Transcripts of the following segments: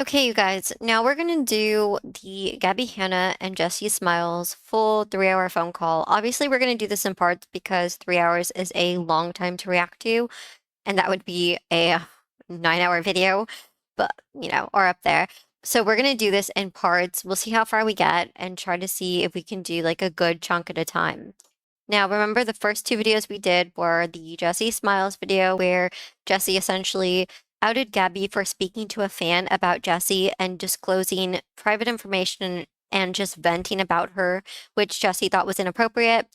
Okay, you guys, now we're gonna do the Gabbie, Hanna, and Jessi Smiles full 3-hour phone call. Obviously, we're gonna do this in parts because 3 hours is a long time to react to, and that would be a 9-hour video, but or up there. So we're gonna do this in parts. We'll see how far we get and try to see if we can do like a good chunk at a time. Now, remember the first two videos we did were the Jessi Smiles video where Jessi essentially outed Gabbie for speaking to a fan about Jessi and disclosing private information and just venting about her, which Jessi thought was inappropriate.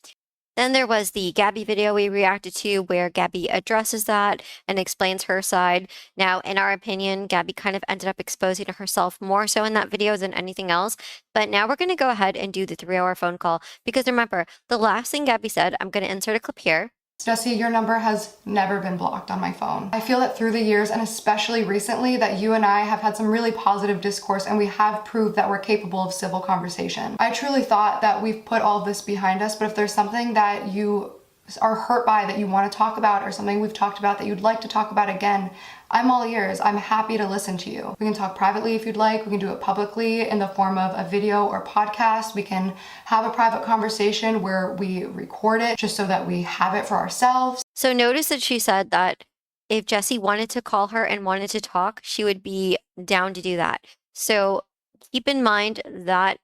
Then there was the Gabbie video we reacted to where Gabbie addresses that and explains her side. Now, in our opinion, Gabbie kind of ended up exposing herself more so in that video than anything else. But now we're going to go ahead and do the 3-hour phone call because remember, the last thing Gabbie said, I'm going to insert a clip here. Jessi, your number has never been blocked on my phone. I feel that through the years, and especially recently, that you and I have had some really positive discourse and we have proved that we're capable of civil conversation. I truly thought that we've put all of this behind us, but if there's something that you are hurt by that you want to talk about or something we've talked about that you'd like to talk about again, I'm all ears. I'm happy to listen to you. We can talk privately if you'd like. We can do it publicly in the form of a video or podcast. We can have a private conversation where we record it just so that we have it for ourselves. So notice that she said that if Jessi wanted to call her and wanted to talk, she would be down to do that. So keep in mind that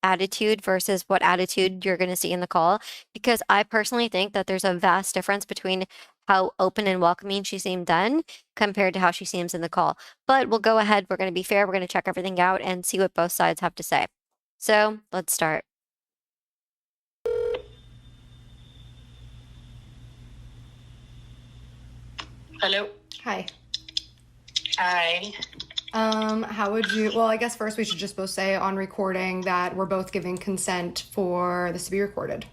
attitude versus what attitude you're going to see in the call, because I personally think that there's a vast difference between how open and welcoming she seemed then compared to how she seems in the call. But we'll go ahead. We're going to be fair. We're going to check everything out and see what both sides have to say. So let's start. Hello. Hi. Hi. How would you, well, I guess first we should just both say on recording that we're both giving consent for this to be recorded.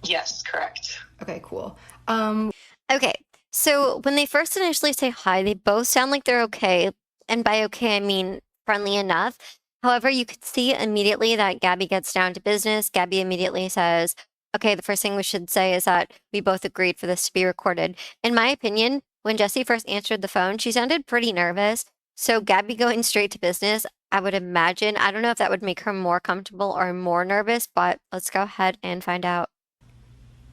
Yes, correct. Okay, cool. Okay, so when they first initially say hi, they both sound like they're okay. And by okay, I mean friendly enough. However, you could see immediately that Gabbie gets down to business. Gabbie immediately says, okay, the first thing we should say is that we both agreed for this to be recorded. In my opinion, when Jessi first answered the phone, she sounded pretty nervous. So Gabbie going straight to business, I would imagine, I don't know if that would make her more comfortable or more nervous, but let's go ahead and find out.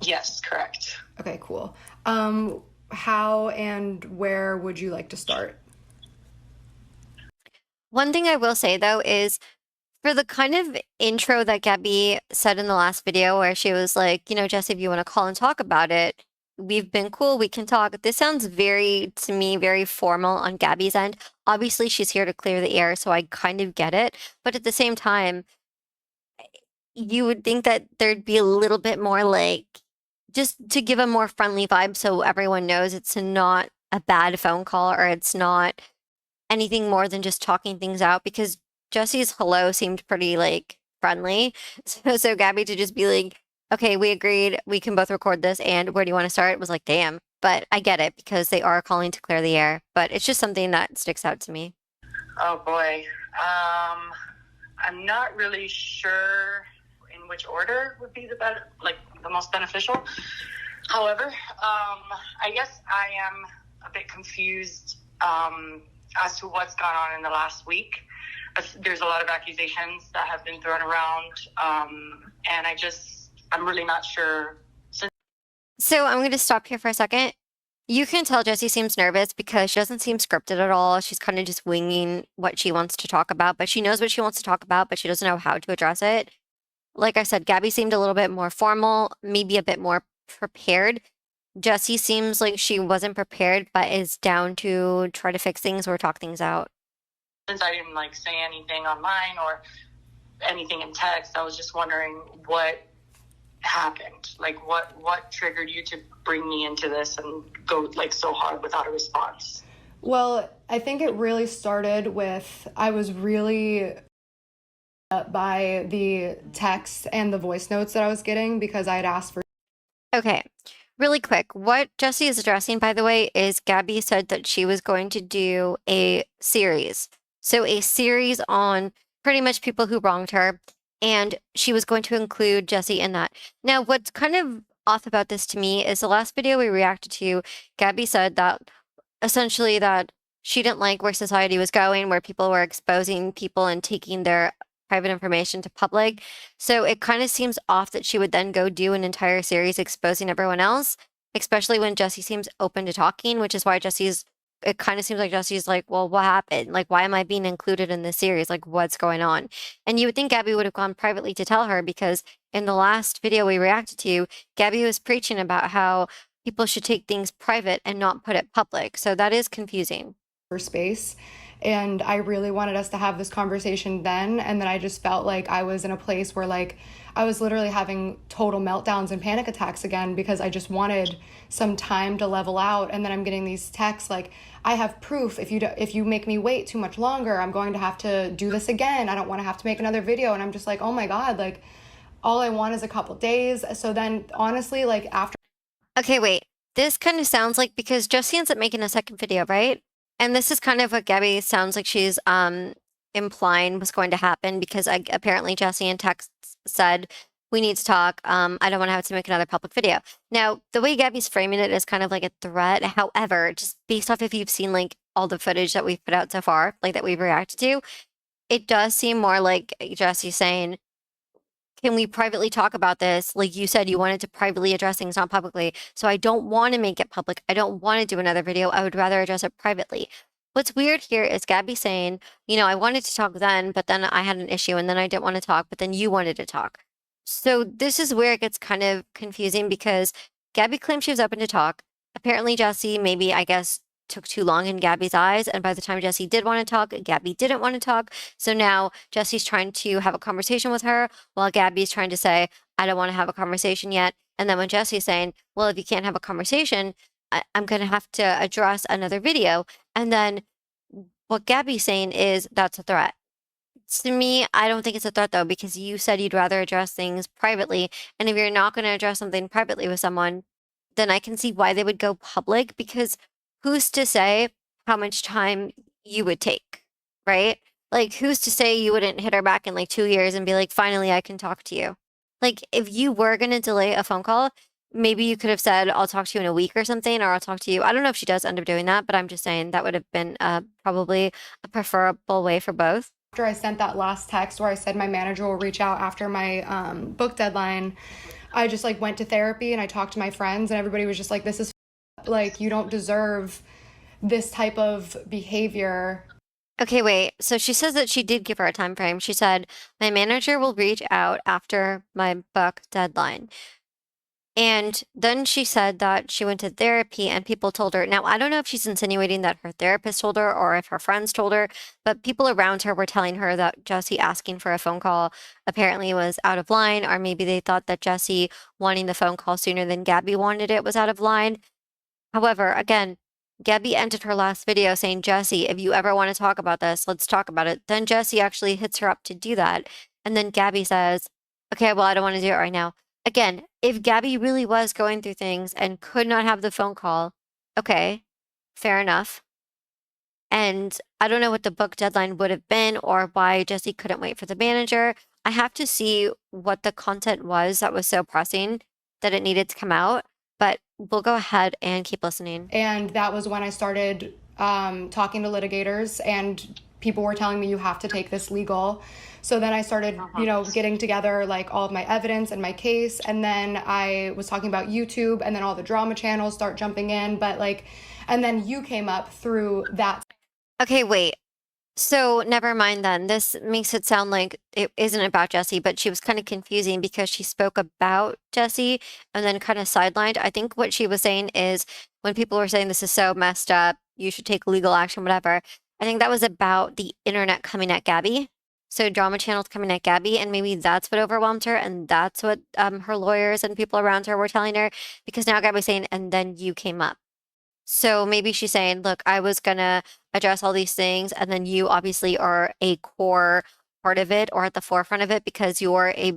Yes, correct. Okay, cool. How and where would you like to start? One thing I will say though is for the kind of intro that Gabbie said in the last video where she was like, Jessi, if you want to call and talk about it, we've been cool, we can talk. This sounds very, to me, very formal on Gabbie's end. Obviously, she's here to clear the air, so I kind of get it. But at the same time, you would think that there'd be a little bit more like, just to give a more friendly vibe so everyone knows it's not a bad phone call or it's not anything more than just talking things out, because Jessi's hello seemed pretty like friendly. So Gabbie to just be like, okay, we agreed, we can both record this, and where do you want to start? It was like, damn. But I get it because they are calling to clear the air. But it's just something that sticks out to me. Oh boy. I'm not really sure in which order would be the better, like the most beneficial. However, I guess I am a bit confused as to what's gone on in the last week. There's a lot of accusations that have been thrown around, and I'm really not sure. So I'm going to stop here for a second. You can tell Jessi seems nervous because she doesn't seem scripted at all. She's kind of just winging what she wants to talk about, but she knows what she wants to talk about, but she doesn't know how to address it. Like I said, Gabbie seemed a little bit more formal, maybe a bit more prepared. Jessi seems like she wasn't prepared, but is down to try to fix things or talk things out. Since I didn't say anything online or anything in text, I was just wondering what happened. What triggered you to bring me into this and go so hard without a response? Well, I think it really started with, I was really by the texts and the voice notes that I was getting because I had asked for. Okay, really quick. What Jessi is addressing, by the way, is Gabbie said that she was going to do a series. So a series on pretty much people who wronged her, and she was going to include Jessi in that. Now, what's kind of off about this to me is the last video we reacted to, Gabbie said that essentially that she didn't like where society was going, where people were exposing people and taking their private information to public. So it kind of seems off that she would then go do an entire series exposing everyone else, especially when Jessi seems open to talking, which is why it kind of seems like Jessie's like, well, what happened? Like, why am I being included in this series? Like, what's going on? And you would think Gabbie would have gone privately to tell her because in the last video we reacted to, Gabbie was preaching about how people should take things private and not put it public. So that is confusing. Space. And I really wanted us to have this conversation then. And then I just felt like I was in a place where like I was literally having total meltdowns and panic attacks again because I just wanted some time to level out. And then I'm getting these texts like, I have proof. If you make me wait too much longer, I'm going to have to do this again. I don't want to have to make another video. And I'm just like, oh my God, like all I want is a couple days. So then honestly, like after. Okay, wait. This kind of sounds like because Jessi ends up making a second video, right? And this is kind of what Gabbie sounds like she's implying was going to happen because apparently Jessi in text said, we need to talk. I don't want to have to make another public video. Now, the way Gabbie's framing it is kind of like a threat. However, just based off if you've seen like all the footage that we've put out so far, like that we've reacted to, it does seem more like Jessi saying, can we privately talk about this? Like you said, you wanted to privately address things, not publicly. So I don't want to make it public. I don't want to do another video. I would rather address it privately. What's weird here is Gabbie saying, I wanted to talk then, but then I had an issue and then I didn't want to talk, but then you wanted to talk. So this is where it gets kind of confusing because Gabbie claimed she was open to talk. Apparently Jessi, maybe, I guess, took too long in Gabbie's eyes. And by the time Jessi did want to talk, Gabbie didn't want to talk. So now Jessi's trying to have a conversation with her while Gabbie's trying to say, I don't want to have a conversation yet. And then when Jessi's saying, well, if you can't have a conversation, I'm going to have to address another video. And then what Gabbie's saying is that's a threat. To me, I don't think it's a threat though, because you said you'd rather address things privately. And if you're not going to address something privately with someone, then I can see why they would go public because who's to say how much time you would take, right? Like, who's to say you wouldn't hit her back in like 2 years and be like, finally, I can talk to you? Like, if you were going to delay a phone call, maybe you could have said, I'll talk to you in a week or something, or I'll talk to you. I don't know if she does end up doing that, but I'm just saying that would have been probably a preferable way for both. After I sent that last text where I said my manager will reach out after my book deadline, I just like went to therapy and I talked to my friends and everybody was just like, this is like, you don't deserve this type of behavior. Okay, wait. So she says that she did give her a time frame. She said, my manager will reach out after my book deadline. And then she said that she went to therapy and people told her. Now, I don't know if she's insinuating that her therapist told her or if her friends told her, but people around her were telling her that Jessi asking for a phone call apparently was out of line, or maybe they thought that Jessi wanting the phone call sooner than Gabbie wanted it was out of line. However, again, Gabbie ended her last video saying, Jessi, if you ever want to talk about this, let's talk about it. Then Jessi actually hits her up to do that. And then Gabbie says, okay, well, I don't want to do it right now. Again, if Gabbie really was going through things and could not have the phone call, okay, fair enough. And I don't know what the book deadline would have been or why Jessi couldn't wait for the manager. I have to see what the content was that was so pressing that it needed to come out. But we'll go ahead and keep listening. And that was when I started talking to litigators and people were telling me you have to take this legal. So then I started, getting together like all of my evidence and my case. And then I was talking about YouTube and then all the drama channels start jumping in. And then you came up through that. Okay, wait. So never mind then. This makes it sound like it isn't about Jessi, but she was kind of confusing because she spoke about Jessi and then kind of sidelined. I think what she was saying is when people were saying this is so messed up, you should take legal action, whatever. I think that was about the internet coming at Gabbie. So drama channels coming at Gabbie, and maybe that's what overwhelmed her, and that's what her lawyers and people around her were telling her, because now Gabbie's saying, and then you came up. So maybe she's saying, look, I was gonna address all these things, and then you obviously are a core part of it or at the forefront of it because you're a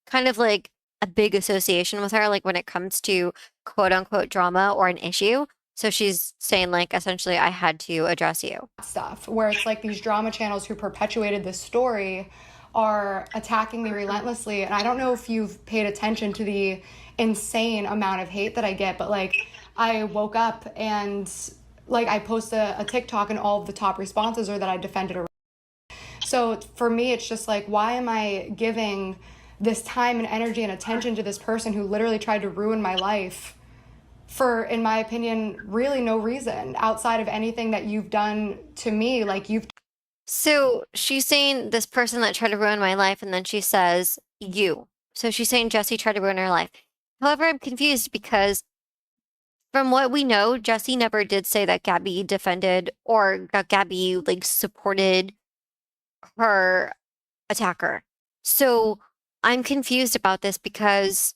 kind of like a big association with her, like when it comes to quote unquote drama or an issue. So she's saying like, essentially, I had to address you. Stuff where it's like these drama channels who perpetuated this story are attacking me relentlessly. And I don't know if you've paid attention to the insane amount of hate that I get, but like I woke up and like I post a TikTok and all of the top responses are that I defended her. So for me, it's just like, why am I giving this time and energy and attention to this person who literally tried to ruin my life for, in my opinion, really no reason outside of anything that you've done to me? Like, you've So she's saying this person that tried to ruin my life, and then she says, you. So she's saying Jessi tried to ruin her life. However, I'm confused because from what we know, Jessi never did say that Gabbie defended or that Gabbie like supported her attacker. So I'm confused about this because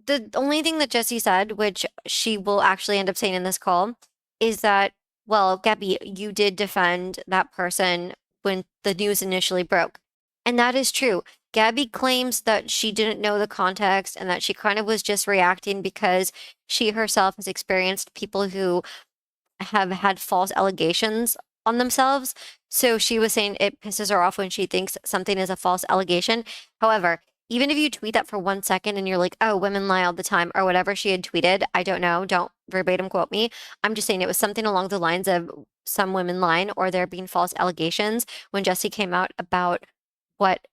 the only thing that Jessi said, which she will actually end up saying in this call, is that, well, Gabbie, you did defend that person when the news initially broke. And that is true. Gabbie claims that she didn't know the context and that she kind of was just reacting because she herself has experienced people who have had false allegations on themselves. So she was saying it pisses her off when she thinks something is a false allegation. However, even if you tweet that for 1 second and you're like, oh, women lie all the time, or whatever she had tweeted, I don't know, don't verbatim quote me. I'm just saying it was something along the lines of some women lying or there being false allegations when Jessi came out about what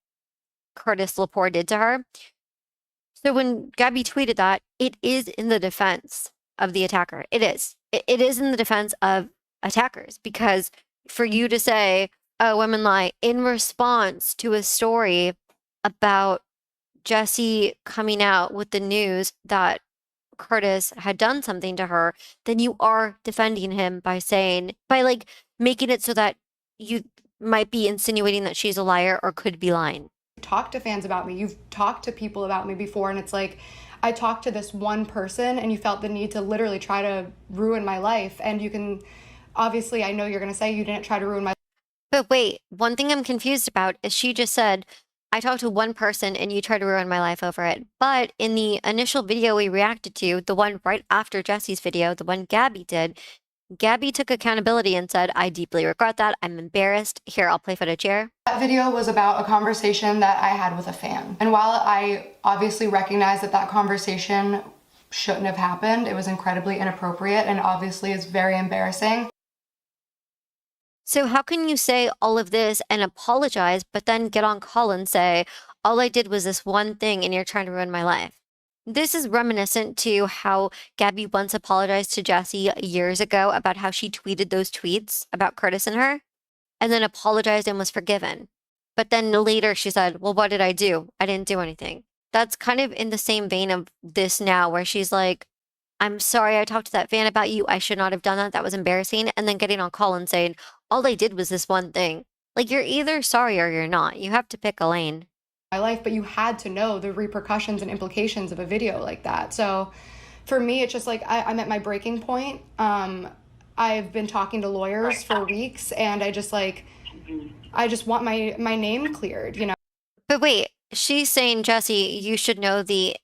Curtis Lepore did to her. So when Gabbie tweeted that, it is in the defense of the attacker. It is. It is in the defense of attackers because for you to say, oh, women lie in response to a story about Jessi coming out with the news that Curtis had done something to her, then you are defending him by saying, by like making it so that you might be insinuating that she's a liar or could be lying. talked to fans about me, you've talked to people about me before, and it's like, I talked to this one person and you felt the need to literally try to ruin my life. And you can, obviously, I know you're going to say you didn't try to ruin my. But wait, one thing I'm confused about is she just said, I talked to one person and you tried to ruin my life over it. But in the initial video we reacted to, the one right after Jessi's video, the one Gabbie did, Gabbie took accountability and said, I deeply regret that. I'm embarrassed. Here, I'll play footage here. That video was about a conversation that I had with a fan. And while I obviously recognize that that conversation shouldn't have happened, it was incredibly inappropriate and obviously is very embarrassing. So how can you say all of this and apologize, but then get on call and say, all I did was this one thing and you're trying to ruin my life? This is reminiscent to how Gabbie once apologized to Jessi years ago about how she tweeted those tweets about Curtis and her, and then apologized and was forgiven. But then later she said, well, what did I do? I didn't do anything. That's kind of in the same vein of this now, where she's like, I'm sorry I talked to that fan about you. I should not have done that. That was embarrassing. And then getting on call and saying, all I did was this one thing. Like, you're either sorry or you're not. You have to pick a lane. My life, but you had to know the repercussions and implications of a video like that. So for me, it's just like I'm at my breaking point. I've been talking to lawyers for weeks and I just want my name cleared, you know. But wait, she's saying, Jessi, you should know the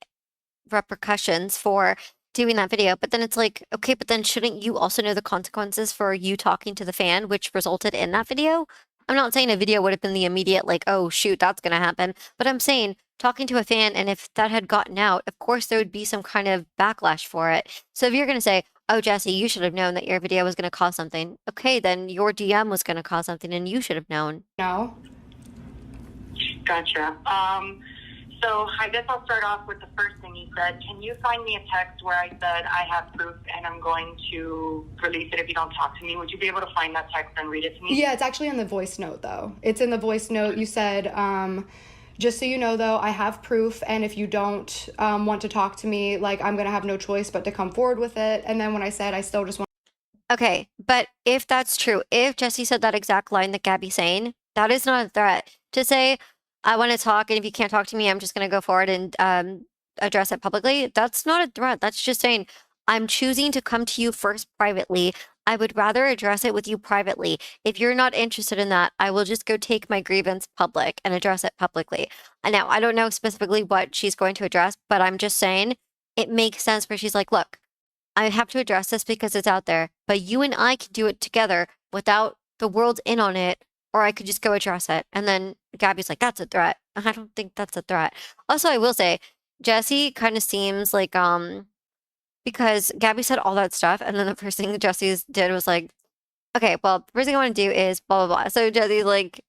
repercussions for doing that video. But then it's like, okay, but then shouldn't you also know the consequences for you talking to the fan, which resulted in that video? I'm not saying a video would have been the immediate, like, oh, shoot, that's going to happen. But I'm saying talking to a fan, and if that had gotten out, of course, there would be some kind of backlash for it. So if you're going to say, oh, Jessi, you should have known that your video was going to cause something. Okay, then your DM was going to cause something, and you should have known. No. Gotcha. So I guess I'll start off with the first thing you said. Can you find me a text where I said I have proof and I'm going to release it if you don't talk to me? Would you be able to find that text and read it to me? Yeah, it's actually in the voice note though. It's in the voice note. You said, just so you know though, I have proof, and if you don't want to talk to me, like, I'm gonna have no choice but to come forward with it. And then when I said I still just want. Okay, but if that's true, if Jessi said that exact line that Gabbie's saying, that is not a threat. To say, I want to talk, and if you can't talk to me, I'm just going to go forward and address it publicly. That's not a threat. That's just saying, I'm choosing to come to you first privately. I would rather address it with you privately. If you're not interested in that, I will just go take my grievance public and address it publicly. And now, I don't know specifically what she's going to address, but I'm just saying it makes sense where she's like, look, I have to address this because it's out there, but you and I can do it together without the world in on it, or I could just go address it. And then Gabbie's like, that's a threat. I don't think that's a threat. Also, I will say, Jessi kind of seems like, because Gabbie said all that stuff, and then the first thing Jesse's did was like, okay, well, the first thing I want to do is blah blah blah. So Jesse's like,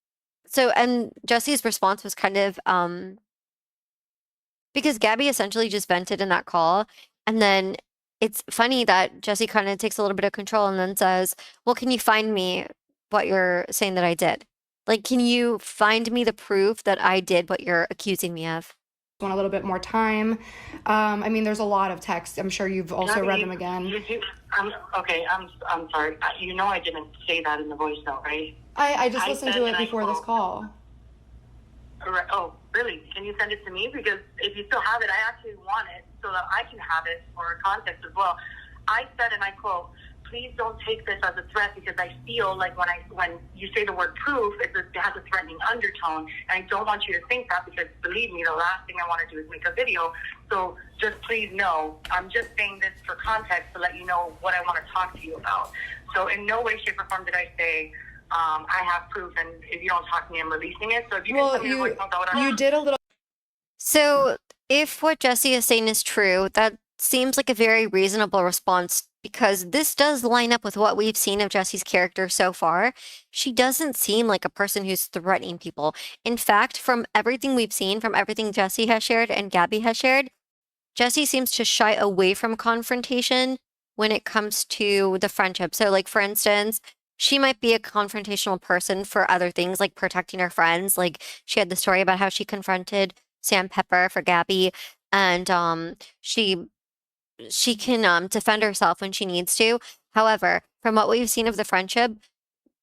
and Jesse's response was kind of because Gabbie essentially just vented in that call, and then it's funny that Jesse kind of takes a little bit of control and then says, "Well, can you find me what you're saying that I did? Like, can you find me the proof that I did what you're accusing me of?" Want a little bit more time. I mean, there's a lot of text. I'm sure you've also read them again. Okay, I'm sorry. You know I didn't say that in the voice note, right? I just listened to it before this call. Right. Oh, really? Can you send it to me? Because if you still have it, I actually want it so that I can have it for context as well. I said, and I quote, "Please don't take this as a threat because I feel like when you say the word proof, it has a threatening undertone. And I don't want you to think that because believe me, the last thing I want to do is make a video. So just please know, I'm just saying this for context to let you know what I want to talk to you about." So in no way, shape, or form did I say, I have proof, and if you don't talk to me, I'm releasing it. So if you can send me the voice note, that would you did a little. So if what Jesse is saying is true, that seems like a very reasonable response because this does line up with what we've seen of Jesse's character so far. She doesn't seem like a person who's threatening people. In fact, from everything we've seen, from everything Jesse has shared and Gabbie has shared, Jesse seems to shy away from confrontation when it comes to the friendship. So, like, for instance, she might be a confrontational person for other things, like protecting her friends. Like, she had the story about how she confronted Sam Pepper for Gabbie, and she can defend herself when she needs to. However, from what we've seen of the friendship,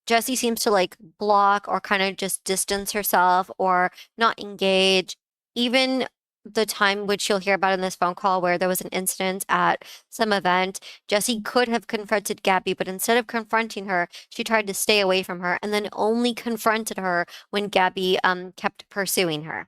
Jessie seems to like block or kind of just distance herself or not engage. Even the time which you'll hear about in this phone call where there was an incident at some event, Jessie could have confronted Gabbie, but instead of confronting her, she tried to stay away from her and then only confronted her when Gabbie kept pursuing her.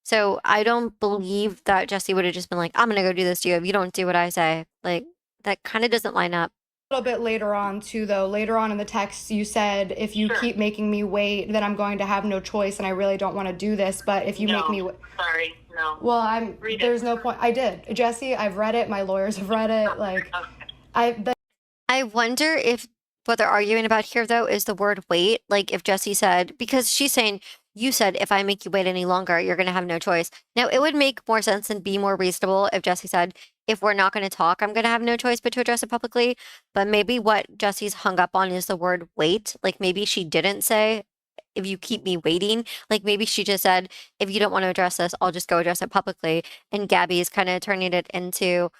So I don't believe that Jessie would have just been like, I'm gonna go do this to you if you don't do what I say. Like that kind of doesn't line up. A little bit later on too, though. Later on in the text, you said, "If you keep making me wait, then I'm going to have no choice, and I really don't want to do this. But if you make me wait." Sorry, no. Well, there's no point. I did, Jessie. I've read it. My lawyers have read it. Like, I wonder if what they're arguing about here, though, is the word wait. Like if Jessie said, because she's saying, you said if I make you wait any longer, you're going to have no choice. Now, it would make more sense and be more reasonable if Jessie said, if we're not going to talk, I'm going to have no choice but to address it publicly. But maybe what Jessie's hung up on is the word wait. Like maybe she didn't say, if you keep me waiting. Like maybe she just said, if you don't want to address this, I'll just go address it publicly. And Gabbie is kind of turning it into,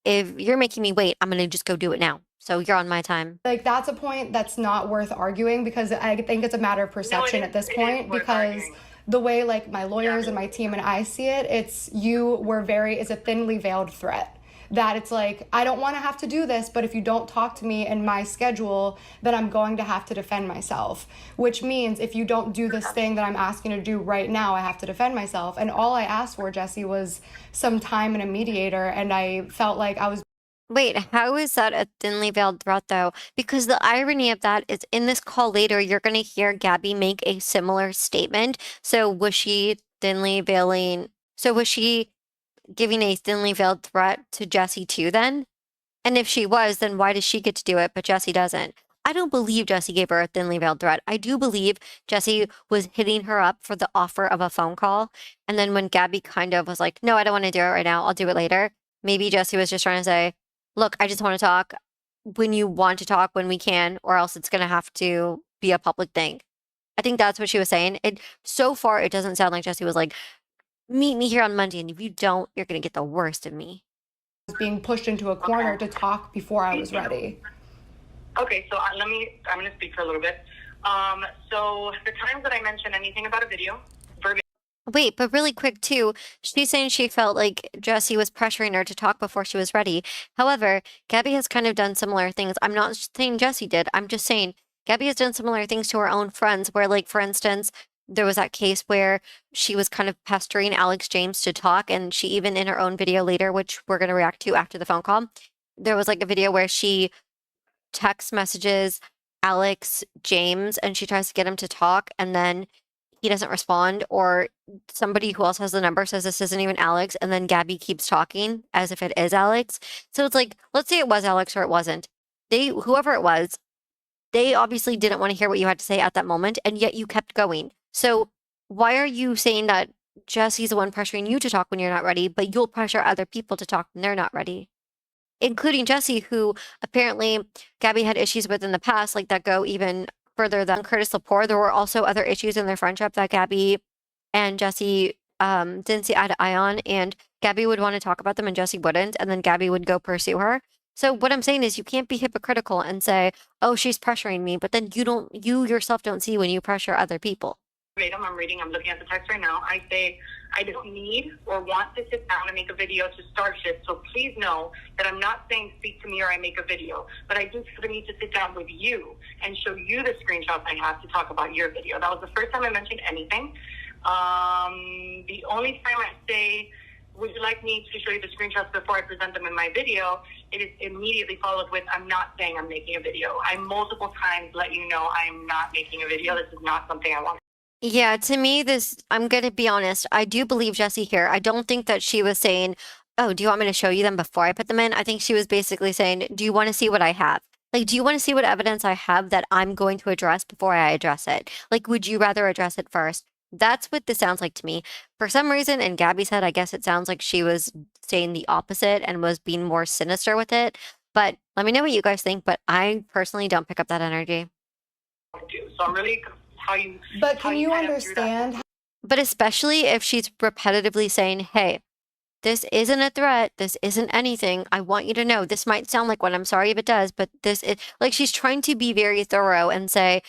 if you're making me wait, I'm going to just go do it now. So you're on my time. like that's a point that's not worth arguing because I think it's a matter of perception at this point because the way like my lawyers and my team and I see it, it's a thinly veiled threat. That it's like, I don't want to have to do this, but if you don't talk to me in my schedule, then I'm going to have to defend myself. Which means if you don't do this thing that I'm asking to do right now, I have to defend myself. And all I asked for, Jessie, was some time and a mediator, and I felt like I was. Wait, how is that a thinly veiled threat, though? Because the irony of that is in this call later, you're going to hear Gabbie make a similar statement. So was she thinly veiling? So was she giving a thinly veiled threat to Jessie too then? And if she was, then why does she get to do it, but Jessie doesn't? I don't believe Jessie gave her a thinly veiled threat. I do believe Jessie was hitting her up for the offer of a phone call. And then when Gabbie kind of was like, no, I don't want to do it right now, I'll do it later. Maybe Jessie was just trying to say, look, I just want to talk when you want to talk, when we can, or else it's going to have to be a public thing. I think that's what she was saying. So far, it doesn't sound like Jessie was like, meet me here on Monday, and if you don't, you're going to get the worst of me. Being pushed into a corner to talk before I was ready. Okay, so I'm going to speak for a little bit. So the times that I mentioned anything about a video, Wait, but really quick too, she's saying she felt like Jessie was pressuring her to talk before she was ready. However, Gabbie has kind of done similar things. I'm not saying Jessie did. I'm just saying Gabbie has done similar things to her own friends where, like, for instance, there was that case where she was kind of pestering Alex James to talk, and she even in her own video later, which we're going to react to after the phone call, there was like a video where she text messages Alex James and she tries to get him to talk, and then he doesn't respond, or somebody who else has the number says this isn't even Alex, and then Gabbie keeps talking as if it is Alex. So it's like, let's say it was Alex or it wasn't. Whoever it was, they obviously didn't want to hear what you had to say at that moment, and yet you kept going. So why are you saying that Jessie's the one pressuring you to talk when you're not ready, but you'll pressure other people to talk when they're not ready? Including Jessi, who apparently Gabbie had issues with in the past, like that go even further than Curtis Lepore. There were also other issues in their friendship that Gabbie and Jessi didn't see eye to eye on, and Gabbie would want to talk about them and Jessi wouldn't, and then Gabbie would go pursue her. So what I'm saying is you can't be hypocritical and say, oh, she's pressuring me, but then you yourself don't see when you pressure other people. I'm reading, I'm looking at the text right now. I say, I don't need or want to sit down and make a video to start shit. So please know that I'm not saying speak to me or I make a video, but I do feel the need to sit down with you and show you the screenshots I have to talk about your video. That was the first time I mentioned anything. The only time I say, would you like me to show you the screenshots before I present them in my video? It is immediately followed with, I'm not saying I'm making a video. I multiple times let you know I am not making a video. This is not something I want. Yeah, to me, I'm going to be honest. I do believe Jessi here. I don't think that she was saying, oh, do you want me to show you them before I put them in? I think she was basically saying, do you want to see what I have? Like, do you want to see what evidence I have that I'm going to address before I address it? Like, would you rather address it first? That's what this sounds like to me. For some reason, in Gabbie's head, I guess it sounds like she was saying the opposite and was being more sinister with it. But let me know what you guys think. But I personally don't pick up that energy. So I'm really how you. But can you understand? But especially if she's repetitively saying, hey, this isn't a threat. This isn't anything. I want you to know. This might sound like one. I'm sorry if it does, but this is like she's trying to be very thorough and say,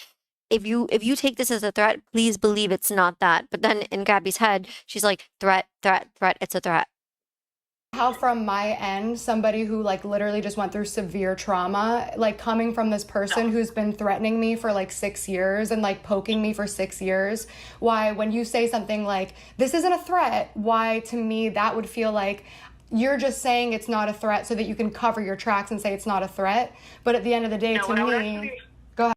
if you take this as a threat, please believe it's not that. But then in Gabbie's head, she's like, threat, threat, threat. It's a threat. How from my end, somebody who like literally just went through severe trauma, like coming from this person who's been threatening me for like 6 years and like poking me for 6 years, why when you say something like, this isn't a threat, why to me that would feel like you're just saying it's not a threat so that you can cover your tracks and say it's not a threat. But at the end of the day, to me, go ahead.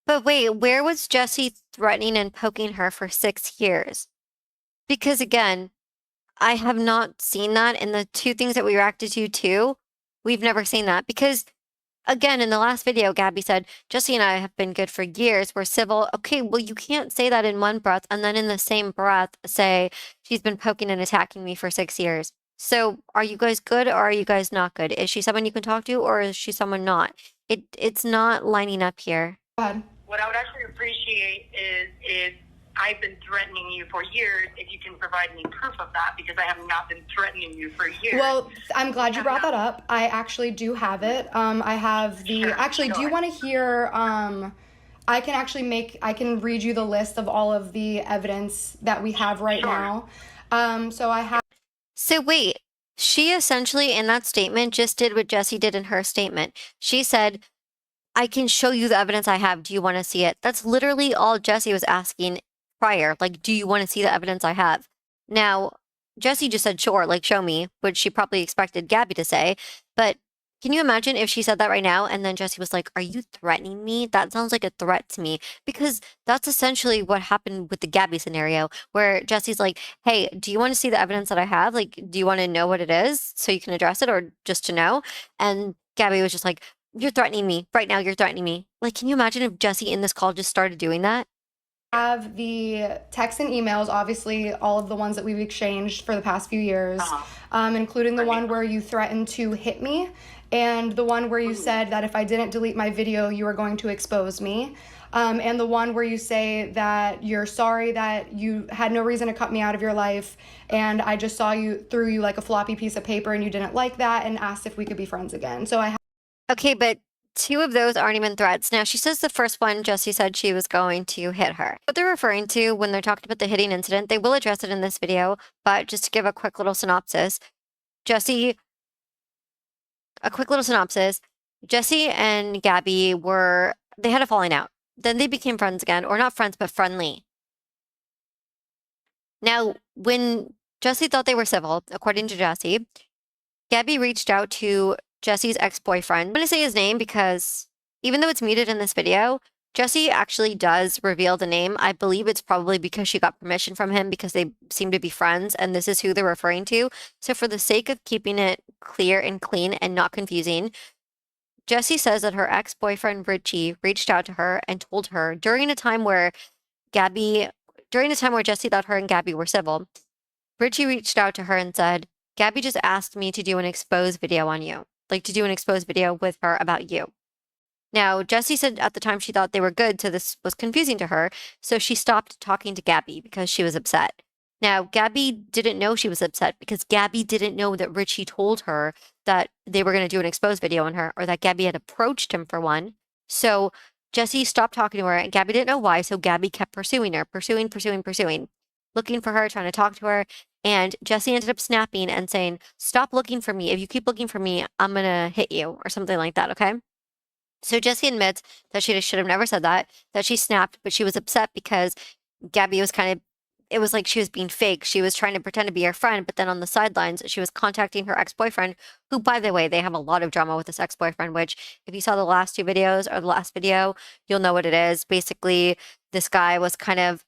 But wait, where was Jessi threatening and poking her for 6 years? Because again, I have not seen that in the two things that we reacted to too. We've never seen that because, again, in the last video, Gabbie said, Jessi and I have been good for years. We're civil. Okay, well, you can't say that in one breath and then in the same breath say she's been poking and attacking me for 6 years. So are you guys good or are you guys not good? Is she someone you can talk to or is she someone not? It's not lining up here. Go ahead. What I would actually appreciate is I've been threatening you for years, if you can provide me proof of that, because I have not been threatening you for years. Well, I'm glad you brought that up. I actually do have it. I have the, actually, do you want to hear, I can read you the list of all of the evidence that we have right now. So I have. So wait, she essentially in that statement just did what Jessi did in her statement. She said, I can show you the evidence I have. Do you want to see it? That's literally all Jessi was asking prior. Like, do you want to see the evidence I have? Now, Jessi just said, sure, like, show me, which she probably expected Gabbie to say. But can you imagine if she said that right now and then Jessi was like, are you threatening me? That sounds like a threat to me. Because that's essentially what happened with the Gabbie scenario, where Jessi's like, hey, do you want to see the evidence that I have? Like, do you want to know what it is so you can address it or just to know? And Gabbie was just like, you're threatening me. Right now, you're threatening me. Like, can you imagine if Jessi in this call just started doing that? Have the texts and emails, obviously all of the ones that we've exchanged for the past few years, including the one where you threatened to hit me and the one where you said that if I didn't delete my video, you were going to expose me. And the one where you say that you're sorry that you had no reason to cut me out of your life and I just saw you, threw you like a floppy piece of paper and you didn't like that and asked if we could be friends again. So I Okay, but two of those aren't even threats. Now, she says the first one, Jessi said she was going to hit her. What they're referring to when they're talking about the hitting incident, they will address it in this video, but just to give a quick little synopsis, Jessi and Gabbie they had a falling out. Then they became friends again, or not friends, but friendly. Now, when Jessi thought they were civil, according to Jessi, Gabbie reached out to Jessi's ex-boyfriend. I'm going to say his name because even though it's muted in this video, Jessi actually does reveal the name. I believe it's probably because she got permission from him because they seem to be friends, and this is who they're referring to. So, for the sake of keeping it clear and clean and not confusing, Jessi says that her ex-boyfriend Richie reached out to her and told her Gabbie, during the time where Jessi thought her and Gabbie were civil, Richie reached out to her and said, Gabbie just asked me to do an exposed video on you, like to do an exposed video with her about you. Now, Jessi said at the time she thought they were good, so this was confusing to her, so she stopped talking to Gabbie because she was upset. Now, Gabbie didn't know she was upset because Gabbie didn't know that Richie told her that they were going to do an exposed video on her or that Gabbie had approached him for one. So Jessi stopped talking to her and Gabbie didn't know why, so Gabbie kept pursuing her, pursuing, looking for her, trying to talk to her. And Jessi ended up snapping and saying, "Stop looking for me. If you keep looking for me, I'm going to hit you," or something like that, okay? So Jessi admits that she should have never said that she snapped, but she was upset because Gabbie was it was like she was being fake. She was trying to pretend to be her friend, but then on the sidelines, she was contacting her ex-boyfriend, who, by the way, they have a lot of drama with this ex-boyfriend, which if you saw the last two videos or the last video, you'll know what it is. Basically, this guy was kind of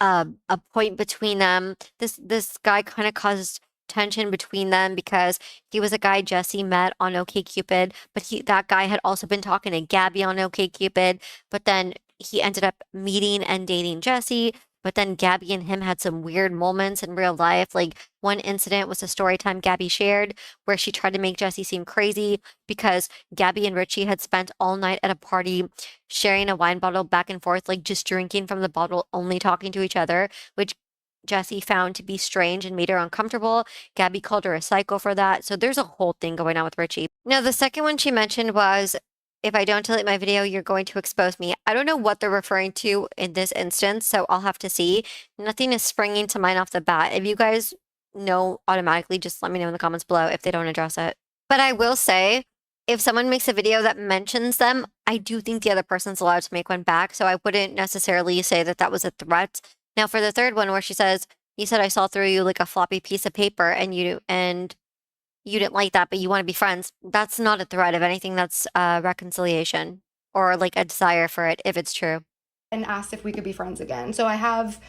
a point between them. This guy kind of caused tension between them because he was a guy Jessi met on OkCupid, but that guy had also been talking to Gabbie on OkCupid, but then he ended up meeting and dating Jessi. But then Gabbie and him had some weird moments in real life. Like one incident was a story time Gabbie shared where she tried to make Jessi seem crazy because Gabbie and Richie had spent all night at a party sharing a wine bottle back and forth, like just drinking from the bottle, only talking to each other, which Jessi found to be strange and made her uncomfortable. Gabbie called her a psycho for that. So there's a whole thing going on with Richie. Now, the second one she mentioned was, if I don't delete my video, you're going to expose me. I don't know what they're referring to in this instance, so I'll have to see. Nothing is springing to mind off the bat. If you guys know automatically, just let me know in the comments below if they don't address it. But I will say, if someone makes a video that mentions them, I do think the other person's allowed to make one back, so I wouldn't necessarily say that that was a threat. Now, for the third one where she says, "You said I saw through you like a floppy piece of paper and you didn't like that, but you want to be friends," that's not a threat. If anything, that's reconciliation or like a desire for it, if it's true. And asked if we could be friends again. So I have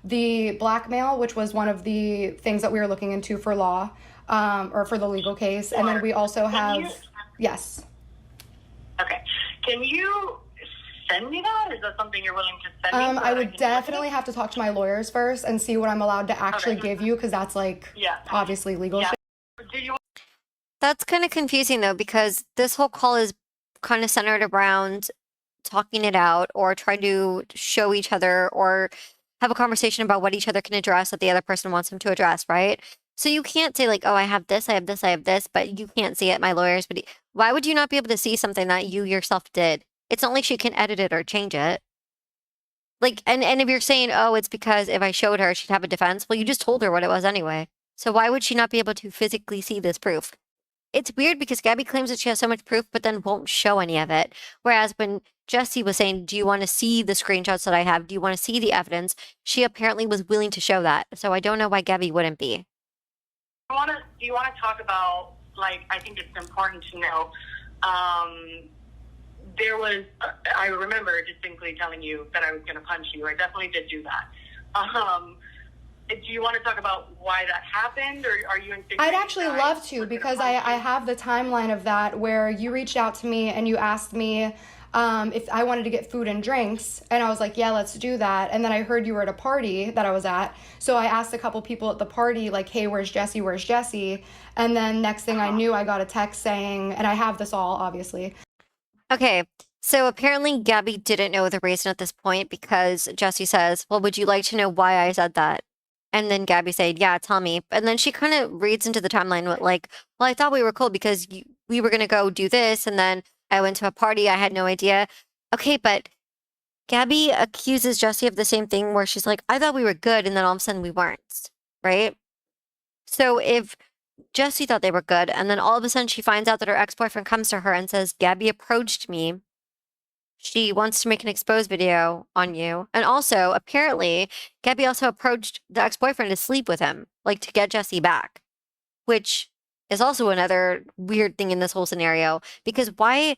the blackmail, which was one of the things that we were looking into for law, or for the legal case. And then we also have, yes. Okay. Can you send me that? Is that something you're willing to send me? I would definitely have to talk to my lawyers first and see what I'm allowed to actually give you, because that's like, obviously legal shit. Do you That's kind of confusing though, because this whole call is kind of centered around talking it out or trying to show each other or have a conversation about what each other can address that the other person wants them to address, right? So you can't say like, "Oh, I have this, I have this, I have this," but you can't see it, my lawyers. But why would you not be able to see something that you yourself did? It's not like she can edit it or change it. Like, and if you're saying, "Oh, it's because if I showed her, she'd have a defense," well, you just told her what it was anyway. So why would she not be able to physically see this proof? It's weird because Gabbie claims that she has so much proof, but then won't show any of it. Whereas when Jessi was saying, "Do you want to see the screenshots that I have? Do you want to see the evidence?" She apparently was willing to show that. So I don't know why Gabbie wouldn't be. do you want to talk about, like, I think it's important to know, there was, I remember distinctly telling you that I was going to punch you. I definitely did do that. Do you want to talk about why that happened, or are you in? I'd actually love to, because I have the timeline of that where you reached out to me and you asked me if I wanted to get food and drinks, and I was like, yeah, let's do that. And then I heard you were at a party that I was at, so I asked a couple people at the party, like, "Hey, where's Jessi? Where's Jessi?" And then next thing I knew, I got a text saying, and I have this all, obviously. Okay, so apparently Gabbie didn't know the reason at this point because Jessi says, "Well, would you like to know why I said that?" And then Gabbie said, "Yeah, tell me." And then she kind of reads into the timeline with like, "Well, I thought we were cool because we were going to go do this. And then I went to a party. I had no idea." Okay, but Gabbie accuses Jessi of the same thing where she's like, "I thought we were good. And then all of a sudden we weren't." Right? So if Jessi thought they were good, and then all of a sudden she finds out that her ex-boyfriend comes to her and says, "Gabbie approached me. She wants to make an exposed video on you." And also, apparently, Gabbie also approached the ex-boyfriend to sleep with him, like to get Jessi back, which is also another weird thing in this whole scenario. Because why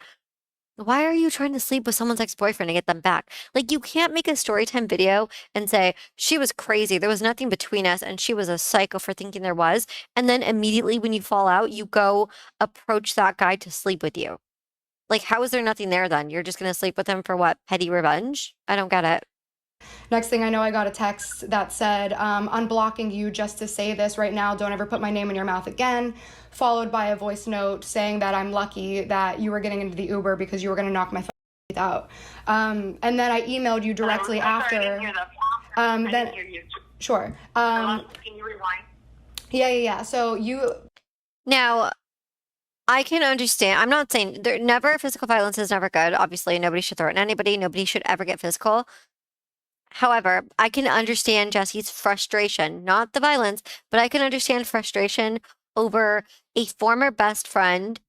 Why are you trying to sleep with someone's ex-boyfriend to get them back? Like, you can't make a story time video and say, she was crazy. There was nothing between us, and she was a psycho for thinking there was. And then immediately when you fall out, you go approach that guy to sleep with you. Like, how is there nothing there then? You're just gonna sleep with him for what? Petty revenge? I don't get it. Next thing I know, I got a text that said, unblocking you just to say this right now. Don't ever put my name in your mouth again. Followed by a voice note saying that I'm lucky that you were getting into the Uber because you were going to knock my teeth out. And then I emailed you directly after. Sorry, I didn't hear that. I didn't hear you. Sure. Can you rewind? Yeah. So you. Now, I can understand. I'm not saying there never physical violence is never good. Obviously, nobody should threaten anybody. Nobody should ever get physical. However, I can understand Jesse's frustration, not the violence, but I can understand frustration over a former best friend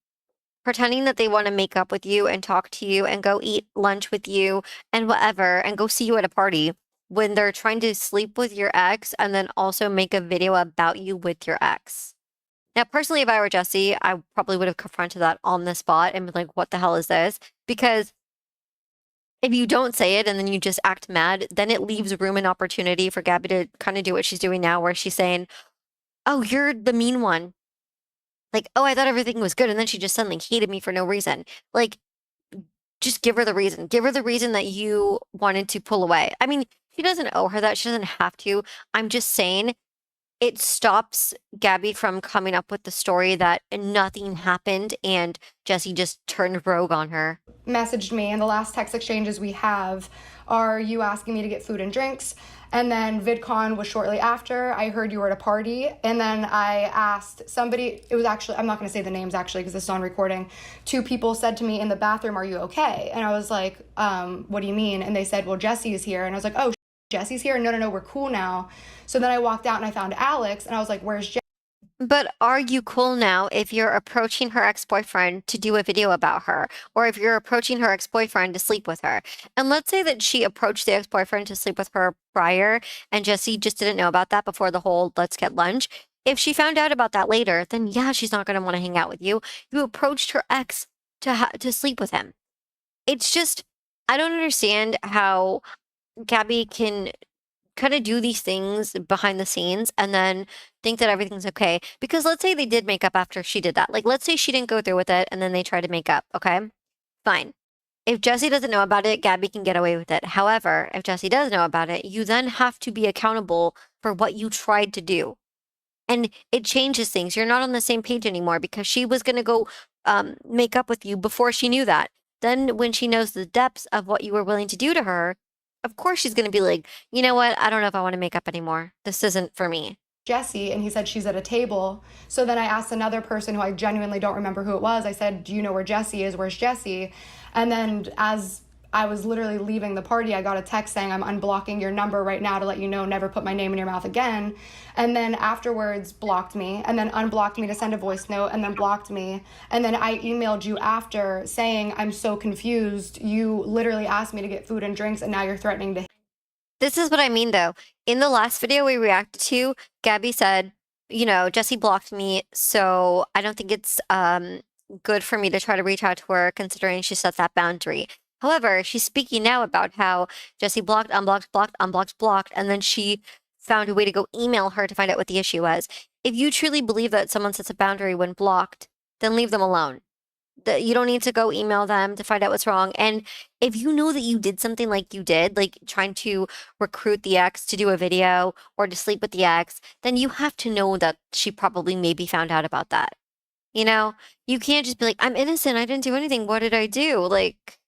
pretending that they want to make up with you and talk to you and go eat lunch with you and whatever and go see you at a party when they're trying to sleep with your ex and then also make a video about you with your ex. Now, personally, if I were Jessi, I probably would have confronted that on the spot and been like, what the hell is this? Because if you don't say it and then you just act mad, then it leaves room and opportunity for Gabbie to kind of do what she's doing now, where she's saying, oh, you're the mean one. Like, oh, I thought everything was good. And then she just suddenly hated me for no reason. Like, just give her the reason. Give her the reason that you wanted to pull away. I mean, she doesn't owe her that. She doesn't have to. I'm just saying it stops Gabbie from coming up with the story that nothing happened and Jessi just turned rogue on her. Messaged me, and the last text exchanges we have are you asking me to get food and drinks, and then VidCon was shortly after. I heard you were at a party, and then I asked somebody, it was actually, I'm not going to say the names actually because this is on recording. Two people said to me in the bathroom, are you okay? And I was like, what do you mean? And they said, well, Jessi is here. And I was like, oh, Jessi's here? No, we're cool now. So then I walked out and I found Alex, and I was like, where's Jessi? But are you cool now if you're approaching her ex-boyfriend to do a video about her, or if you're approaching her ex-boyfriend to sleep with her? And let's say that she approached the ex-boyfriend to sleep with her prior, and Jessi just didn't know about that before the whole let's get lunch. If she found out about that later, then yeah, she's not going to want to hang out with you. You approached her ex to sleep with him. It's just, I don't understand how Gabbie can kind of do these things behind the scenes and then think that everything's okay. Because let's say they did make up after she did that. Like, let's say she didn't go through with it and then they tried to make up. Okay, fine. If Jessi doesn't know about it, Gabbie can get away with it. However, if Jessi does know about it, you then have to be accountable for what you tried to do. And it changes things. You're not on the same page anymore because she was going to go make up with you before she knew that. Then when she knows the depths of what you were willing to do to her, of course she's going to be like, you know what? I don't know if I want to make up anymore. This isn't for me. Jessi, and he said she's at a table. So then I asked another person who I genuinely don't remember who it was. I said, do you know where Jessi is? Where's Jessi? And then as I was literally leaving the party, I got a text saying, I'm unblocking your number right now to let you know never put my name in your mouth again. And then afterwards blocked me, and then unblocked me to send a voice note, and then blocked me. And then I emailed you after saying, I'm so confused. You literally asked me to get food and drinks, and now you're threatening to. This is what I mean, though. In the last video we reacted to, Gabbie said, you know, Jessi blocked me, so I don't think it's good for me to try to reach out to her considering she set that boundary. However, she's speaking now about how Jessi blocked, unblocked, blocked, unblocked, blocked, and then she found a way to go email her to find out what the issue was. If you truly believe that someone sets a boundary when blocked, then leave them alone. You don't need to go email them to find out what's wrong. And if you know that you did something like you did, like trying to recruit the ex to do a video or to sleep with the ex, then you have to know that she probably maybe found out about that. You know, you can't just be like, I'm innocent. I didn't do anything. What did I do? Like,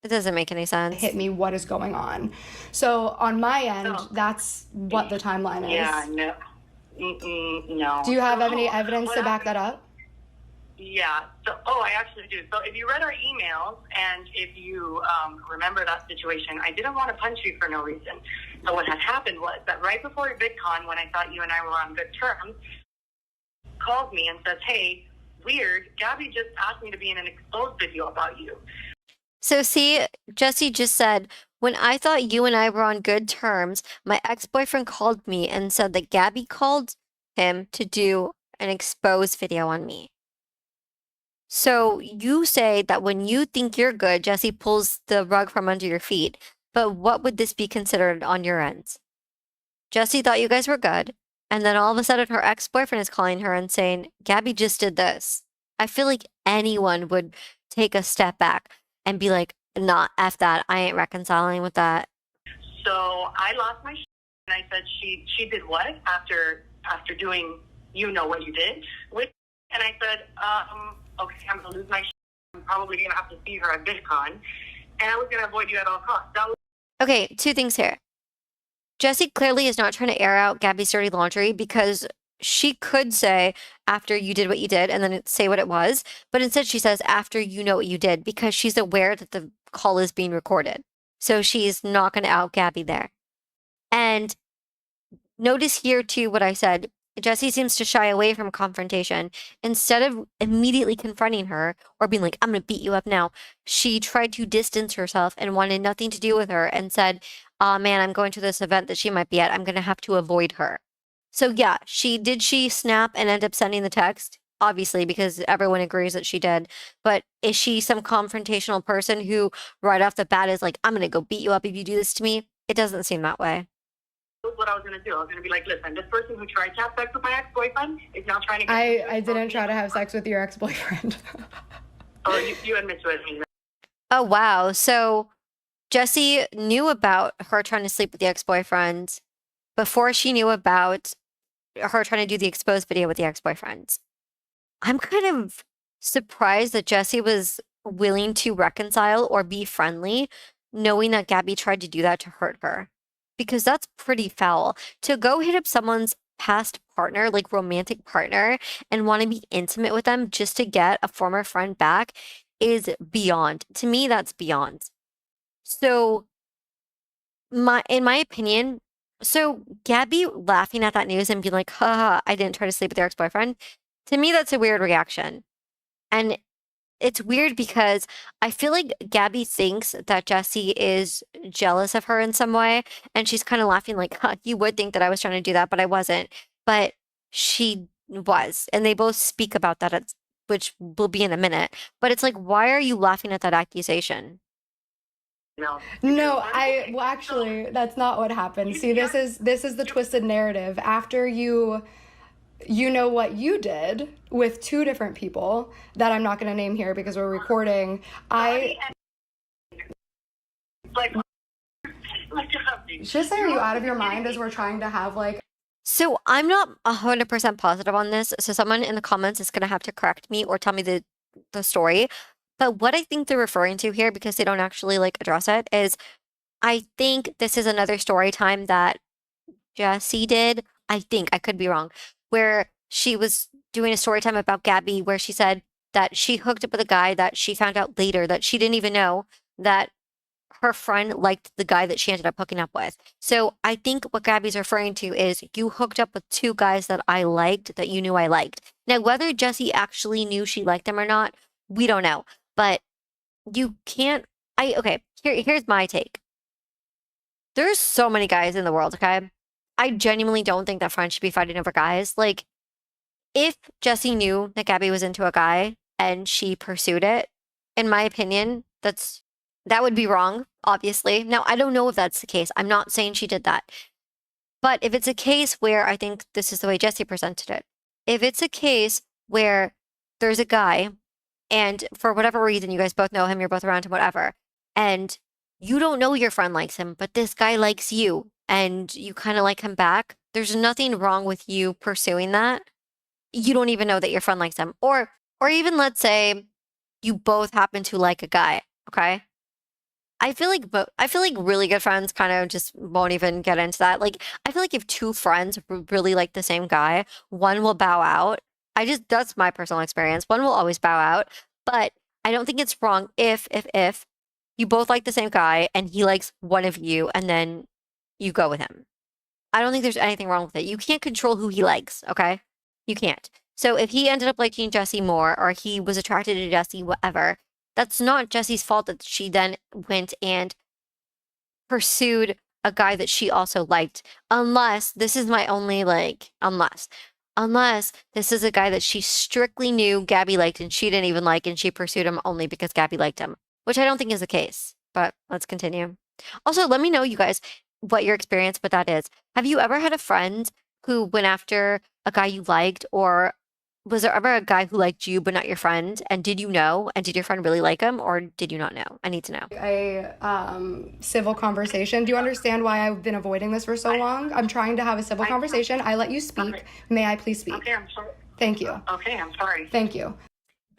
it doesn't make any sense. Hit me, what is going on? So on my end, that's what the timeline is. Yeah, no. No. Do you have any evidence to back that up? Yeah. So, I actually do. So if you read our emails and if you remember that situation, I didn't want to punch you for no reason. So what had happened was that right before VidCon, when I thought you and I were on good terms, called me and says, hey, weird, Gabbie just asked me to be in an exposed video about you. So see, Jessi just said, when I thought you and I were on good terms, my ex-boyfriend called me and said that Gabbie called him to do an exposed video on me. So you say that when you think you're good, Jessi pulls the rug from under your feet. But what would this be considered on your end? Jessi thought you guys were good, and then all of a sudden her ex-boyfriend is calling her and saying, Gabbie just did this. I feel like anyone would take a step back and be like, nah, F that. I ain't reconciling with that. So I lost my and I said, she did what after doing you know what you did with, and I said, okay, I'm gonna lose my I'm probably gonna have to see her at VidCon, and I was gonna avoid you at all costs. That was Okay, two things here. Jessi clearly is not trying to air out Gabbie's dirty laundry because she could say after you did what you did and then say what it was, but instead she says after you know what you did because she's aware that the call is being recorded. So she's not going to out Gabbie there. And notice here too what I said. Jessi seems to shy away from confrontation. Instead of immediately confronting her or being like, I'm going to beat you up now, she tried to distance herself and wanted nothing to do with her and said, oh man, I'm going to this event that she might be at. I'm going to have to avoid her. So yeah, she snap and end up sending the text? Obviously, because everyone agrees that she did. But is she some confrontational person who right off the bat is like, I'm going to go beat you up if you do this to me? It doesn't seem that way. what I was gonna do. I was gonna be like, listen, this person who tried to have sex with my ex-boyfriend is now trying to get I didn't try to have sex with your ex-boyfriend. Oh, you admit to it. Oh, wow. So Jessi knew about her trying to sleep with the ex-boyfriend before she knew about her trying to do the exposed video with the ex-boyfriend. I'm kind of surprised that Jessi was willing to reconcile or be friendly, knowing that Gabbie tried to do that to hurt her. Because that's pretty foul. To go hit up someone's past partner, like romantic partner, and want to be intimate with them just to get a former friend back is beyond. To me, that's beyond. So in my opinion, so Gabbie laughing at that news and being like, haha, I didn't try to sleep with their ex-boyfriend. To me, that's a weird reaction. And it's weird because I feel like Gabbie thinks that Jessi is jealous of her in some way. And she's kind of laughing like, huh, you would think that I was trying to do that, but I wasn't. But she was. And they both speak about that, which will be in a minute. But it's like, why are you laughing at that accusation? No. No, well actually that's not what happened. See, this is the twisted narrative. After you know what you did with two different people that I'm not going to name here because we're recording. Like, Just say, are you out of your mind as we're trying to have like. So I'm not 100% positive on this. So someone in the comments is going to have to correct me or tell me the story. But what I think they're referring to here, because they don't actually like address it, is I think this is another story time that Jessi did. I think I could be wrong, where she was doing a story time about Gabbie, where she said that she hooked up with a guy that she found out later that she didn't even know that her friend liked the guy that she ended up hooking up with. So I think what Gabbie's referring to is you hooked up with two guys that I liked that you knew I liked. Now, whether Jessi actually knew she liked them or not, we don't know. But you can't. Okay, here's my take. There's so many guys in the world, okay? I genuinely don't think that friends should be fighting over guys. Like, if Jessi knew that Gabbie was into a guy and she pursued it, in my opinion, that would be wrong, obviously. Now, I don't know if that's the case. I'm not saying she did that. But if it's a case where I think this is the way Jessi presented it, if it's a case where there's a guy and for whatever reason you guys both know him, you're both around him, whatever, and you don't know your friend likes him, but this guy likes you and you kind of like him back, there's nothing wrong with you pursuing that. You don't even know that your friend likes him. Or even let's say you both happen to like a guy, okay? I feel like really good friends kind of just won't even get into that. Like, I feel like if two friends really like the same guy, one will bow out. That's my personal experience. One will always bow out, but I don't think it's wrong if you both like the same guy and he likes one of you and then you go with him. I don't think there's anything wrong with it. You can't control who he likes, okay? You can't. So if he ended up liking Jessi more or he was attracted to Jessi, whatever, that's not Jessi's fault that she then went and pursued a guy that she also liked. Unless, this is my only unless. Unless this is a guy that she strictly knew Gabbie liked and she didn't even like, and she pursued him only because Gabbie liked him, which I don't think is the case. But let's continue. Also, let me know, you guys, what your experience with that is. Have you ever had a friend who went after a guy you liked, or was there ever a guy who liked you but not your friend? And did you know? And did your friend really like him, or did you not know? I need to know. A civil conversation. Do you understand why I've been avoiding this for so long? I'm trying to have a civil conversation. I let you speak. Okay. May I please speak? Okay, I'm sorry. Thank you. Okay, I'm sorry. Thank you.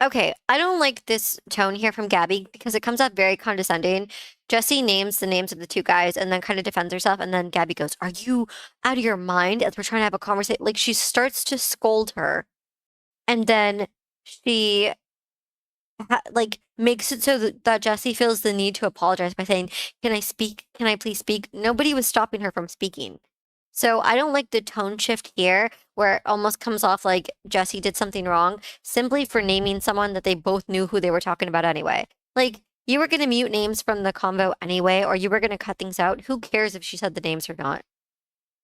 Okay, I don't like this tone here from Gabbie because it comes out very condescending. Jessi names the names of the two guys and then kind of defends herself, and then Gabbie goes, "Are you out of your mind?" As we're trying to have a conversation, like she starts to scold her, and then she like makes it so that Jessi feels the need to apologize by saying, "Can I speak? Can I please speak?" Nobody was stopping her from speaking. So I don't like the tone shift here where it almost comes off like Jessi did something wrong simply for naming someone that they both knew who they were talking about anyway. Like, you were going to mute names from the convo anyway, or you were going to cut things out. Who cares if she said the names or not?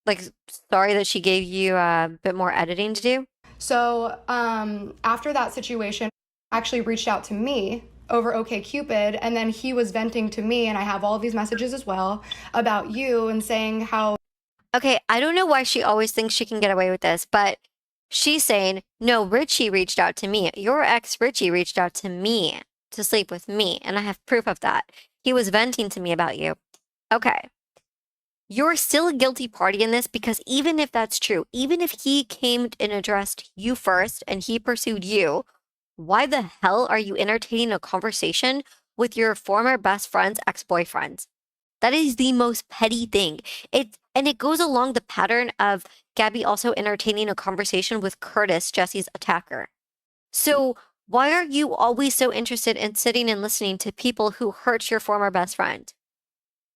Like, sorry that she gave you a bit more editing to do. So after that situation, actually reached out to me over OkCupid, and then he was venting to me, and I have all of these messages as well about you and saying how. Okay, I don't know why she always thinks she can get away with this, but she's saying, no, Richie reached out to me. Your ex Richie reached out to me to sleep with me, and I have proof of that. He was venting to me about you. Okay. You're still a guilty party in this because even if that's true, even if he came and addressed you first and he pursued you, why the hell are you entertaining a conversation with your former best friend's ex-boyfriend? That is the most petty thing. It goes along the pattern of Gabbie also entertaining a conversation with Curtis, Jessi's attacker. So why are you always so interested in sitting and listening to people who hurt your former best friend?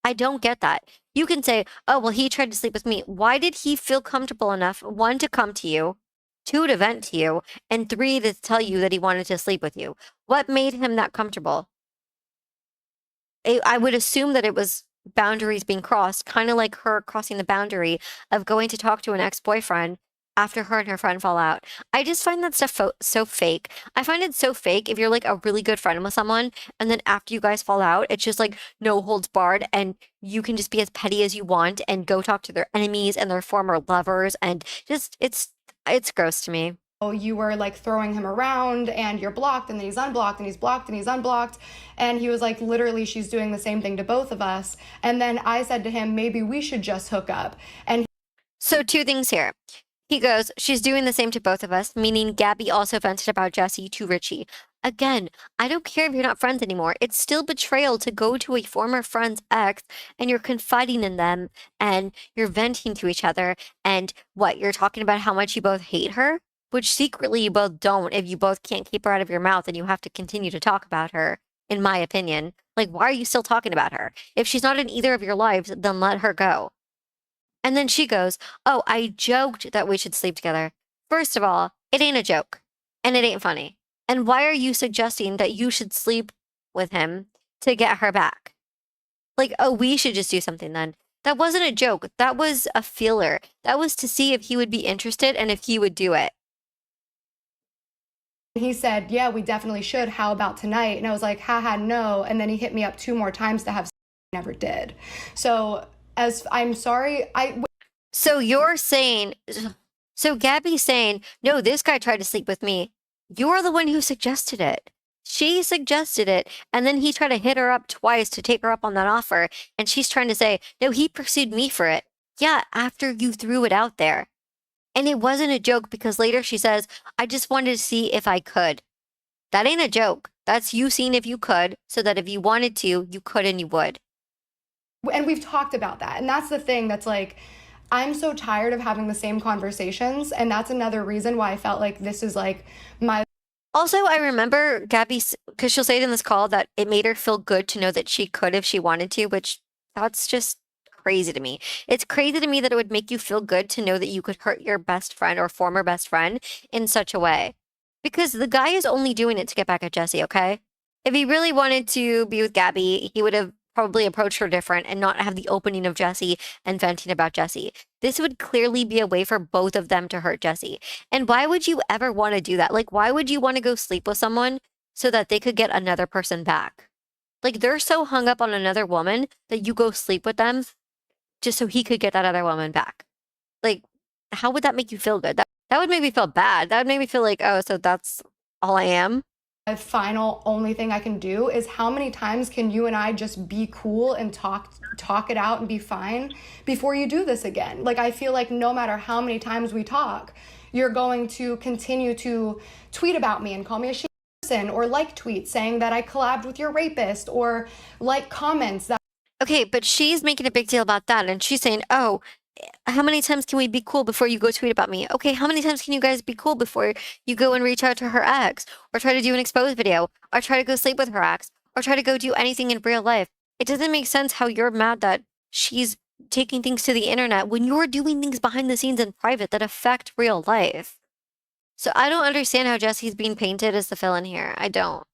I don't get that. You can say, oh, well, he tried to sleep with me. Why did he feel comfortable enough, one, to come to you, two, to vent to you, and three, to tell you that he wanted to sleep with you? What made him that comfortable? I would assume that it was boundaries being crossed, kind of like her crossing the boundary of going to talk to an ex-boyfriend after her and her friend fall out. I just find that stuff so fake. I find it so fake if you're like a really good friend with someone and then after you guys fall out, it's just like no holds barred and you can just be as petty as you want and go talk to their enemies and their former lovers and just it's gross to me. You were like throwing him around and you're blocked and then he's unblocked and he's blocked and he's unblocked. And he was like, literally, she's doing the same thing to both of us. And then I said to him, maybe we should just hook up. And so two things here. He goes, she's doing the same to both of us, meaning Gabbie also vented about Jessi to Richie. Again, I don't care if you're not friends anymore. It's still betrayal to go to a former friend's ex and you're confiding in them and you're venting to each other. And what, you're talking about how much you both hate her? Which secretly you both don't if you both can't keep her out of your mouth and you have to continue to talk about her, in my opinion. Like, why are you still talking about her? If she's not in either of your lives, then let her go. And then she goes, oh, I joked that we should sleep together. First of all, it ain't a joke. And it ain't funny. And why are you suggesting that you should sleep with him to get her back? Like, oh, we should just do something then. That wasn't a joke. That was a feeler. That was to see if he would be interested and if he would do it. he said, yeah, we definitely should. How about tonight? And I was like, haha, no. And then he hit me up 2 more times to have sex. Never did. So as I'm sorry, So you're saying, so Gabbie's saying, no, this guy tried to sleep with me. You're the one who suggested it. She suggested it, and then he tried to hit her up twice to take her up on that offer, and she's trying to say, no, he pursued me for it. Yeah, after you threw it out there. And it wasn't a joke because later she says, I just wanted to see if I could. That ain't a joke. That's you seeing if you could, so that if you wanted to, you could and you would. And we've talked about that. And that's the thing that's like, I'm so tired of having the same conversations. And that's another reason why I felt like this is like my. Also, I remember Gabbie, because she'll say it in this call, that it made her feel good to know that she could if she wanted to, which that's just crazy to me. It's crazy to me that it would make you feel good to know that you could hurt your best friend or former best friend in such a way. Because the guy is only doing it to get back at Jessi, okay? If he really wanted to be with Gabbie, he would have probably approach her different and not have the opening of Jessi and venting about Jessi. This would clearly be a way for both of them to hurt Jessi. And why would you ever want to do that? Like, why would you want to go sleep with someone so that they could get another person back? Like, they're so hung up on another woman that you go sleep with them just so he could get that other woman back. Like, how would that make you feel good? That would make me feel bad. That would make me feel like, oh, so that's all I am. The final only thing I can do is how many times can you and I just be cool and talk it out and be fine before you do this again? Like, I feel like no matter how many times we talk, you're going to continue to tweet about me and call me a shitty person, or like tweets saying that I collabed with your rapist, or like comments that. Okay, but she's making a big deal about that, and she's saying, oh, how many times can we be cool before you go tweet about me? Okay, how many times can you guys be cool before you go and reach out to her ex, or try to do an exposed video, or try to go sleep with her ex, or try to go do anything in real life? It doesn't make sense how you're mad that she's taking things to the internet when you're doing things behind the scenes in private that affect real life. So I don't understand how Jessi's being painted as the villain here. I don't.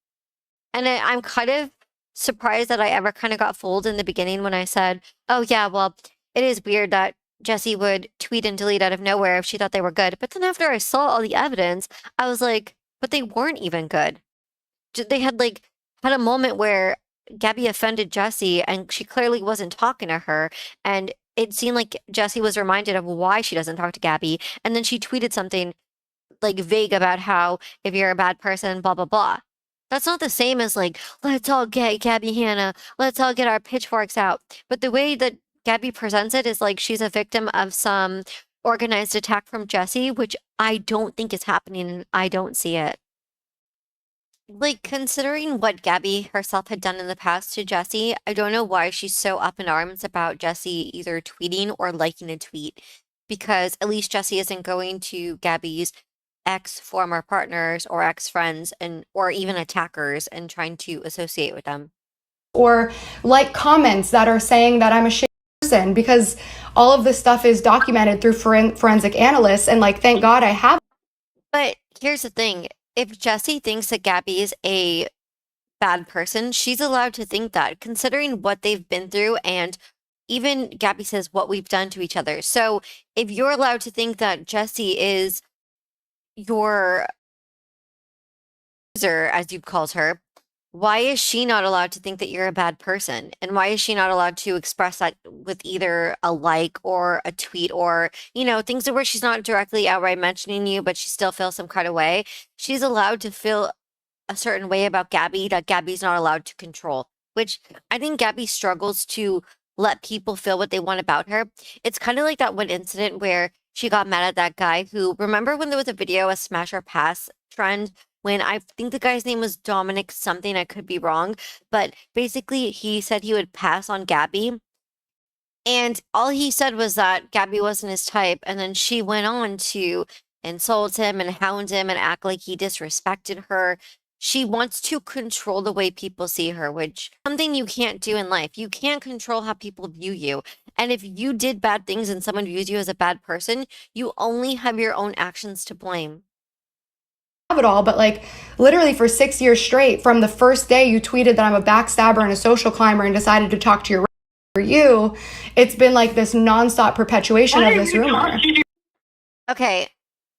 And I'm kind of surprised that I ever kind of got fooled in the beginning when I said, oh, yeah, well, it is weird that Jessi would tweet and delete out of nowhere if she thought they were good. But then after I saw all the evidence, I was like, but they weren't even good. They had had a moment where Gabbie offended Jessi and she clearly wasn't talking to her. And it seemed like Jessi was reminded of why she doesn't talk to Gabbie. And then she tweeted something vague about how if you're a bad person, blah, blah, blah. That's not the same as let's all get Gabbie Hanna, let's all get our pitchforks out. But the way that Gabbie presents it is like she's a victim of some organized attack from Jessi, which I don't think is happening, and I don't see it. Considering what Gabbie herself had done in the past to Jessi, I don't know why she's so up in arms about Jessi either tweeting or liking a tweet, because at least Jessi isn't going to Gabbie's ex-former partners or ex-friends or even attackers and trying to associate with them. Or like comments that are saying that I'm a shit person, because all of this stuff is documented through forensic analysts, and thank God I have. But here's the thing. If Jessi thinks that Gabbie is a bad person, she's allowed to think that, considering what they've been through, and even Gabbie says what we've done to each other. So if you're allowed to think that Jessi is your user, as you've called her, why is she not allowed to think that you're a bad person? And why is she not allowed to express that with either a like or a tweet, or, things where she's not directly outright mentioning you, but she still feels some kind of way? She's allowed to feel a certain way about Gabbie that Gabbie's not allowed to control, which I think Gabbie struggles to let people feel what they want about her. It's kind of like that one incident where she got mad at that guy who, remember when there was a video, a smash or pass trend, when I think the guy's name was Dominic something, I could be wrong, but basically he said he would pass on Gabbie. And all he said was that Gabbie wasn't his type. And then she went on to insult him and hound him and act like he disrespected her. She wants to control the way people see her, which something you can't do in life. You can't control how people view you. And if you did bad things and someone views you as a bad person, you only have your own actions to blame. It all, but literally for 6 years straight, from the first day you tweeted that I'm a backstabber and a social climber and decided to talk to you, it's been this nonstop perpetuation of this rumor. Okay.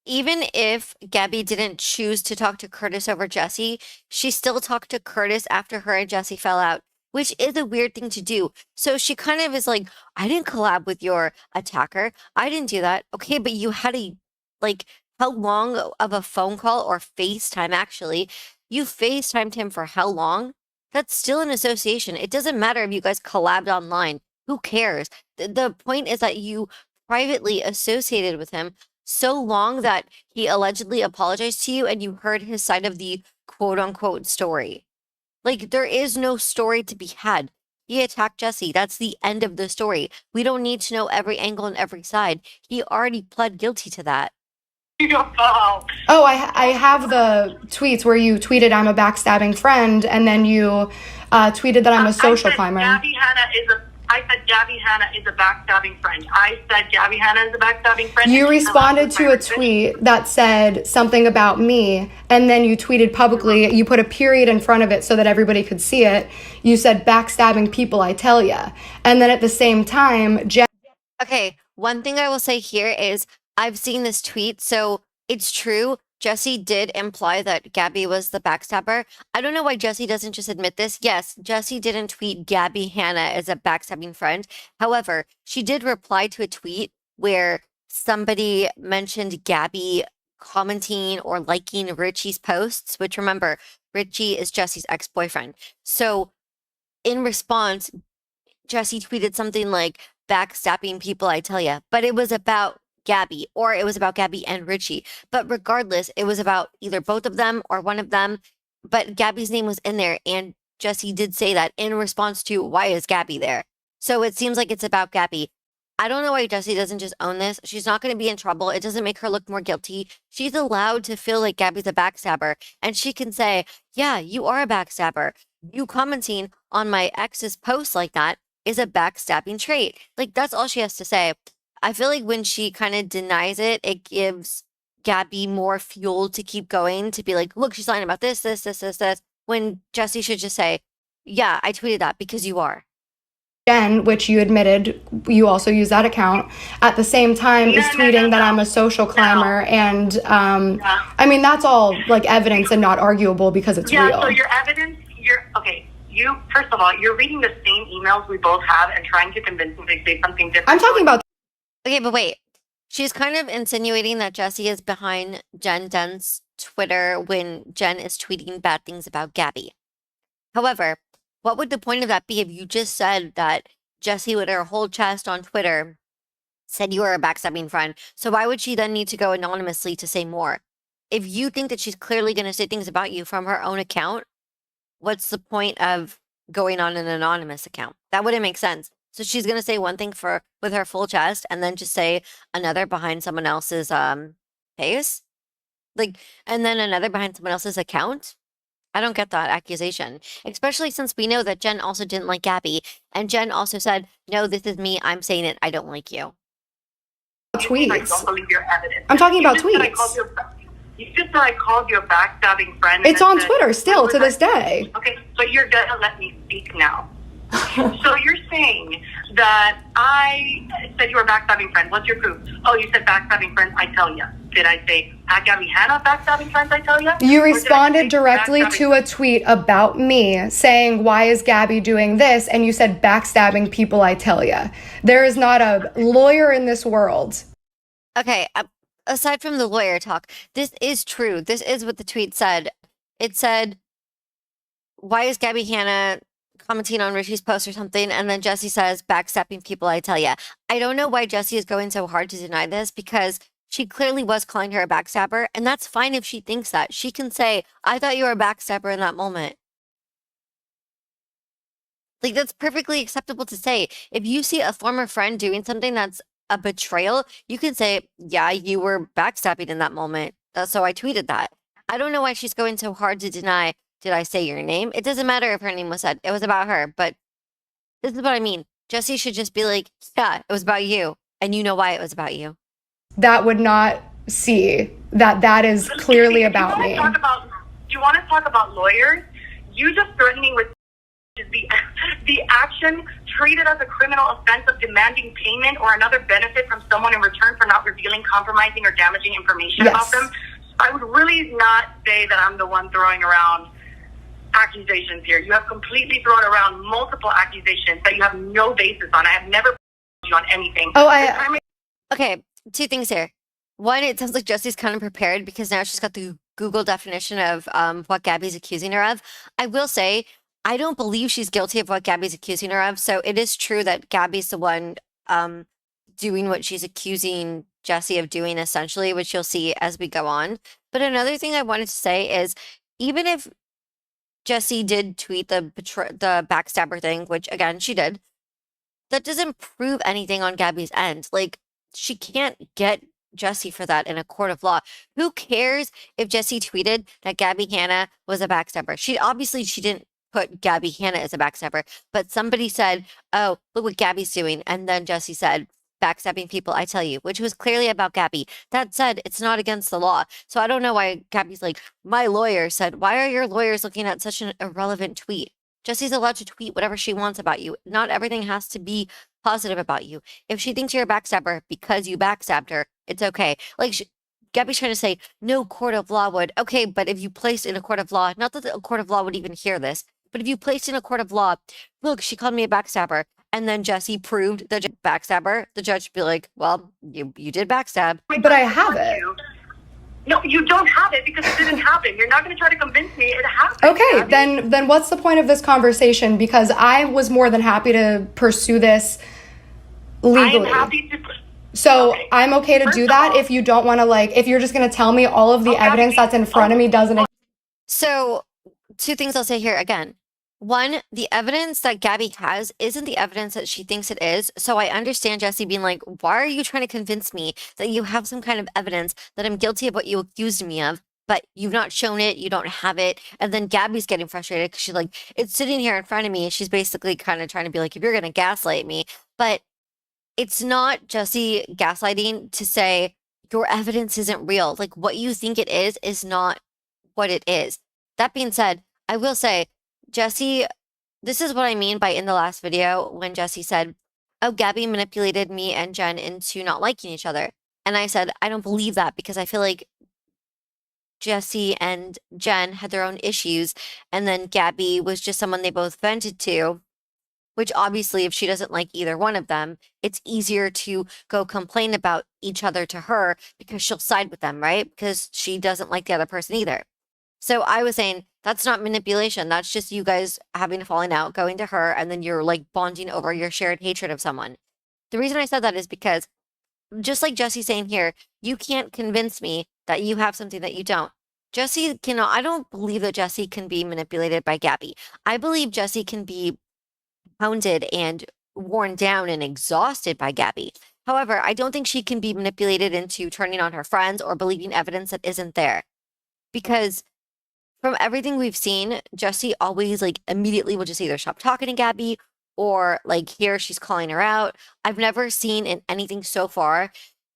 Even if Gabbie didn't choose to talk to Curtis over Jessi, she still talked to Curtis after her and Jessi fell out, which is a weird thing to do. So she kind of is like, I didn't collab with your attacker. I didn't do that. Okay, but you had how long of a phone call or FaceTime, actually? You FaceTimed him for how long? That's still an association. It doesn't matter if you guys collabed online. Who cares? The point is that you privately associated with him so long that he allegedly apologized to you and you heard his side of the quote unquote story. There is no story to be had. He attacked Jessi. That's the end of the story. We don't need to know every angle and every side. He already pled guilty to that. Oh, I have the tweets where you tweeted I'm a backstabbing friend, and then you tweeted that I'm a social climber. Gabbie Hanna is I said Gabbie Hanna is a backstabbing friend. I said Gabbie Hanna is a backstabbing friend. You responded to a tweet that said something about me, and then you tweeted publicly, you put a period in front of it so that everybody could see it. You said backstabbing people, I tell ya. And then at the same time, Okay, one thing I will say here is I've seen this tweet, so it's true. Jessi did imply that Gabbie was the backstabber. I don't know why Jessi doesn't just admit this. Yes, Jessi didn't tweet Gabbie Hanna as a backstabbing friend. However, she did reply to a tweet where somebody mentioned Gabbie commenting or liking Richie's posts, which remember, Richie is Jessi's ex-boyfriend. So in response, Jessi tweeted something like backstabbing people, I tell ya, but it was about Gabbie, or it was about Gabbie and Richie. But regardless, it was about either both of them or one of them. But Gabbie's name was in there, and Jessi did say that in response to why is Gabbie there? So it seems like it's about Gabbie. I don't know why Jessi doesn't just own this. She's not going to be in trouble. It doesn't make her look more guilty. She's allowed to feel like Gabbie's a backstabber, and she can say, yeah, you are a backstabber. You commenting on my ex's post like that is a backstabbing trait. Like, that's all she has to say. I feel like when she kind of denies it, it gives Gabbie more fuel to keep going, to be like, look, she's lying about this, when Jessi should just say, yeah, I tweeted that because you are. Jen, which you admitted you also use that account, at the same time is tweeting that I'm a social climber. And I mean, that's all like evidence and not arguable because it's real. Yeah, so your evidence, okay. You, first of all, you're reading the same emails we both have and trying to convince me to say something different. I'm talking about. Okay, but wait. She's kind of insinuating that Jessi is behind Jen Dunn's Twitter when Jen is tweeting bad things about Gabbie. However, what would the point of that be if you just said that Jessi, with her whole chest on Twitter, said you were a backstabbing friend? So why would she then need to go anonymously to say more? If you think that she's clearly going to say things about you from her own account, what's the point of going on an anonymous account? That wouldn't make sense. So she's going to say one thing with her full chest and then just say another behind someone else's face? Like, and then another behind someone else's account? I don't get that accusation, especially since we know that Jen also didn't like Gabbie, and Jen also said, no, this is me, I'm saying it, I don't like you. Tweets. I don't believe your evidence. I'm talking about tweets. You just said I called you a backstabbing friend. It's on Twitter still to this day. Okay, but you're gonna let me speak now. So you're saying that I said you were a backstabbing friend. What's your proof? Oh, you said backstabbing friends, I tell ya. Did I say Gabbie Hanna backstabbing friends, I tell ya? You responded directly to a tweet about me saying, why is Gabbie doing this? And you said backstabbing people, I tell ya. There is not a lawyer in this world. Okay, aside from the lawyer talk, this is true. This is what the tweet said. It said, why is Gabbie Hanna commenting on Richie's post or something? And then Jessi says, backstabbing people, I tell ya. I don't know why Jessi is going so hard to deny this, because she clearly was calling her a backstabber, and that's fine if she thinks that. She can say, I thought you were a backstabber in that moment. Like, that's perfectly acceptable to say. If you see a former friend doing something that's a betrayal, you can say, yeah, you were backstabbing in that moment. So I tweeted that. I don't know why she's going so hard to deny, did I say your name? It doesn't matter if her name was said. It was about her, but this is what I mean. Jessi should just be like, yeah, it was about you, and you know why it was about you. That would not see that is clearly about me. Do you want to talk about lawyers? You just threatening with the action treated as a criminal offense of demanding payment or another benefit from someone in return for not revealing compromising or damaging information about them. I would really not say that I'm the one throwing around accusations here. You have completely thrown around multiple accusations that you have no basis on. I have never you on anything. Okay, two things here. One, it sounds like Jessi's kind of prepared because now she's got the Google definition of what Gabbie's accusing her of. I will say, I don't believe she's guilty of what Gabbie's accusing her of. So it is true that Gabbie's the one doing what she's accusing Jessi of doing, essentially, which you'll see as we go on. But another thing I wanted to say is, even if Jessi did tweet the backstabber thing, which again she did, that doesn't prove anything on Gabbie's end. Like, she can't get Jessi for that in a court of law. Who cares if Jessi tweeted that Gabbie Hanna was a backstabber? She didn't put Gabbie Hanna as a backstabber, but somebody said, "Oh, look what Gabbie's doing," and then Jessi said, "Backstabbing people, I tell you," which was clearly about Gabbie. That said, it's not against the law, so I don't know why Gabbie's like, "My lawyer said," why are your lawyers looking at such an irrelevant tweet? Jessi's allowed to tweet whatever she wants about you. Not everything has to be positive about you. If she thinks you're a backstabber because you backstabbed her, it's okay. Like, Gabbie's trying to say, no court of law would. Okay, but if you placed in a court of law, not that a court of law would even hear this, but if you placed in a court of law, look, she called me a backstabber, and then Jessi proved the backstabber, the judge would be like, well, you did backstab. But I have it. No, you don't have it because it didn't happen. You're not going to try to convince me it happened. Okay, Gabbie. then what's the point of this conversation? Because I was more than happy to pursue this legally. I am happy to. So Okay. I'm okay to First do of that all- if you don't want to, like, if you're just going to tell me all of the evidence that's in front of me doesn't. So, two things I'll say here again. One, the evidence that Gabbie has isn't the evidence that she thinks it is. So I understand Jessi being like, why are you trying to convince me that you have some kind of evidence that I'm guilty of what you accused me of, but you've not shown it, you don't have it. And then Gabbie's getting frustrated because she's like, it's sitting here in front of me. She's basically kind of trying to be like, if you're going to gaslight me. But it's not Jessi gaslighting to say your evidence isn't real. Like, what you think it is not what it is. That being said, I will say, Jessi, this is what I mean by in the last video when Jessi said, oh, Gabbie manipulated me and Jen into not liking each other. And I said, I don't believe that because I feel like Jessi and Jen had their own issues. And then Gabbie was just someone they both vented to, which obviously, if she doesn't like either one of them, it's easier to go complain about each other to her because she'll side with them, right? Because she doesn't like the other person either. So I was saying that's not manipulation. That's just you guys having a falling out, going to her, and then you're like bonding over your shared hatred of someone. The reason I said that is because just like Jessi's saying here, you can't convince me that you have something that you don't. Jessi cannot, I don't believe that Jessi can be manipulated by Gabbie. I believe Jessi can be hounded and worn down and exhausted by Gabbie. However, I don't think she can be manipulated into turning on her friends or believing evidence that isn't there. Because from everything we've seen, Jessi always like immediately will just either stop talking to Gabbie or like here she's calling her out. I've never seen in anything so far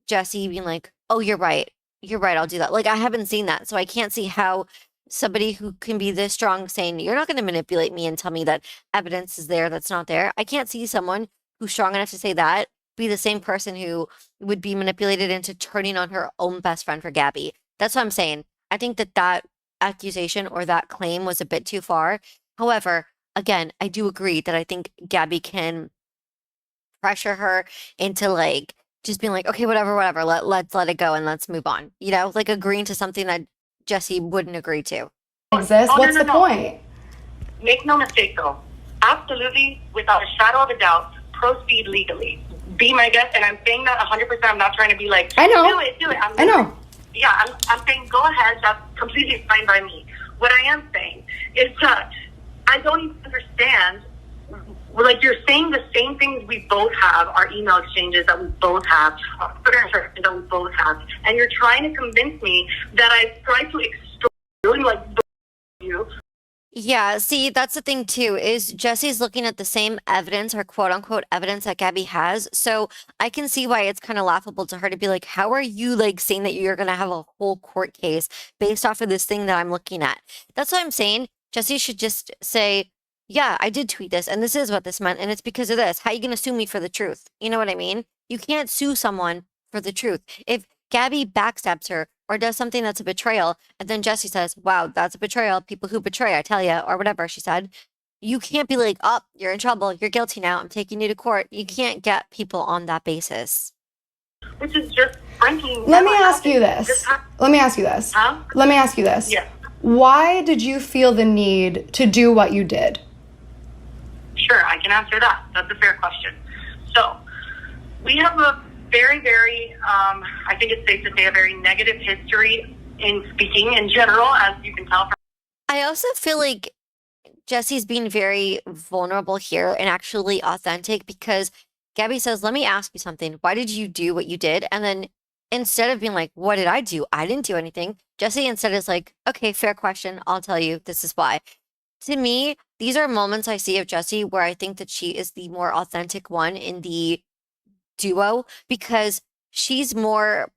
Jessi being like, oh, you're right. You're right. I'll do that. Like, I haven't seen that. So I can't see how somebody who can be this strong saying, you're not going to manipulate me and tell me that evidence is there that's not there. I can't see someone who's strong enough to say that be the same person who would be manipulated into turning on her own best friend for Gabbie. That's what I'm saying. I think that that accusation or that claim was a bit too far. However, again, I do agree that I think Gabbie can pressure her into like just being like, okay, whatever, let's let it go and let's move on. You know, like agreeing to something that Jessi wouldn't agree to. Exist. Oh, What's the point? Make no mistake, though. Absolutely, without a shadow of a doubt, proceed legally. Be my guest, and I'm saying that 100%. I'm not trying to be like, I know. Do it. I know. Yeah, I'm saying go ahead. That's completely fine by me. What I am saying is that I don't even understand. Like, you're saying the same things we both have, our email exchanges that we both have, our Twitter interactions that we both have, and you're trying to convince me that I tried to extort you, like, you. Yeah, see, that's the thing too, is Jessi's looking at the same evidence or quote unquote evidence that Gabbie has. So I can see why it's kind of laughable to her to be like, how are you like saying that you're going to have a whole court case based off of this thing that I'm looking at? That's what I'm saying. Jessi should just say, yeah, I did tweet this and this is what this meant. And it's because of this. How are you going to sue me for the truth? You know what I mean? You can't sue someone for the truth. If Gabbie backstabs her or does something that's a betrayal, and then Jessi says, wow, that's a betrayal. People who betray, I tell you, or whatever she said. You can't be like, oh, you're in trouble. You're guilty now. I'm taking you to court. You can't get people on that basis. Which is just, frankly, Let me ask you this. Let me ask you this. Huh? Let me ask you this. Yes. Why did you feel the need to do what you did? Sure, I can answer that. That's a fair question. So, we have a very, very, I think it's safe to say, a very negative history in speaking in general, as you can tell from. I also feel like Jessi's being very vulnerable here and actually authentic because Gabbie says, let me ask you something. Why did you do what you did? And then instead of being like, what did I do? I didn't do anything. Jessi instead is like, okay, fair question. I'll tell you. This is why. To me, these are moments I see of Jessi where I think that she is the more authentic one in the duo because she's more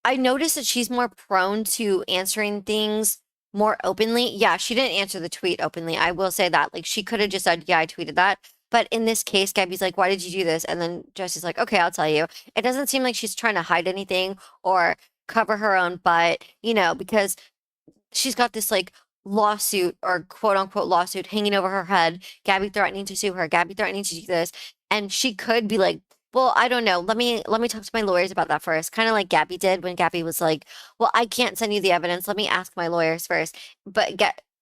I noticed that she's more prone to answering things more openly. Yeah, she didn't answer the tweet openly. I will say that. Like, she could have just said, yeah, I tweeted that. But in this case, Gabby's like, why did you do this? And then Jesse's like, okay, I'll tell you. It doesn't seem like she's trying to hide anything or cover her own butt, because she's got this like lawsuit or quote unquote lawsuit hanging over her head. Gabbie threatening to sue her. Gabbie threatening to do this, and she could be like, "Well, I don't know. Let me talk to my lawyers about that first." Kind of like Gabbie did when Gabbie was like, "Well, I can't send you the evidence. Let me ask my lawyers first." But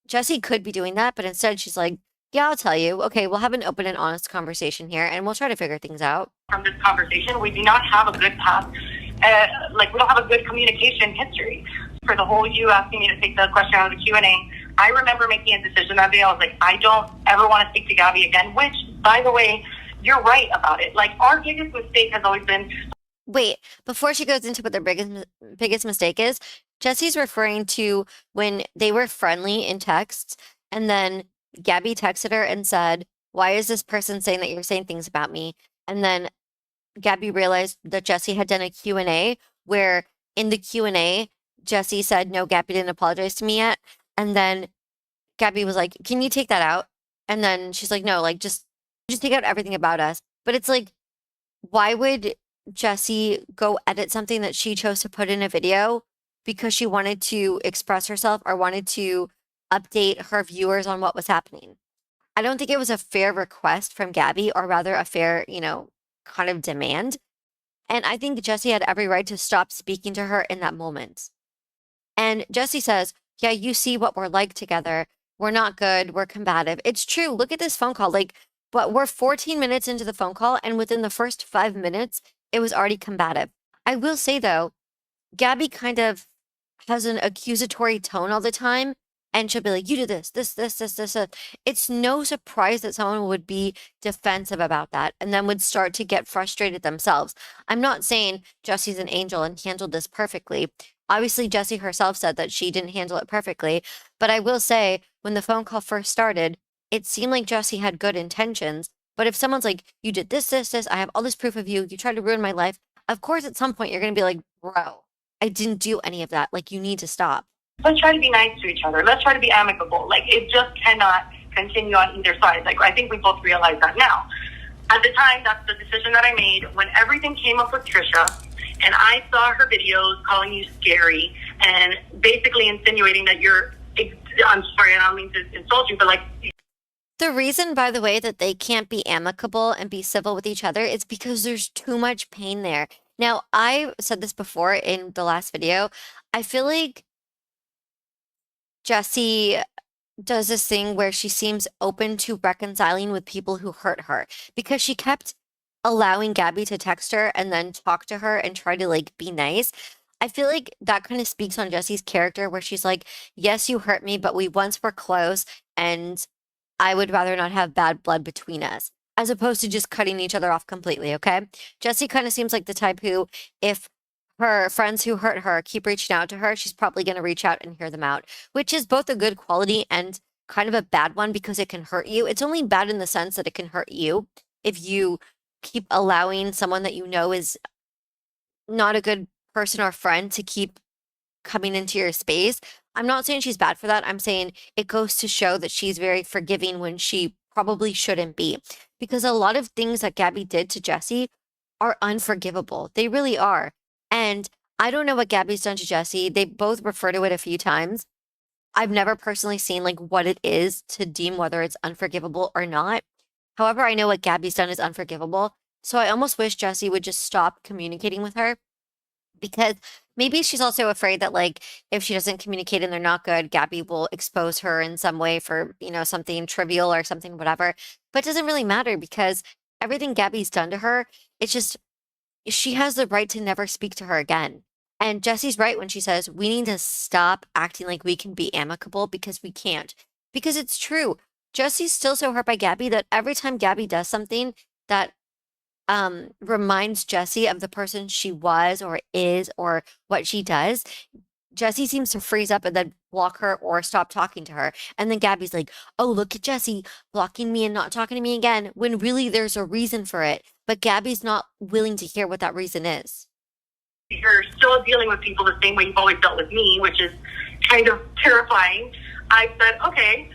Jessi could be doing that, but instead she's like, "Yeah, I'll tell you. Okay, we'll have an open and honest conversation here, and we'll try to figure things out." From this conversation, we do not have a good path. We don't have a good communication history. For the whole you asking me to take the question out of the Q&A, I remember making a decision that day. I was like, I don't ever want to speak to Gabbie again, which, by the way, you're right about it. Like, our biggest mistake has always been. Wait, before she goes into what their biggest mistake is, Jessi's referring to when they were friendly in texts, and then Gabbie texted her and said, "Why is this person saying that you're saying things about me?" And then Gabbie realized that Jessi had done a Q&A where in the Q&A, Jessi said, "No, Gabbie didn't apologize to me yet." And then Gabbie was like, "Can you take that out?" And then she's like, "No, like just take out everything about us." But it's like, why would Jessi go edit something that she chose to put in a video because she wanted to express herself or wanted to update her viewers on what was happening? I don't think it was a fair request from Gabbie, or rather a fair, kind of demand. And I think Jessi had every right to stop speaking to her in that moment. And Jessi says, "Yeah, you see what we're like together. We're not good. We're combative." It's true. Look at this phone call. Like, but we're 14 minutes into the phone call, and within the first 5 minutes, it was already combative. I will say, though, Gabbie kind of has an accusatory tone all the time, and she'll be like, "You do this, this." It's no surprise that someone would be defensive about that and then would start to get frustrated themselves. I'm not saying Jessi's an angel and handled this perfectly. Obviously, Jessi herself said that she didn't handle it perfectly, but I will say, when the phone call first started, it seemed like Jessi had good intentions. But if someone's like, "You did this, I have all this proof of you tried to ruin my life," of course, at some point, you're going to be like, "Bro, I didn't do any of that. Like, you need to stop." Let's try to be nice to each other. Let's try to be amicable. Like, it just cannot continue on either side. Like, I think we both realize that now. At the time, that's the decision that I made. When everything came up with Trisha, and I saw her videos calling you scary and basically insinuating that I'm sorry, I don't mean to insult you, but like. The reason, by the way, that they can't be amicable and be civil with each other is because there's too much pain there. Now, I said this before in the last video. I feel like Jessi does this thing where she seems open to reconciling with people who hurt her because she kept allowing Gabbie to text her and then talk to her and try to like be nice. I feel like that kind of speaks on Jessi's character where she's like, "Yes, you hurt me, but we once were close, and I would rather not have bad blood between us," as opposed to just cutting each other off completely, okay? Jessi kind of seems like the type who, if her friends who hurt her keep reaching out to her, she's probably going to reach out and hear them out, which is both a good quality and kind of a bad one because it can hurt you. It's only bad in the sense that it can hurt you if you keep allowing someone that you know is not a good person or friend to keep coming into your space. I'm not saying she's bad for that. I'm saying it goes to show that she's very forgiving when she probably shouldn't be. Because a lot of things that Gabbie did to Jessi are unforgivable. They really are. And I don't know what Gabbie's done to Jessi. They both refer to it a few times. I've never personally seen like what it is to deem whether it's unforgivable or not. However, I know what Gabbie's done is unforgivable. So I almost wish Jessi would just stop communicating with her because maybe she's also afraid that like if she doesn't communicate and they're not good, Gabbie will expose her in some way for, something trivial or something whatever. But it doesn't really matter because everything Gabbie's done to her, it's just she has the right to never speak to her again. And Jessi's right when she says we need to stop acting like we can be amicable because we can't. Because it's true. Jessi's still so hurt by Gabbie that every time Gabbie does something that reminds Jessi of the person she was or is or what she does, Jessi seems to freeze up and then block her or stop talking to her. And then Gabbie's like, oh, look at Jessi blocking me and not talking to me again, when really there's a reason for it. But Gabbie's not willing to hear what that reason is. You're still dealing with people the same way you've always dealt with me, which is kind of terrifying. I said, okay,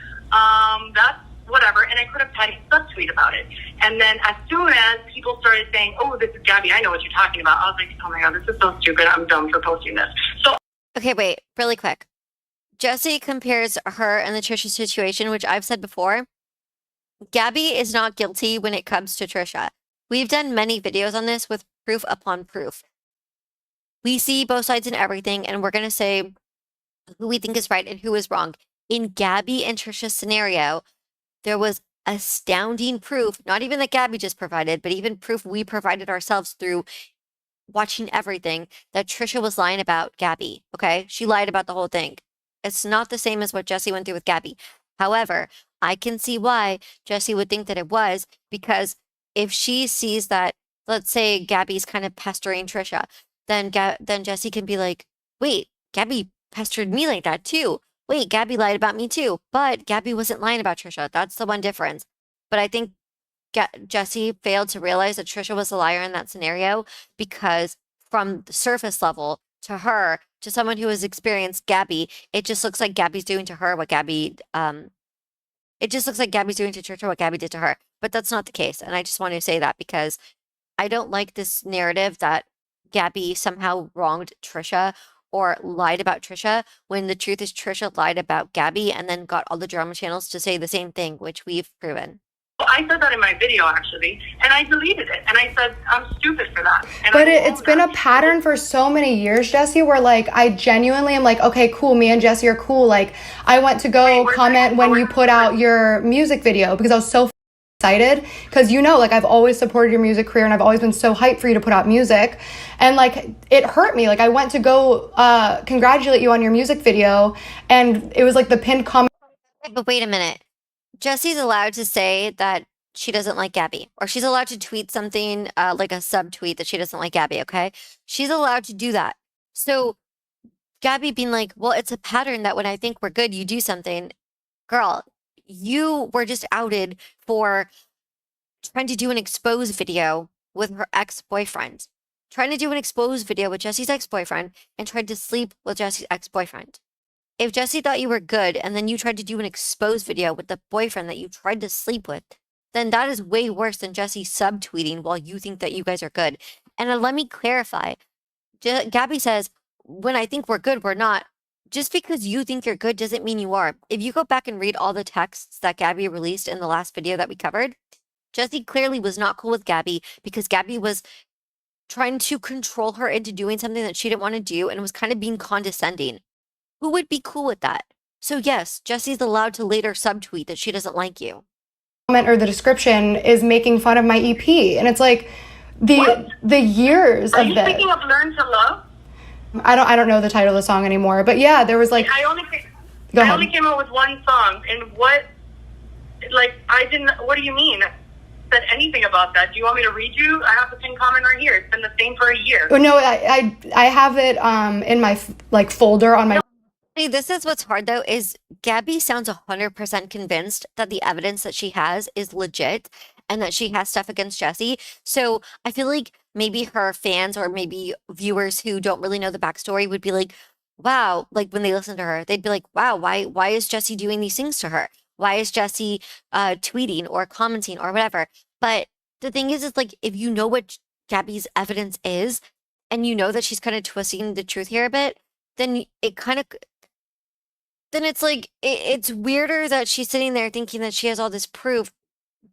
that's whatever. And I could have had a subtweet about it. And then as soon as people started saying, oh, this is Gabbie, I know what you're talking about, I was like, oh my God, this is so stupid. I'm dumb for posting this. So, okay, wait, really quick. Jessi compares her and the Trisha situation, which I've said before. Gabbie is not guilty when it comes to Trisha. We've done many videos on this with proof upon proof. We see both sides in everything, and we're going to say who we think is right and who is wrong. In Gabbie and Trisha's scenario, there was astounding proof, not even that Gabbie just provided, but even proof we provided ourselves through watching everything, that Trisha was lying about Gabbie, okay? She lied about the whole thing. It's not the same as what Jessi went through with Gabbie. However, I can see why Jessi would think that it was, because if she sees that, let's say Gabbie's kind of pestering Trisha, then Jessi can be like, wait, Gabbie pestered me like that too. Wait, Gabbie lied about me too. But Gabbie wasn't lying about Trisha. That's the one difference. But I think Jessi failed to realize that Trisha was a liar in that scenario, because from the surface level to her, to someone who has experienced Gabbie, it just looks like Gabbie's doing to her what Gabbie, it just looks like Gabbie's doing to Trisha what Gabbie did to her. But that's not the case. And I just want to say that because I don't like this narrative that Gabbie somehow wronged Trisha or lied about Trisha, when the truth is Trisha lied about Gabbie and then got all the drama channels to say the same thing, which we've proven. I said that in my video, actually, and I deleted it. And I said, I'm stupid for that. And but it's been a pattern for so many years, Jessi, where, like, I genuinely am like, okay, cool, me and Jessi are cool. Like, I went to go comment when you put out your music video because I was so excited, because, you know, like, I've always supported your music career and I've always been so hyped for you to put out music. And, like, it hurt me. Like, I went to go congratulate you on your music video, and it was like the pinned comment. But wait a minute. Jessi's allowed to say that she doesn't like Gabbie, or she's allowed to tweet something like a subtweet that she doesn't like Gabbie, okay? She's allowed to do that. So Gabbie being like, well, it's a pattern that when I think we're good, you do something. Girl, you were just outed for trying to do an exposed video with her ex-boyfriend. Trying to do an exposed video with Jessi's ex-boyfriend and tried to sleep with Jessi's ex-boyfriend. If Jessi thought you were good and then you tried to do an exposed video with the boyfriend that you tried to sleep with, then that is way worse than Jessi subtweeting while you think that you guys are good. And let me clarify. Gabbie says, when I think we're good, we're not. Just because you think you're good doesn't mean you are. If you go back and read all the texts that Gabbie released in the last video that we covered, Jessi clearly was not cool with Gabbie because Gabbie was trying to control her into doing something that she didn't want to do and was kind of being condescending. Who would be cool with that? So yes, Jessi's allowed to later subtweet that she doesn't like you. Comment or the description is making fun of my EP, and it's like the years of this. Are you speaking of Learn to Love? I don't know the title of the song anymore, but yeah, there was like. I only came up with one song, and what do you mean? Said anything about that? Do you want me to read you? I have the pinned comment right here. It's been the same for a year. Oh no, I have it in my folder on my. See, this is what's hard though, is Gabbie sounds 100% convinced that the evidence that she has is legit and that she has stuff against Jessi. So I feel like maybe her fans or maybe viewers who don't really know the backstory would be like, wow, like when they listen to her, they'd be like, wow, why is Jessi doing these things to her? Why is Jessi tweeting or commenting or whatever? But the thing is like, if you know what Gabbie's evidence is and you know that she's kind of twisting the truth here a bit, then it kind of... then it's like, it's weirder that she's sitting there thinking that she has all this proof,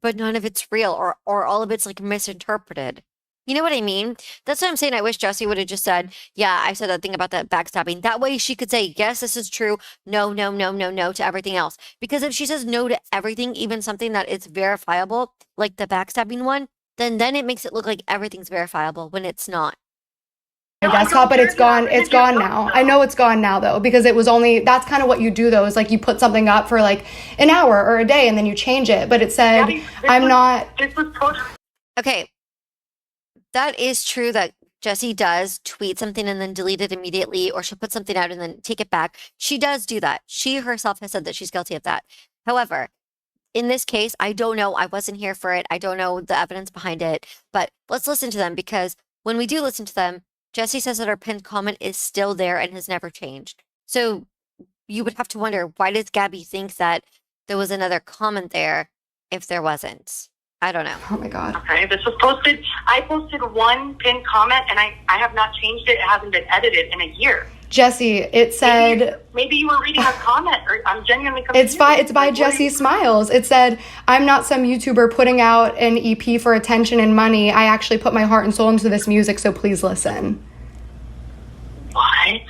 but none of it's real or all of it's like misinterpreted. You know what I mean? That's what I'm saying. I wish Jessi would have just said, yeah, I said that thing about that backstabbing. That way she could say, yes, this is true. No, no, no, no, no to everything else. Because if she says no to everything, even something that is verifiable, like the backstabbing one, then it makes it look like everything's verifiable when it's not. Desktop, but it's gone now. I know it's gone now though, because it was only, that's kind of what you do though, is like you put something up for like an hour or a day and then you change it, but it said, okay, that is true that Jessi does tweet something and then delete it immediately, or she'll put something out and then take it back. She does do that. She herself has said that she's guilty of that. However, in this case, I don't know. I wasn't here for it. I don't know the evidence behind it, but let's listen to them because when we do listen to them, Jessi says that her pinned comment is still there and has never changed. So you would have to wonder, why does Gabbie think that there was another comment there if there wasn't? I don't know. Oh my God. Okay, this was posted. I posted one pinned comment and I have not changed it. It hasn't been edited in a year. Jessi, it said... Maybe you were reading a comment, or I'm genuinely confused. It's by Jessi Smiles. It said, I'm not some YouTuber putting out an EP for attention and money. I actually put my heart and soul into this music, so please listen. What?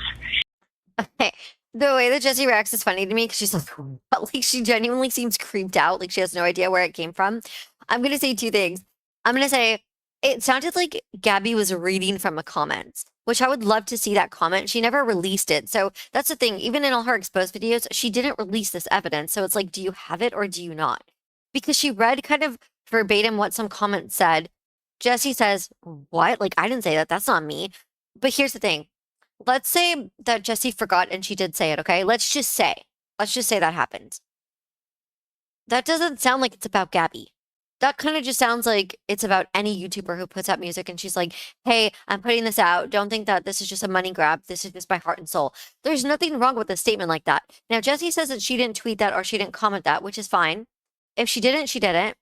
Okay. The way that Jessi reacts is funny to me because she's like, what? Like she genuinely seems creeped out. Like she has no idea where it came from. I'm going to say two things. I'm going to say it sounded like Gabbie was reading from a comment, which I would love to see that comment. She never released it. So that's the thing. Even in all her exposed videos, she didn't release this evidence. So it's like, do you have it or do you not? Because she read kind of verbatim what some comment said. Jessi says, what? Like, I didn't say that. That's not me. But here's the thing. Let's say that Jessi forgot and she did say it, okay? Let's just say that happened. That doesn't sound like it's about Gabbie. That kind of just sounds like it's about any YouTuber who puts out music and she's like, hey, I'm putting this out. Don't think that this is just a money grab. This is just my heart and soul. There's nothing wrong with a statement like that. Now, Jessi says that she didn't tweet that or she didn't comment that, which is fine. If she didn't, she didn't.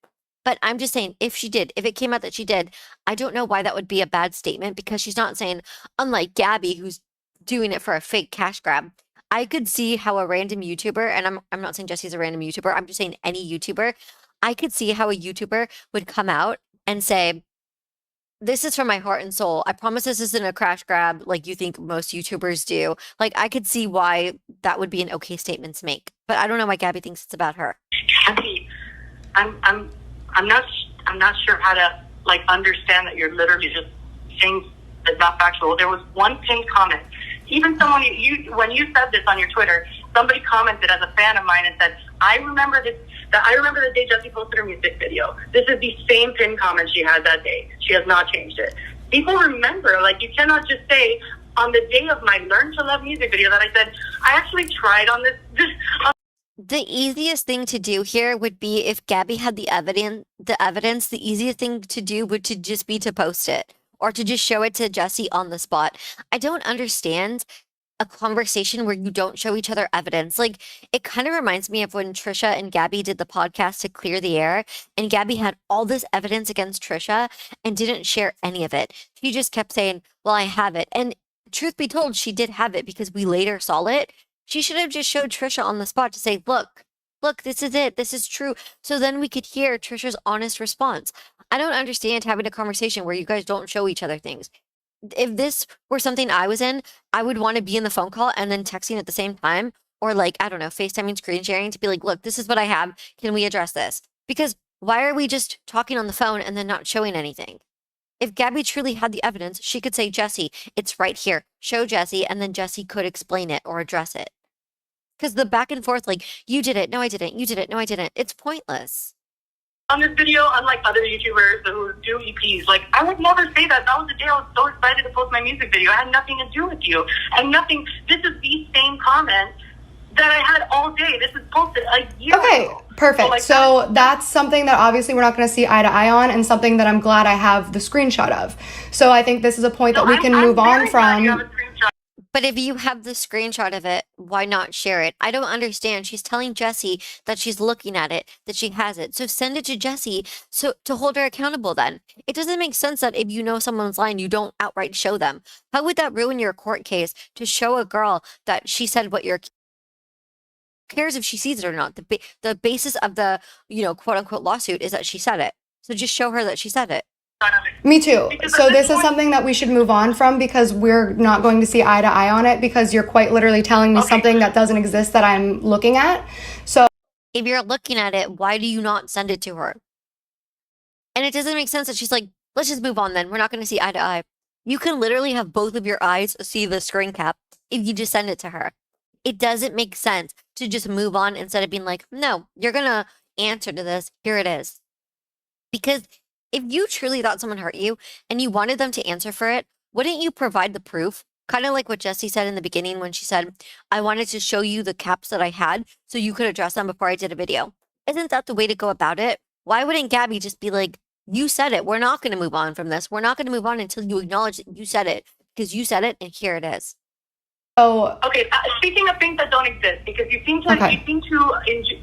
But I'm just saying, if she did, if it came out that she did, I don't know why that would be a bad statement because she's not saying, unlike Gabbie, who's doing it for a fake cash grab. I could see how a random YouTuber, and I'm not saying Jessi's a random YouTuber, I'm just saying any YouTuber, I could see how a YouTuber would come out and say, this is from my heart and soul. I promise this isn't a crash grab like you think most YouTubers do. Like I could see why that would be an okay statement to make. But I don't know why Gabbie thinks it's about her. Gabbie, I'm not sure how to like understand that you're literally just saying that's not factual. There was one pinned comment. Even someone when you said this on your Twitter, somebody commented as a fan of mine and said, I remember the day Jessi posted her music video. This is the same pinned comment she had that day. She has not changed it. People remember, like you cannot just say on the day of my Learn to Love music video that I said, I actually tried on this the easiest thing to do here would be if Gabbie had the evidence, the easiest thing to do would to just be to post it or to just show it to Jessi on the spot. I don't understand a conversation where you don't show each other evidence. Like, it kind of reminds me of when Trisha and Gabbie did the podcast to clear the air, and Gabbie had all this evidence against Trisha and didn't share any of it. She just kept saying, well, I have it. And truth be told, she did have it because we later saw it. She should have just showed Trisha on the spot to say, look, this is it. This is true. So then we could hear Trisha's honest response. I don't understand having a conversation where you guys don't show each other things. If this were something I was in, I would want to be in the phone call and then texting at the same time, or like, I don't know, FaceTiming, screen sharing to be like, look, this is what I have. Can we address this? Because why are we just talking on the phone and then not showing anything? If Gabbie truly had the evidence, she could say, Jessi, it's right here. Show Jessi, and then Jessi could explain it or address it. Because the back and forth, like, you did it, no, I didn't, you did it, no, I didn't, it's pointless. On this video, unlike other YouTubers who do EPs, like, I would never say that. That was the day I was so excited to post my music video. It had nothing to do with you. And nothing, this is the same comment that I had all day. This is posted a year ago. Okay, perfect. So that's something that obviously we're not going to see eye to eye on, and something that I'm glad I have the screenshot of. So I think this is a point that we can move on from. But if you have the screenshot of it, why not share it? I don't understand. She's telling Jessi that she's looking at it, that she has it. So send it to Jessi so to hold her accountable then. It doesn't make sense that if you know someone's lying, you don't outright show them. How would that ruin your court case to show a girl that she said what you're cares if she sees it or not? The basis of the, quote unquote lawsuit is that she said it. So just show her that she said it. Me too. So this is something that we should move on from because we're not going to see eye to eye on it because you're quite literally telling me something that doesn't exist that I'm looking at. So if you're looking at it, why do you not send it to her? And it doesn't make sense that she's like, let's just move on then. We're not going to see eye to eye. You can literally have both of your eyes see the screen cap if you just send it to her. It doesn't make sense to just move on instead of being like, no, you're going to answer to this. Here it is. Because if you truly thought someone hurt you and you wanted them to answer for it, wouldn't you provide the proof? Kind of like what Jessi said in the beginning when she said, I wanted to show you the caps that I had so you could address them before I did a video. Isn't that the way to go about it? Why wouldn't Gabbie just be like, you said it. We're not going to move on from this. We're not going to move on until you acknowledge that you said it because you said it and here it is. So Okay, speaking of things that don't exist, because you seem to Okay.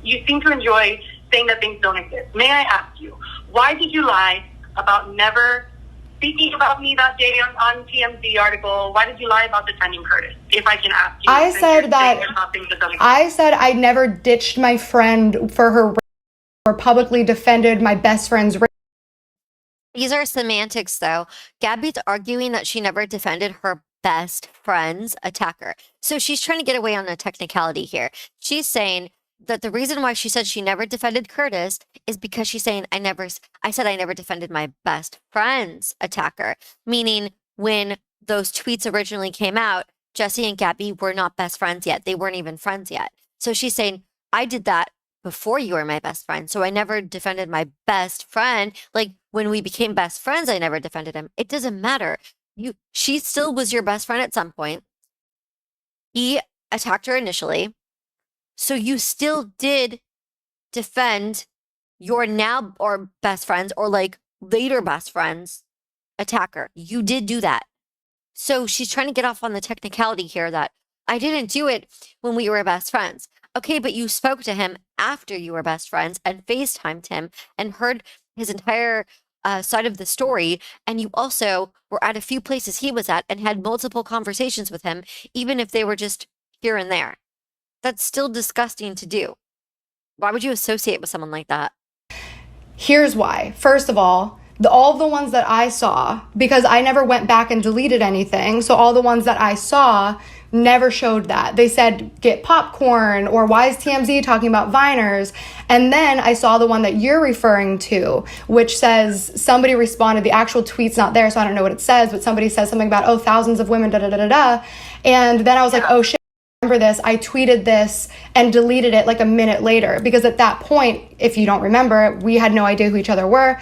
you seem to enjoy saying that things don't exist. May I ask you, why did you lie about never speaking about me that day on TMZ article? Why did you lie about defending Curtis? If I can ask you, I since said you're that- saying about things that don't exist. I said I never ditched my friend for her or publicly defended my best friend's rape. These are semantics, though. Gabbie's arguing that she never defended her best friend's attacker. So she's trying to get away on a technicality here. She's saying that the reason why she said she never defended Curtis is because she's saying I said I never defended my best friend's attacker. Meaning when those tweets originally came out, Jessi and Gabbie were not best friends yet. They weren't even friends yet. So she's saying, I did that before you were my best friend. So I never defended my best friend. Like when we became best friends, I never defended him. It doesn't matter. She still was your best friend at some point. He attacked her initially. So you still did defend your now or best friends or like later best friends attacker. You did do that. So she's trying to get off on the technicality here that I didn't do it when we were best friends. Okay, but you spoke to him after you were best friends and FaceTimed him and heard his entire side of the story. And you also were at a few places he was at and had multiple conversations with him, even if they were just here and there. That's still disgusting to do. Why would you associate with someone like that? Here's why. First of all the ones that I saw, because I never went back and deleted anything, so all the ones that I saw never showed that. They said, get popcorn, or why is TMZ talking about Viners? And then I saw the one that you're referring to, which says somebody responded, the actual tweet's not there, so I don't know what it says, but somebody says something about, oh, thousands of women, da-da-da-da-da. And then I was like, oh, shit. Remember this, I tweeted this and deleted it like a minute later, because at that point, if you don't remember, we had no idea who each other were.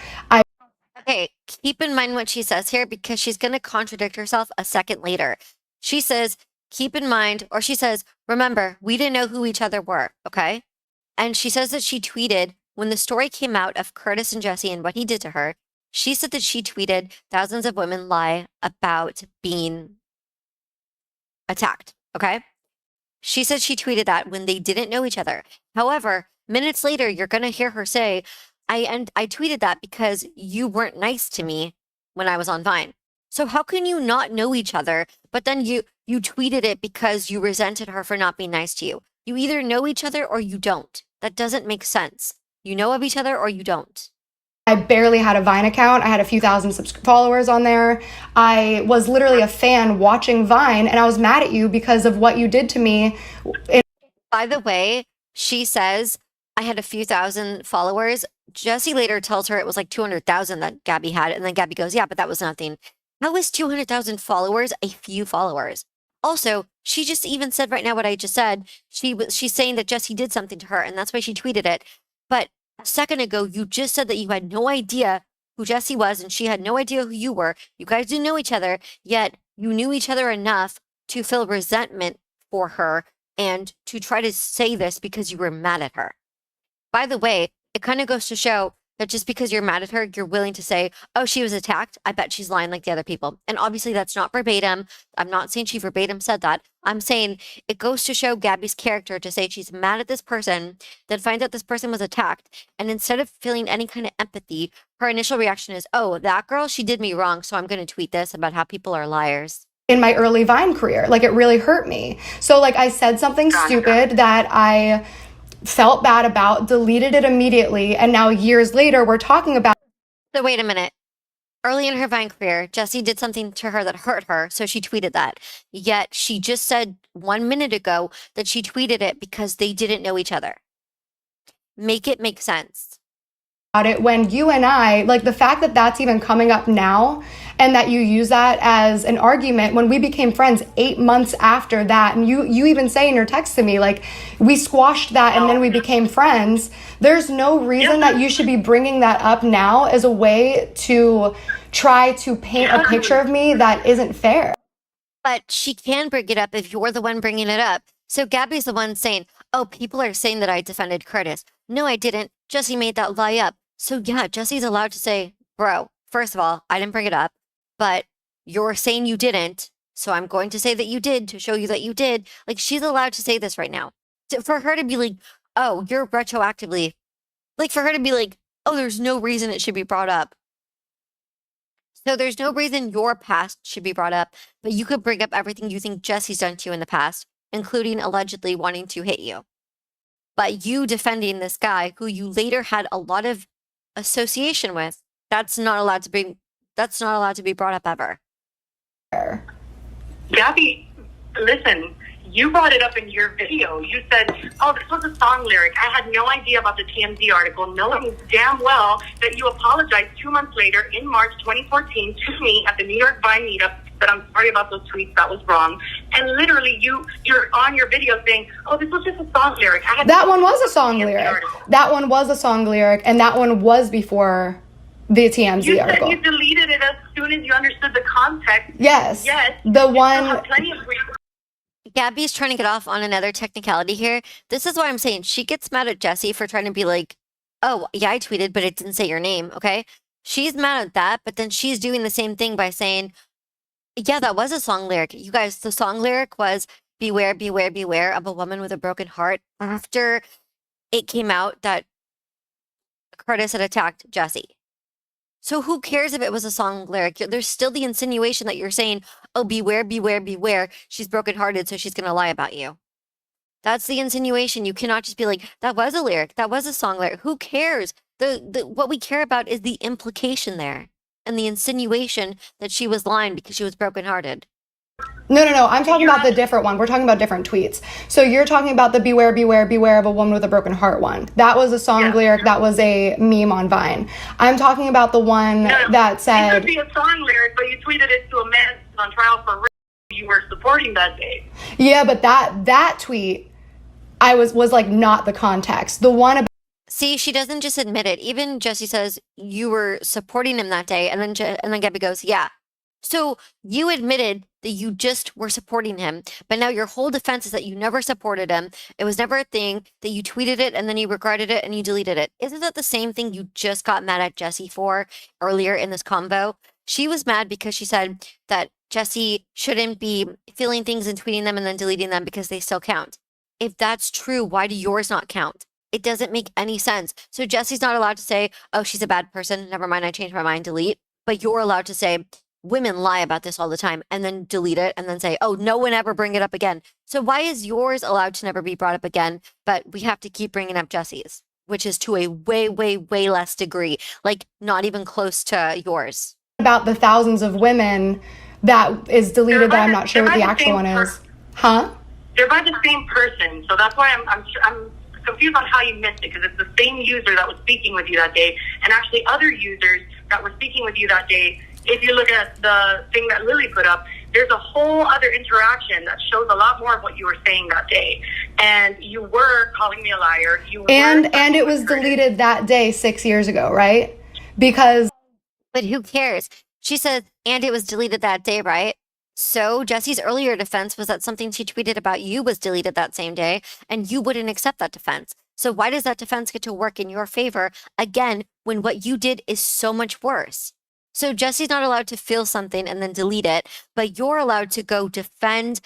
Okay, keep in mind what she says here because she's going to contradict herself a second later. She says, keep in mind, or she says, remember, we didn't know who each other were, okay? And she says that she tweeted when the story came out of Curtis and Jessi and what he did to her. She said that she tweeted thousands of women lie about being attacked, okay? She said she tweeted that when they didn't know each other. However, minutes later, you're going to hear her say, I tweeted that because you weren't nice to me when I was on Vine. So how can you not know each other, but then you tweeted it because you resented her for not being nice to you? You either know each other or you don't. That doesn't make sense. You know of each other or you don't. I barely had a Vine account. I had a few thousand followers on there. I was literally a fan watching Vine, and I was mad at you because of what you did to me. By the way, she says, I had a few thousand followers. Jessi later tells her it was like 200,000 that Gabbie had. And then Gabbie goes, yeah, but that was nothing. How is 200,000 followers a few followers? Also, she just even said right now what I just said. She's saying that Jessi did something to her, and that's why she tweeted it. But a second ago, you just said that you had no idea who Jessi was, and she had no idea who you were. You guys didn't know each other, yet you knew each other enough to feel resentment for her and to try to say this because you were mad at her. By the way, it kind of goes to show that just because you're mad at her, you're willing to say, oh, she was attacked. I bet she's lying like the other people. And obviously that's not verbatim. I'm not saying she verbatim said that. I'm saying it goes to show Gabbie's character to say she's mad at this person, then finds out this person was attacked. And instead of feeling any kind of empathy, her initial reaction is, oh, that girl, she did me wrong. So I'm going to tweet this about how people are liars. In my early Vine career, like it really hurt me. So like I said something stupid that I felt bad about, deleted it immediately, and now years later we're talking about. So wait a minute. Early in her Vine career, Jessi did something to her that hurt her, so she tweeted that. Yet she just said 1 minute ago that she tweeted it because they didn't know each other. Make it make sense. It when you and I, like the fact that that's even coming up now and that you use that as an argument when we became friends 8 months after that, and you even say in your text to me, like, we squashed that and then we became friends. There's no reason that you should be bringing that up now as a way to try to paint a picture of me that isn't fair. But she can bring it up if you're the one bringing it up. So Gabbie's the one saying, oh, people are saying that I defended Curtis. No, I didn't. Jessi made that lie up. So yeah, Jessi's allowed to say, bro, first of all, I didn't bring it up, but you're saying you didn't. So I'm going to say that you did to show you that you did. Like, she's allowed to say this right now. For her to be like, oh, you're retroactively, like, for her to be like, oh, there's no reason it should be brought up. So there's no reason your past should be brought up, but you could bring up everything you think Jessi's done to you in the past, including allegedly wanting to hit you. But you defending this guy who you later had a lot of association with, that's not allowed to be brought up ever. Gabbie, listen, you brought it up in your video. You said, oh, this was a song lyric. I had no idea about the TMZ article, knowing damn well that you apologized 2 months later in March 2014 to me at the New York Vine meetup that I'm sorry about those tweets, that was wrong. And literally you're on your video saying, oh, this was just a song lyric. That one was a song lyric. That one was a song lyric, and that one was before the TMZ article. You said you deleted it as soon as you understood the context. Yes. Yes. The one. Gabbie's trying to get off on another technicality here. This is why I'm saying she gets mad at Jessi for trying to be like, oh, yeah, I tweeted, but it didn't say your name, okay? She's mad at that, but then she's doing the same thing by saying, yeah, that was a song lyric. You guys, the song lyric was beware, beware, beware of a woman with a broken heart after it came out that Curtis had attacked Jessi. So who cares if it was a song lyric? There's still the insinuation that you're saying, oh, beware, beware, beware. She's brokenhearted, so she's going to lie about you. That's the insinuation. You cannot just be like, that was a lyric. That was a song lyric. Who cares? What we care about is the implication there and the insinuation that she was lying because she was brokenhearted. No. I'm talking about the different one. We're talking about different tweets. So you're talking about the beware, beware, beware of a woman with a broken heart one. That was a song lyric. That was a meme on Vine. I'm talking about the one that said... It could be a song lyric, but you tweeted it to a man on trial for rape you were supporting that day. Yeah, but that tweet, I was like not the context. The one about... See, she doesn't just admit it. Even Jessi says you were supporting him that day, and then Gabbie goes, yeah. So you admitted that you just were supporting him, but now your whole defense is that you never supported him. It was never a thing, that you tweeted it and then you regretted it and you deleted it. Isn't that the same thing you just got mad at Jessi for earlier in this convo? She was mad because she said that Jessi shouldn't be feeling things and tweeting them and then deleting them because they still count. If that's true, why do yours not count? It doesn't make any sense. So Jessi's not allowed to say, oh, she's a bad person. Never mind, I changed my mind, delete. But you're allowed to say, women lie about this all the time, and then delete it and then say, oh, no one ever bring it up again. So why is yours allowed to never be brought up again, but we have to keep bringing up Jessi's, which is to a way, way, way less degree, like not even close to yours. About the thousands of women that is deleted that I'm not sure what the actual one is. Huh? They're by the same person, so that's why I'm confused on how you missed it, because it's the same user that was speaking with you that day, and actually other users that were speaking with you that day. If you look at the thing that Lily put up, there's a whole other interaction that shows a lot more of what you were saying that day. And you were calling me a liar. And it was deleted that day 6 years ago, right? Because... But who cares? She said, and it was deleted that day, right? So Jessi's earlier defense was that something she tweeted about you was deleted that same day, and you wouldn't accept that defense. So why does that defense get to work in your favor, again, when what you did is so much worse? So Jessi's not allowed to feel something and then delete it, but you're allowed to go defend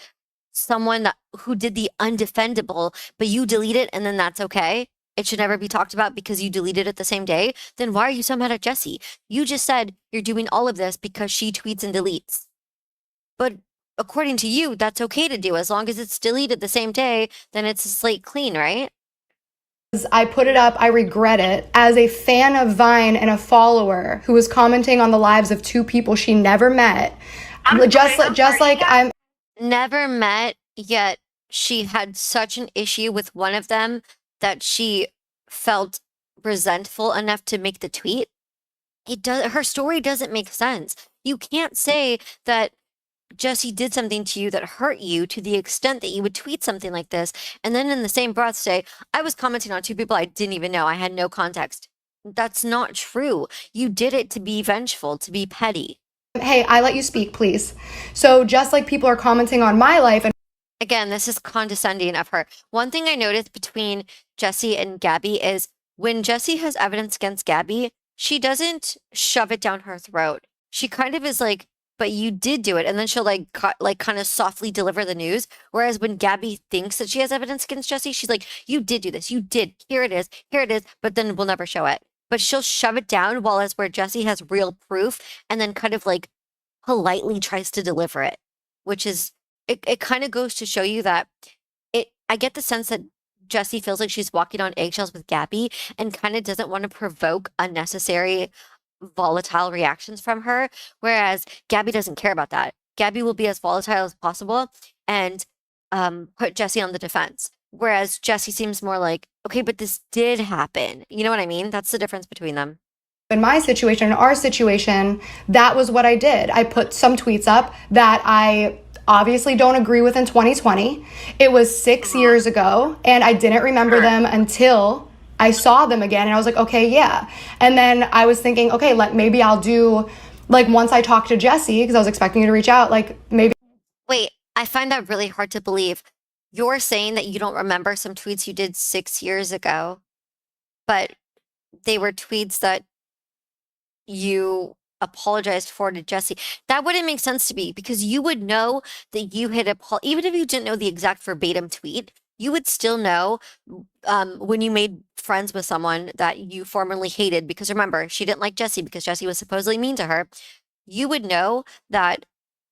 someone who did the undefendable, but you delete it and then that's okay? It should never be talked about because you deleted it the same day? Then why are you so mad at Jessi? You just said you're doing all of this because she tweets and deletes. But according to you, that's okay to do. As long as it's deleted the same day, then it's a slate clean, right? I put it up, I regret it. As a fan of Vine and a follower who was commenting on the lives of two people she never met, just like I'm never met, yet she had such an issue with one of them that she felt resentful enough to make the tweet. Her story doesn't make sense. You can't say that Jessi did something to you that hurt you to the extent that you would tweet something like this, and then in the same breath say, I was commenting on two people I didn't even know. I had no context. That's not true. You did it to be vengeful, to be petty. Hey, I let you speak, please. So just like people are commenting on my life and Again, this is condescending of her. One thing I noticed between Jessi and Gabbie is when Jessi has evidence against Gabbie, she doesn't shove it down her throat. She kind of is like, but you did do it. And then she'll like kind of softly deliver the news. Whereas when Gabbie thinks that she has evidence against Jessi, she's like, you did do this. You did. Here it is. Here it is. But then we'll never show it. But she'll shove it down, while as where Jessi has real proof and then kind of like politely tries to deliver it, which is it kind of goes to show you that I get the sense that Jessi feels like she's walking on eggshells with Gabbie and kind of doesn't want to provoke unnecessary volatile reactions from her, whereas Gabbie doesn't care about that. Gabbie will be as volatile as possible and put Jessi on the defense. Whereas Jessi seems more like, okay, but this did happen. You know what I mean? That's the difference between them. in my situation, in our situation, that was what I did. I put some tweets up that I obviously don't agree with in 2020. It was 6 years ago, and I didn't remember them until I saw them again, and I was like, okay, yeah. And then I was thinking, okay, maybe I'll do, like, once I talk to Jessi, because I was expecting you to reach out, like, maybe. Wait, I find that really hard to believe. You're saying that you don't remember some tweets you did 6 years ago, but they were tweets that you apologized for to Jessi. That wouldn't make sense to me because you would know that you had even if you didn't know the exact verbatim tweet, you would still know when you made friends with someone that you formerly hated because remember, she didn't like Jessi because Jessi was supposedly mean to her. You would know that,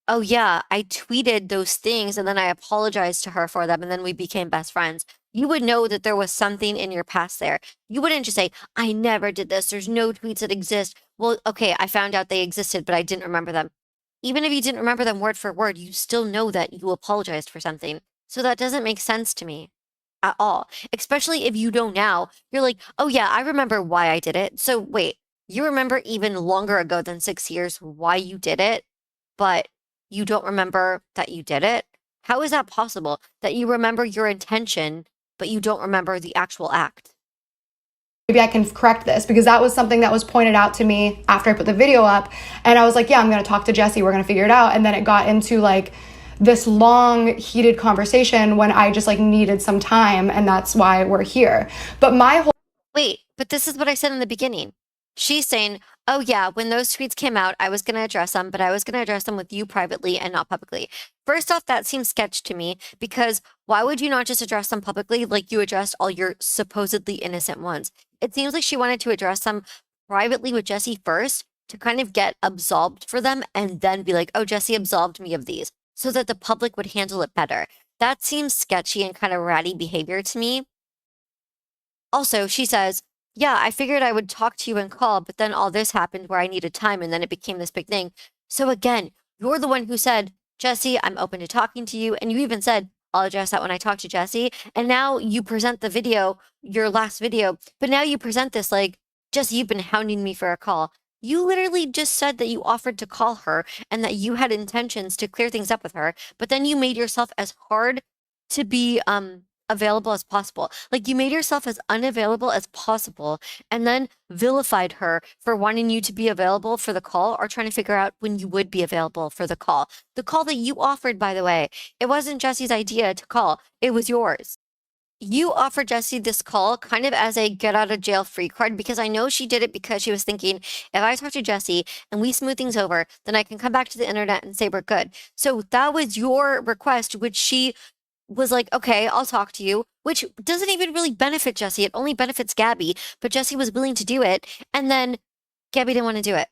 oh yeah, I tweeted those things and then I apologized to her for them and then we became best friends. You would know that there was something in your past there. You wouldn't just say, I never did this. There's no tweets that exist. Well, okay, I found out they existed, but I didn't remember them. Even if you didn't remember them word for word, you still know that you apologized for something. So that doesn't make sense to me at all. Especially if you know now, you're like, oh yeah, I remember why I did it. So wait, you remember even longer ago than 6 years why you did it, but you don't remember that you did it? How is that possible that you remember your intention, but you don't remember the actual act? Maybe I can correct this because that was something that was pointed out to me after I put the video up. And I was like, yeah, I'm going to talk to Jessi. We're going to figure it out. And then it got into like this long, heated conversation when I just like needed some time. And that's why we're here. But my whole. Wait, but this is what I said in the beginning. She's saying, oh yeah, when those tweets came out, I was going to address them, but I was going to address them with you privately and not publicly. First off, that seems sketch to me because why would you not just address them publicly like you addressed all your supposedly innocent ones? It seems like she wanted to address them privately with Jessi first to kind of get absolved for them and then be like, oh, Jessi absolved me of these so that the public would handle it better. That seems sketchy and kind of ratty behavior to me. Also, she says, yeah, I figured I would talk to you and call, but then all this happened where I needed time and then it became this big thing. So again, you're the one who said, Jessi, I'm open to talking to you. And you even said, I'll address that when I talk to Jessi. And now you present the video, your last video, but now you present this like, Jessi, you've been hounding me for a call. You literally just said that you offered to call her and that you had intentions to clear things up with her, but then you made yourself as hard to be available as possible. Like you made yourself as unavailable as possible and then vilified her for wanting you to be available for the call or trying to figure out when you would be available for the call. The call that you offered, by the way, it wasn't Jessi's idea to call, it was yours. You offered Jessi this call kind of as a get out of jail free card because I know she did it because she was thinking, if I talk to Jessi and we smooth things over, then I can come back to the internet and say we're good. So that was your request, which she was like, okay, I'll talk to you, which doesn't even really benefit Jessi. It only benefits Gabbie, but Jessi was willing to do it. And then Gabbie didn't want to do it.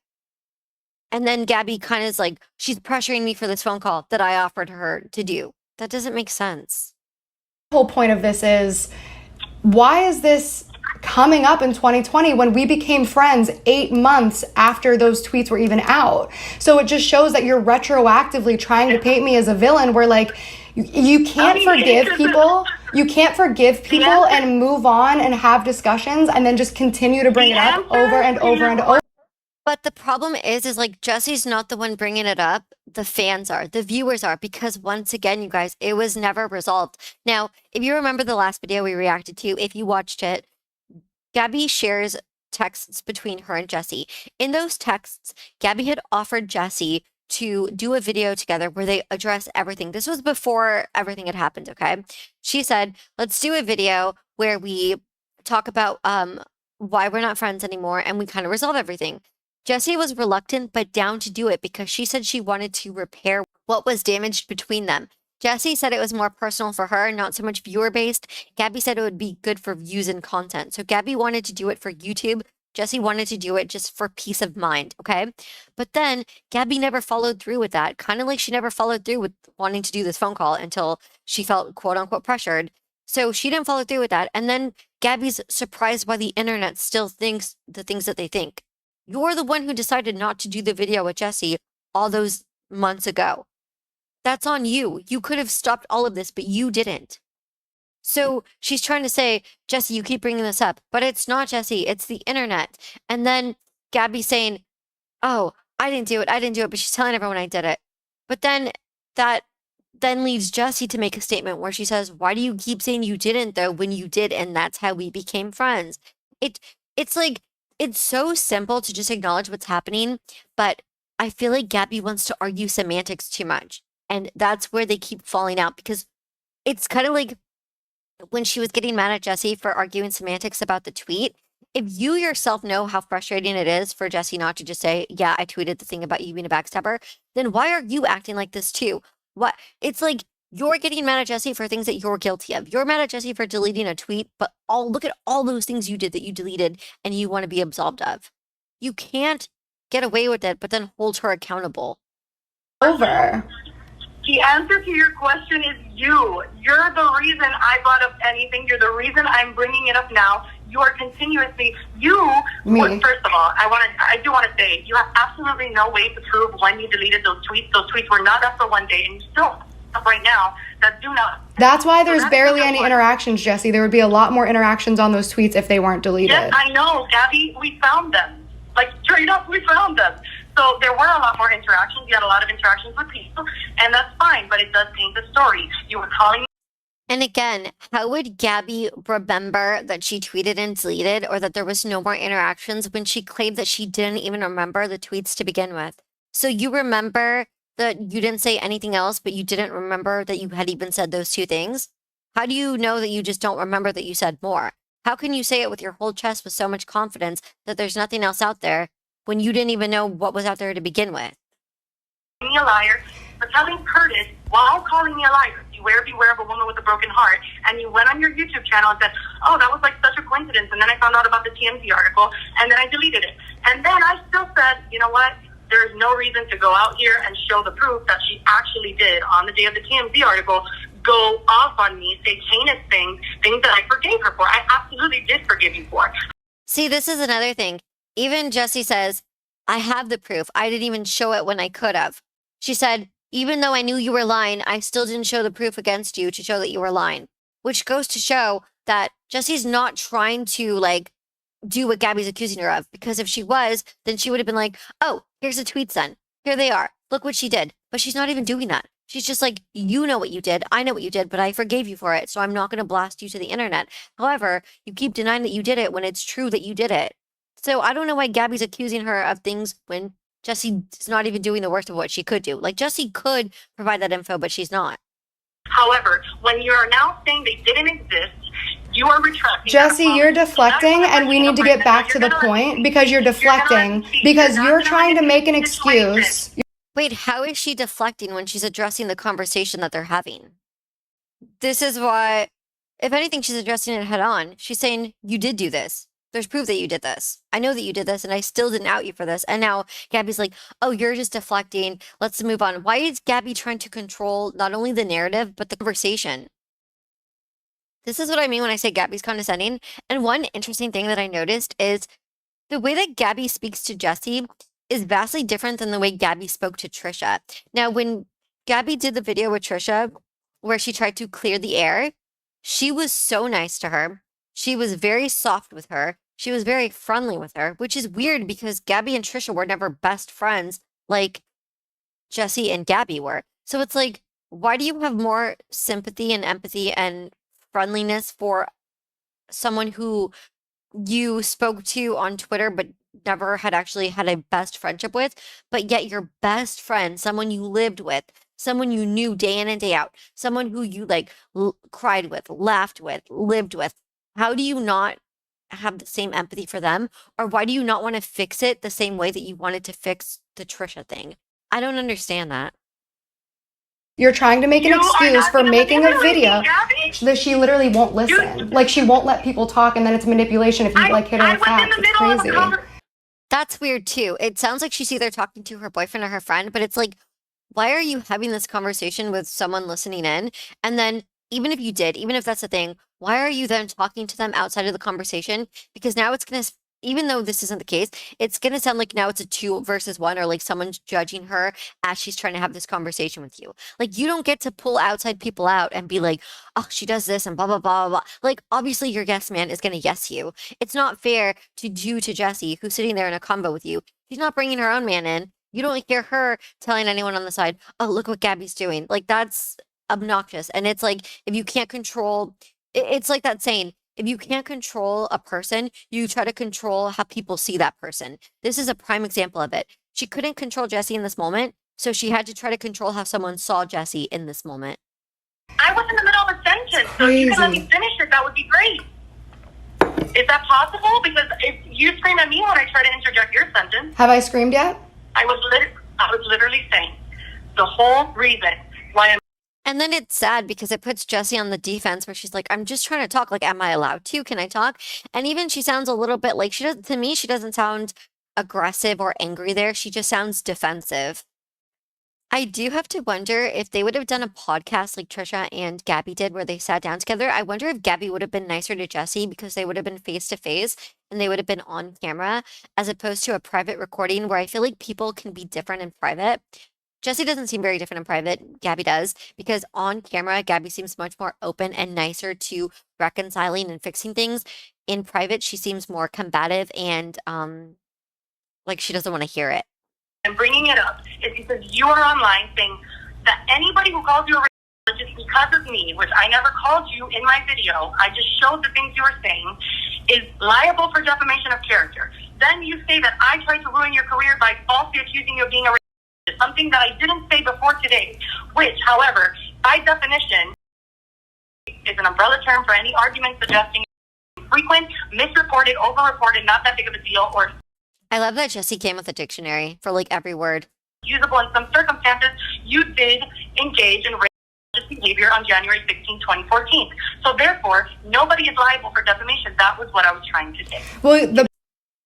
And then Gabbie kind of is like, she's pressuring me for this phone call that I offered her to do. That doesn't make sense. The whole point of this is, why is this coming up in 2020 when we became friends 8 months after those tweets were even out? So it just shows that you're retroactively trying to paint me as a villain where like you can't forgive people. You can't forgive people and move on and have discussions and then just continue to bring it up over and over and over. But the problem is like Jessi's not the one bringing it up. The fans are, the viewers are, because once again, you guys, it was never resolved. Now, if you remember the last video we reacted to, if you watched it, Gabbie shares texts between her and Jessi. In those texts, Gabbie had offered Jessi to do a video together where they address everything. This was before everything had happened, okay? She said, let's do a video where we talk about why we're not friends anymore and we kind of resolve everything. Jessi was reluctant but down to do it because she said she wanted to repair what was damaged between them. Jessi said it was more personal for her, not so much viewer based. Gabbie said it would be good for views and content. So Gabbie wanted to do it for YouTube. Jessi wanted to do it just for peace of mind, okay? But then Gabbie never followed through with that, kind of like she never followed through with wanting to do this phone call until she felt quote unquote pressured. So she didn't follow through with that. And then Gabbie's surprised why the internet still thinks the things that they think. You're the one who decided not to do the video with Jessi all those months ago. That's on you. You could have stopped all of this, but you didn't. So she's trying to say, Jessi, you keep bringing this up, but it's not Jessi, it's the internet. And then Gabbie saying, oh, I didn't do it, but she's telling everyone I did it. But then that then leads Jessi to make a statement where she says, why do you keep saying you didn't though when you did and that's how we became friends? It's like, it's so simple to just acknowledge what's happening, but I feel like Gabbie wants to argue semantics too much. And that's where they keep falling out because it's kind of like when she was getting mad at Jessi for arguing semantics about the tweet. If you yourself know how frustrating it is for Jessi not to just say, yeah, I tweeted the thing about you being a backstabber, then why are you acting like this too? What? It's like you're getting mad at Jessi for things that you're guilty of. You're mad at Jessi for deleting a tweet, but look at all those things you did that you deleted and you want to be absolved of. You can't get away with it, but then hold her accountable. Over. The answer to your question is you. You're the reason I brought up anything. You're the reason I'm bringing it up now. You are continuously, Me. First of all, I do want to say, you have absolutely no way to prove when you deleted those tweets. Those tweets were not up for one day, and you still up right now that do not. That's why there's So that barely is any number one. interactions, Jessi. There would be a lot more interactions on those tweets if they weren't deleted. Yes, I know, Gabbie. We found them. Like, straight up, we found them. So there were a lot more interactions. You had a lot of interactions with people, and that's fine, but it does paint the story. You were calling me. And again, how would Gabbie remember that she tweeted and deleted or that there was no more interactions when she claimed that she didn't even remember the tweets to begin with? So you remember that you didn't say anything else, but you didn't remember that you had even said those two things? How do you know that you just don't remember that you said more? How can you say it with your whole chest with so much confidence that there's nothing else out there when you didn't even know what was out there to begin with? Me a liar, for telling Curtis while calling me a liar. Beware of a woman with a broken heart. And you went on your YouTube channel and said, oh, that was like such a coincidence. And then I found out about the TMZ article and then I deleted it. And then I still said, you know what? There's no reason to go out here and show the proof that she actually did on the day of the TMZ article go off on me, say heinous things that I forgave her for. I absolutely did forgive you for. See, this is another thing. Even Jessi says, I have the proof. I didn't even show it when I could have. She said, even though I knew you were lying, I still didn't show the proof against you to show that you were lying, which goes to show that Jessi's not trying to like do what Gabbie's accusing her of, because if she was, then she would have been like, oh, here's the tweets then. Here they are. Look what she did. But she's not even doing that. She's just like, you know what you did. I know what you did, but I forgave you for it. So I'm not going to blast you to the internet. However, you keep denying that you did it when it's true that you did it. So I don't know why Gabbie's accusing her of things when Jessi is not even doing the worst of what she could do. Like, Jessi could provide that info, but she's not. However, when you are now saying they didn't exist, you are retracting. Jessi, you're deflecting, and we need to get back to the point because you're deflecting because you're trying to make an excuse. Wait, how is she deflecting when she's addressing the conversation that they're having? This is why, if anything, she's addressing it head on. She's saying, you did do this. There's proof that you did this. I know that you did this, and I still didn't out you for this. And now Gabbie's like, oh, you're just deflecting. Let's move on. Why is Gabbie trying to control not only the narrative, but the conversation? This is what I mean when I say Gabbie's condescending. And one interesting thing that I noticed is the way that Gabbie speaks to Jessi is vastly different than the way Gabbie spoke to Trisha. Now, when Gabbie did the video with Trisha, where she tried to clear the air, she was so nice to her. She was very soft with her. She was very friendly with her, which is weird because Gabbie and Trisha were never best friends like Jessi and Gabbie were. So it's like, why do you have more sympathy and empathy and friendliness for someone who you spoke to on Twitter, but never had actually had a best friendship with, but yet your best friend, someone you lived with, someone you knew day in and day out, someone who you like cried with, laughed with, lived with. How do you not have the same empathy for them? Or why do you not want to fix it the same way that you wanted to fix the Trisha thing? I don't understand that. You're trying to make an You are excuse not for going to making a manipulate me, video Gabbie. that she literally won't listen. Like, she won't let people talk, and then it's manipulation if you like hit her I with was in facts. the It's middle of a crazy. conversation. That's weird too. It sounds like she's either talking to her boyfriend or her friend, but it's like, why are you having this conversation with someone listening in? And then, even if you did, even if that's the thing, why are you then talking to them outside of the conversation? Because now it's going to, even though this isn't the case, it's going to sound like now it's a two versus one, or like someone's judging her as she's trying to have this conversation with you. Like, you don't get to pull outside people out and be like, oh, she does this and blah, blah, blah, blah, blah. Like, obviously, your yes man is going to yes you. It's not fair to do to Jessi, who's sitting there in a combo with you. She's not bringing her own man in. You don't hear her telling anyone on the side, oh, look what Gabbie's doing. Like, that's obnoxious. And it's like, if you can't control, it's like that saying, if you can't control a person, you try to control how people see that person. This is a prime example of it. She couldn't control Jessi in this moment, so she had to try to control how someone saw Jessi in this moment. I was in the middle of a sentence, so if you can let me finish it, that would be great. Is that possible? Because if you scream at me when I try to interject your sentence. Have I screamed yet? I was literally saying the whole reason why I'm. And then it's sad because it puts Jessi on the defense where she's like, I'm just trying to talk. Like, am I allowed to? Can I talk? And even she sounds a little bit like to me, she doesn't sound aggressive or angry there. She just sounds defensive. I do have to wonder if they would have done a podcast like Trisha and Gabbie did where they sat down together. I wonder if Gabbie would have been nicer to Jessi because they would have been face to face and they would have been on camera as opposed to a private recording where I feel like people can be different in private. Jessi doesn't seem very different in private. Gabbie does, because on camera, Gabbie seems much more open and nicer to reconciling and fixing things. In private, she seems more combative and like she doesn't want to hear it. And bringing it up is because you are online saying that anybody who calls you a racist just because of me, which I never called you in my video, I just showed the things you were saying, is liable for defamation of character. Then you say that I tried to ruin your career by falsely accusing you of being a racist, something that I didn't say before today, which, however, by definition, is an umbrella term for any argument suggesting frequent, misreported, overreported, not that big of a deal, or I love that Jessi came with a dictionary for like every word. usable in some circumstances. You did engage in racist behavior on January 16, 2014. So therefore, nobody is liable for defamation. That was what I was trying to say. Well,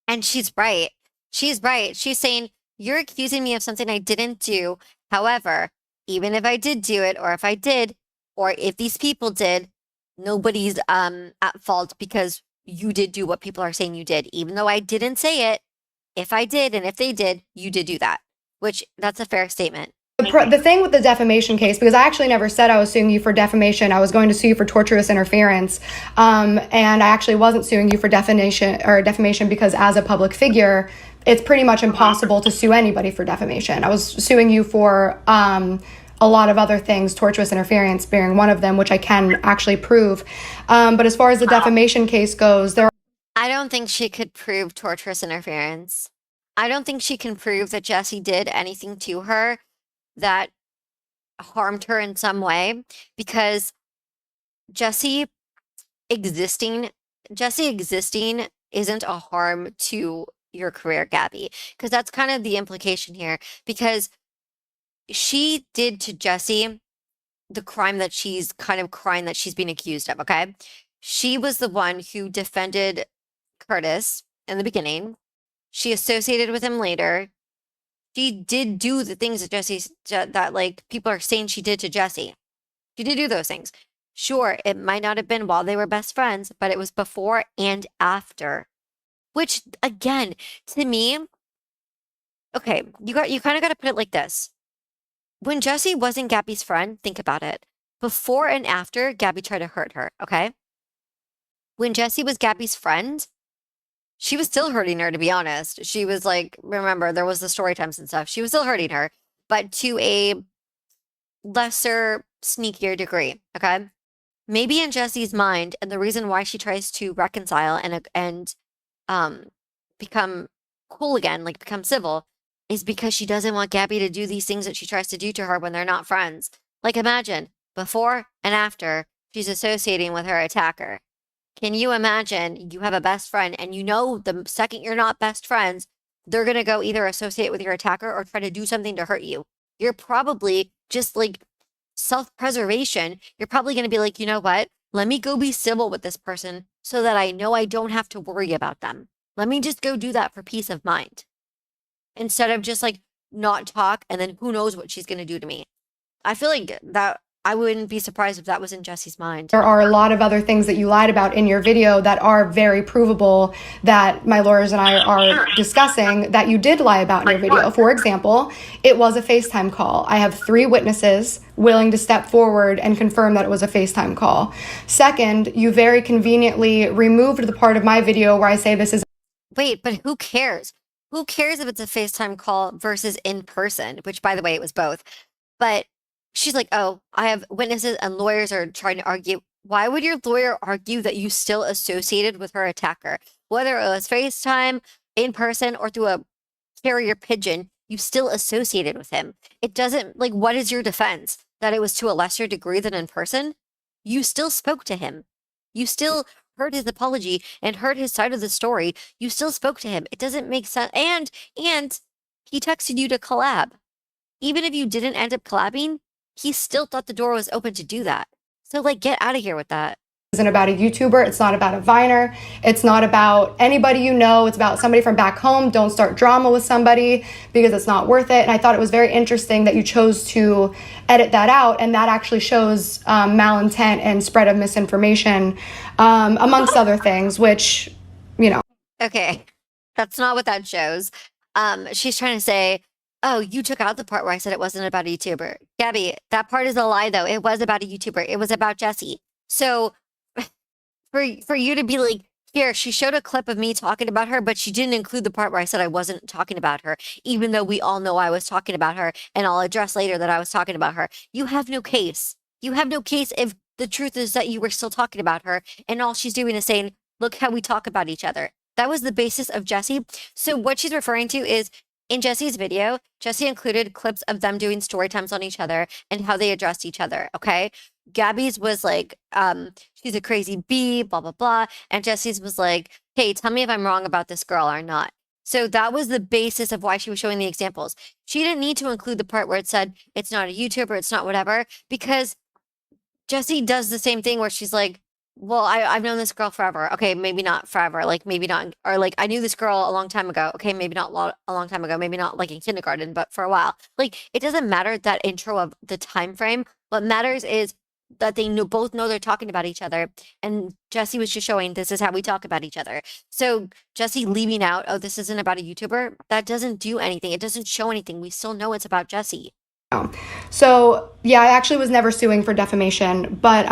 And she's right. She's right. She's saying, you're accusing me of something I didn't do. However, even if I did do it, or if I did, or if these people did, nobody's at fault because you did do what people are saying you did. Even though I didn't say it, if I did and if they did, you did do that. Which that's a fair statement. the thing with the defamation case, because I actually never said I was suing you for defamation. I was going to sue you for torturous interference. And I actually wasn't suing you for defamation because as a public figure, it's pretty much impossible to sue anybody for defamation. I was suing you for a lot of other things, torturous interference being one of them, which I can actually prove. But as far as the defamation case goes, I don't think she could prove torturous interference. I don't think she can prove that Jessi did anything to her that harmed her in some way because Jessi existing isn't a harm to your career, Gabbie, because that's kind of the implication here because she did to Jessi the crime that she's being accused of, okay? She was the one who defended Curtis in the beginning. She associated with him later. She did do the things that like people are saying she did to Jessi. She did do those things. Sure, it might not have been while they were best friends, but it was before and after. Which again, to me, okay, you kind of got to put it like this. When Jessi wasn't Gabbie's friend, think about it. Before and after, Gabbie tried to hurt her, okay? When Jessi was Gabbie's friend, she was still hurting her, to be honest. She was like, remember, there was the story times and stuff. She was still hurting her, but to a lesser, sneakier degree, okay? maybe in Jesse's mind, and the reason why she tries to reconcile and um become cool again, like become civil, is because she doesn't want Gabbie to do these things that she tries to do to her when they're not friends. Like imagine before and after she's associating with her attacker. Can you imagine you have a best friend and you know the second you're not best friends, they're gonna go either associate with your attacker or try to do something to hurt you. You're probably just like self-preservation. You're probably gonna be like, you know what? Let me go be civil with this person so that I know I don't have to worry about them. Let me just go do that for peace of mind. Instead of just like not talk and then who knows what she's gonna do to me. I feel like that I wouldn't be surprised if that was in Jesse's mind. There are a lot of other things that you lied about in your video that are very provable that my lawyers and I are discussing that you did lie about in your video. For example, it was a FaceTime call. I have 3 witnesses willing to step forward and confirm that it was a FaceTime call. Second, you very conveniently removed the part of my video where I say this is. Wait, but who cares? Who cares if it's a FaceTime call versus in person, which by the way, it was both. But she's like, oh, I have witnesses and lawyers are trying to argue. Why would your lawyer argue that you still associated with her attacker? Whether it was FaceTime, in person, or through a carrier pigeon, you still associated with him. It doesn't, like, what is your defense? That it was to a lesser degree than in person? You still spoke to him. You still heard his apology and heard his side of the story. You still spoke to him. It doesn't make sense. And he texted you to collab. Even if you didn't end up collabing, he still thought the door was open to do that. So, like, get out of here with that. Isn't about a YouTuber. It's not about a Viner. It's not about anybody you know. It's about somebody from back home. Don't start drama with somebody because it's not worth it. And I thought it was very interesting that you chose to edit that out. And that actually shows malintent and spread of misinformation, amongst other things, which, you know. Okay, that's not what that shows. She's trying to say, oh, you took out the part where I said it wasn't about a YouTuber. Gabbie, that part is a lie, though. It was about a YouTuber. It was about Jessi. So for you to be like, here, she showed a clip of me talking about her, but she didn't include the part where I said I wasn't talking about her, even though we all know I was talking about her, and I'll address later that I was talking about her. You have no case. You have no case if the truth is that you were still talking about her, and all she's doing is saying, look how we talk about each other. That was the basis of Jessi. So what she's referring to is in Jessi's video, Jessi included clips of them doing story times on each other and how they addressed each other. Okay. Gabbie's was like, she's a crazy bee, blah, blah, blah. And Jessi's was like, hey, tell me if I'm wrong about this girl or not. So that was the basis of why she was showing the examples. She didn't need to include the part where it said it's not a YouTuber, it's not whatever, because Jessi does the same thing where she's like, well, I've known this girl forever. Okay, maybe not forever. Like maybe not, or like I knew this girl a long time ago. Okay, maybe not a long time ago. Maybe not like in kindergarten, but for a while. Like it doesn't matter that intro of the time frame. What matters is that they both know they're talking about each other. And Jessi was just showing this is how we talk about each other. So Jessi leaving out, oh, this isn't about a YouTuber. That doesn't do anything. It doesn't show anything. We still know it's about Jessi. So yeah, I actually was never suing for defamation, but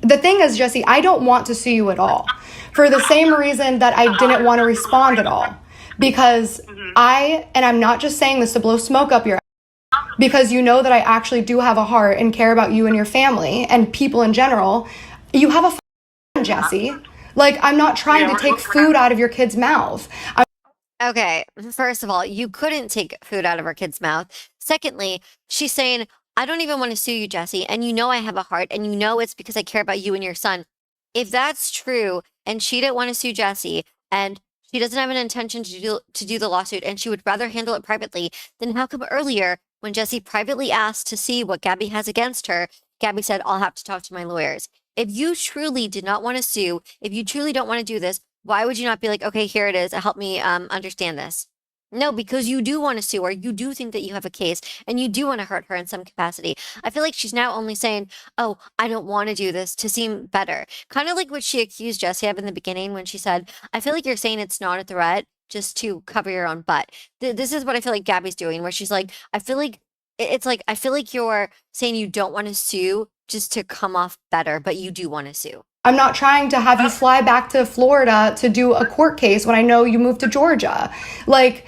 the thing is, Jessi, I don't want to sue you at all for the same reason that I didn't want to respond at all, because I'm not just saying this to blow smoke up your ass, because you know that I actually do have a heart and care about you and your family and people in general. You have a Jessi. Like, I'm not trying to take food out of your kid's mouth. Okay, first of all, you couldn't take food out of her kid's mouth. Secondly, she's saying, I don't even want to sue you, Jessi, and you know I have a heart, and you know it's because I care about you and your son. If that's true, and she didn't want to sue Jessi, and she doesn't have an intention to do the lawsuit, and she would rather handle it privately, then how come earlier, when Jessi privately asked to see what Gabbie has against her, Gabbie said, I'll have to talk to my lawyers. If you truly did not want to sue, if you truly don't want to do this, why would you not be like, okay, here it is. Help me understand this. No, because you do want to sue her. You do think that you have a case and you do want to hurt her in some capacity. I feel like she's now only saying, oh, I don't want to do this to seem better. Kind of like what she accused Jessi of in the beginning when she said, I feel like you're saying it's not a threat just to cover your own butt. This is what I feel like Gabbie's doing, where she's like, I feel like I feel like you're saying you don't want to sue just to come off better, but you do want to sue. I'm not trying to have you fly back to Florida to do a court case when I know you moved to Georgia. Like,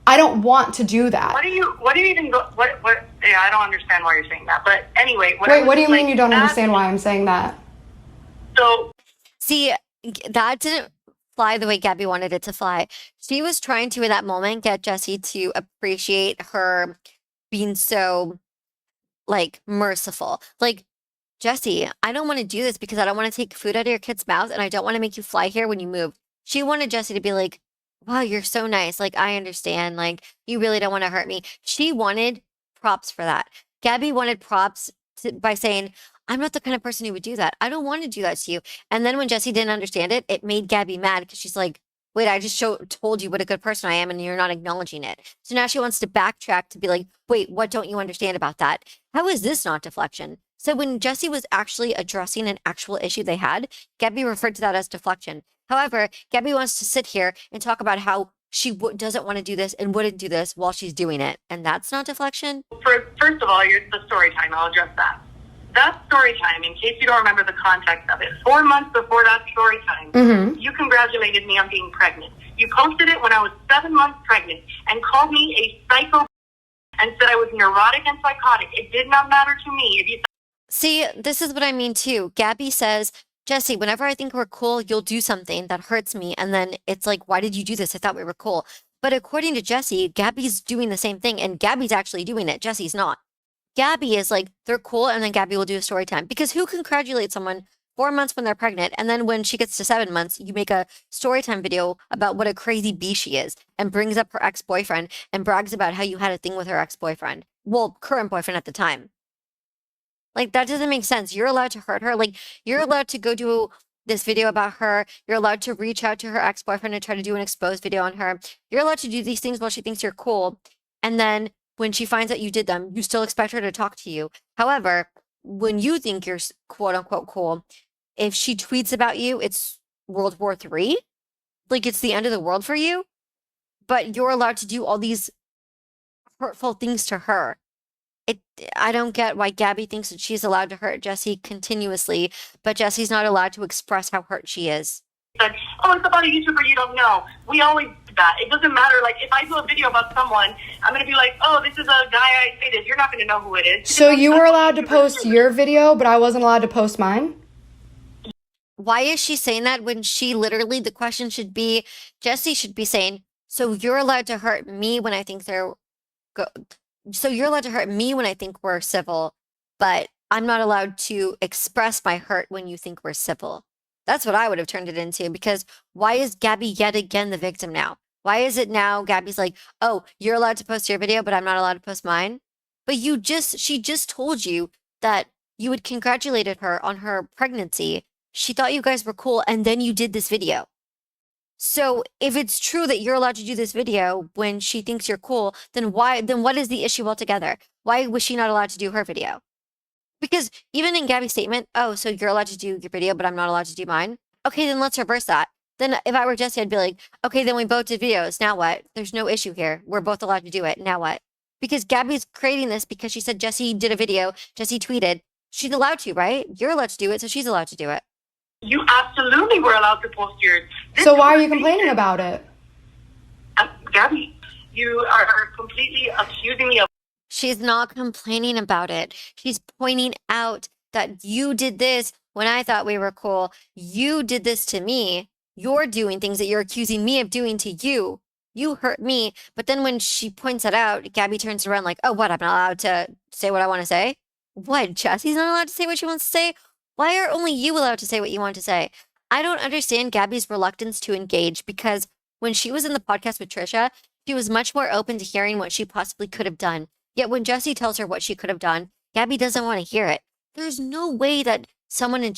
I don't want to do that. What do you even yeah, I don't understand why you're saying that. But anyway, wait, what do you mean you don't understand why I'm saying that? So See, that didn't fly the way Gabby wanted it to fly. She was trying to, in that moment, get Jessi to appreciate her being so, like, merciful. Like, Jessi, I don't want to do this because I don't want to take food out of your kid's mouth and I don't want to make you fly here when you move. She wanted Jessi to be like, wow, you're so nice. Like, I understand. Like, you really don't want to hurt me. She wanted props for that. Gabby wanted props by saying, I'm not the kind of person who would do that. I don't want to do that to you. And then when Jessi didn't understand it, it made Gabby mad because she's like, wait, I just told you what a good person I am and you're not acknowledging it. So now she wants to backtrack to be like, wait, what don't you understand about that? How is this not deflection? So when Jessi was actually addressing an actual issue they had, Gabby referred to that as deflection. However, Gabby wants to sit here and talk about how she doesn't want to do this and wouldn't do this while she's doing it. And that's not deflection. first of all, the story time. I'll address that. That story time, in case you don't remember the context of it, 4 months before that story time, you congratulated me on being pregnant. You posted it when I was 7 months pregnant and called me a psycho and said I was neurotic and psychotic. It did not matter to me. If you See, this is what I mean too. Gabby says, Jessi, whenever I think we're cool, you'll do something that hurts me. And then it's like, why did you do this? I thought we were cool. But according to Jessi, Gabby's doing the same thing and Gabby's actually doing it. Jessi's not. Gabby is like, they're cool. And then Gabby will do a story time because who congratulates someone 4 months when they're pregnant? And then when she gets to 7 months, you make a story time video about what a crazy bee she is and brings up her ex-boyfriend and brags about how you had a thing with her ex-boyfriend. Well, current boyfriend at the time. Like, that doesn't make sense. You're allowed to hurt her. Like, you're allowed to go do this video about her. You're allowed to reach out to her ex-boyfriend and try to do an exposed video on her. You're allowed to do these things while she thinks you're cool. And then when she finds out you did them, you still expect her to talk to you. However, when you think you're quote unquote cool, if she tweets about you, it's World War III. Like, it's the end of the world for you. But you're allowed to do all these hurtful things to her. I don't get why Gabby thinks that she's allowed to hurt Jessi continuously, but Jessi's not allowed to express how hurt she is. said, oh, it's about a YouTuber you don't know. We always do that. It doesn't matter. Like, if I do a video about someone, I'm going to be like, oh, this is a guy I dated. You're not going to know who it is. So you were allowed to post your video, but I wasn't allowed to post mine? Why is she saying that when she literally, the question should be, Jessi should be saying, so you're allowed to hurt me when I think they're so you're allowed to hurt me when I think we're civil, but I'm not allowed to express my hurt when you think we're civil. That's what I would have turned it into, because why is Gabby yet again the victim now? Why is it now Gabby's like, oh, you're allowed to post your video, but I'm not allowed to post mine? But she just told you that you had congratulated her on her pregnancy. She thought you guys were cool, and then you did this video. So if it's true that you're allowed to do this video when she thinks you're cool, then what is the issue altogether? Why was she not allowed to do her video? Because even in Gabby's statement, oh, so you're allowed to do your video, but I'm not allowed to do mine. Okay, then let's reverse that. Then if I were Jessi, I'd be like, okay, then we both did videos. Now what? There's no issue here. We're both allowed to do it. Now what? Because Gabby's creating this because she said Jessi did a video, Jessi tweeted. She's allowed to, right? You're allowed to do it, so she's allowed to do it. You absolutely were allowed to post yours. So why are you complaining about it? Gabby, you are completely accusing me of... She's not complaining about it. She's pointing out that you did this when I thought we were cool. You did this to me. You're doing things that you're accusing me of doing to you. You hurt me. But then when she points it out, Gabby turns around like, oh, what? I'm not allowed to say what I want to say? What? Jessi's not allowed to say what she wants to say? Why are only you allowed to say what you want to say? I don't understand Gabby's reluctance to engage, because when she was in the podcast with Trisha, she was much more open to hearing what she possibly could have done. Yet when Jessi tells her what she could have done, Gabby doesn't want to hear it. There's no way that someone in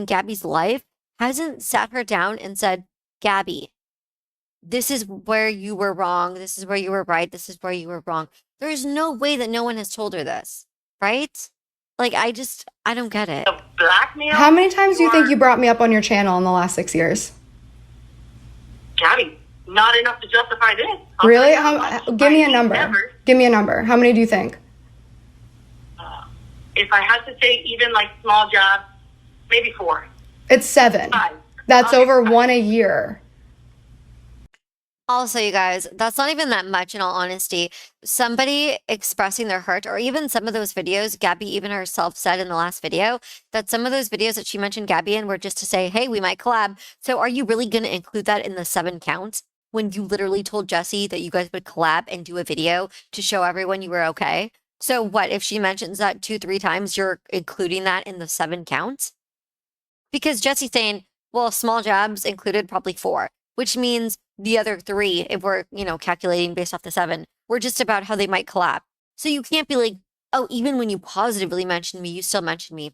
Gabby's life hasn't sat her down and said, Gabby, this is where you were wrong. This is where you were right. This is where you were wrong. There's no way that no one has told her this, right? Like, I don't get it. Blackmail? How many times do you think you brought me up on your channel in the last 6 years? Gabby, not enough to justify this. Really? Give me a number. Give me a number. How many do you think? If I had to say even like small jobs, maybe 4. It's 7. 5. That's over 1 a year. Also, you guys, that's not even that much in all honesty. Somebody expressing their hurt, or even some of those videos, Gabbie even herself said in the last video that some of those videos that she mentioned Gabbie in were just to say, hey, we might collab. So are you really going to include that in the 7 counts when you literally told Jessi that you guys would collab and do a video to show everyone you were okay? So what if she mentions that 2, 3 times, you're including that in the 7 counts? Because Jessi's saying, well, small jabs included probably 4, which means the other 3, if we're, calculating based off the 7, were just about how they might collab. So you can't be like, oh, even when you positively mentioned me, you still mentioned me.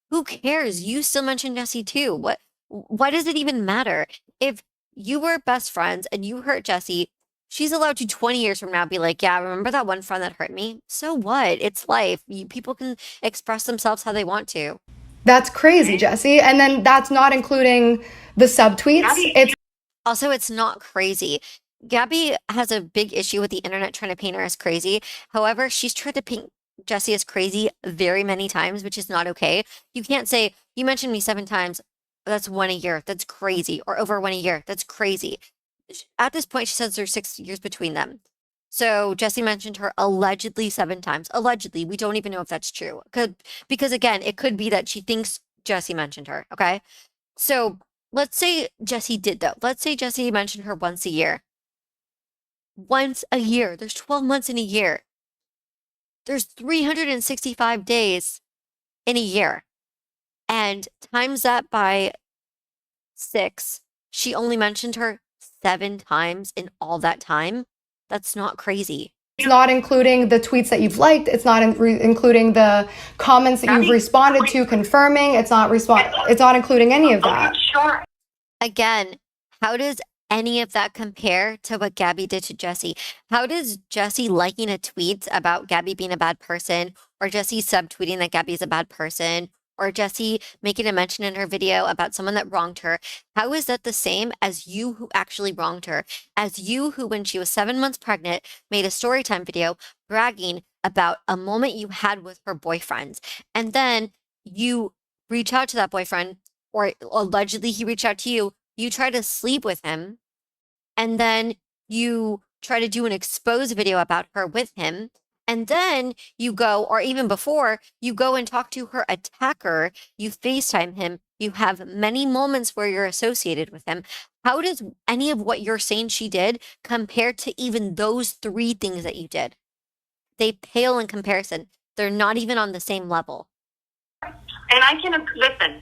Who cares? You still mentioned Jessi too. Why does it even matter? If you were best friends and you hurt Jessi, she's allowed to 20 years from now be like, yeah, remember that one friend that hurt me? So what? It's life. People can express themselves how they want to. That's crazy, Jessi. And then that's not including the subtweets. It's Also, it's not crazy. Gabbie has a big issue with the internet trying to paint her as crazy. However, she's tried to paint Jessi as crazy very many times, which is not okay. You can't say, you mentioned me 7 times. That's 1 a year. That's crazy. Or over 1 a year. That's crazy. At this point, she says there's 6 years between them. So Jessi mentioned her allegedly 7 times. Allegedly, we don't even know if that's true. Because again, it could be that she thinks Jessi mentioned her. Okay. So let's say Jessi did though. Let's say Jessi mentioned her once a year. Once a year. There's 12 months in a year. There's 365 days in a year. And times that by 6, she only mentioned her 7 times in all that time. That's not crazy. It's not including the tweets that you've liked. It's not including the comments that you've responded to, confirming. It's not including any of that. Sure. Again, how does any of that compare to what Gabbie did to Jessi? How does Jessi liking a tweet about Gabbie being a bad person, or Jessi subtweeting that Gabbie is a bad person, or Jessi making a mention in her video about someone that wronged her, how is that the same as you who actually wronged her? As you who, when she was 7 months pregnant, made a story time video bragging about a moment you had with her boyfriends. And then you reach out to that boyfriend, or allegedly he reached out to you, you try to sleep with him, and then you try to do an exposed video about her with him, and then you go, or even before, you go and talk to her attacker, you FaceTime him, you have many moments where you're associated with him. How does any of what you're saying she did compare to even those 3 things that you did? They pale in comparison. They're not even on the same level. And I can listen.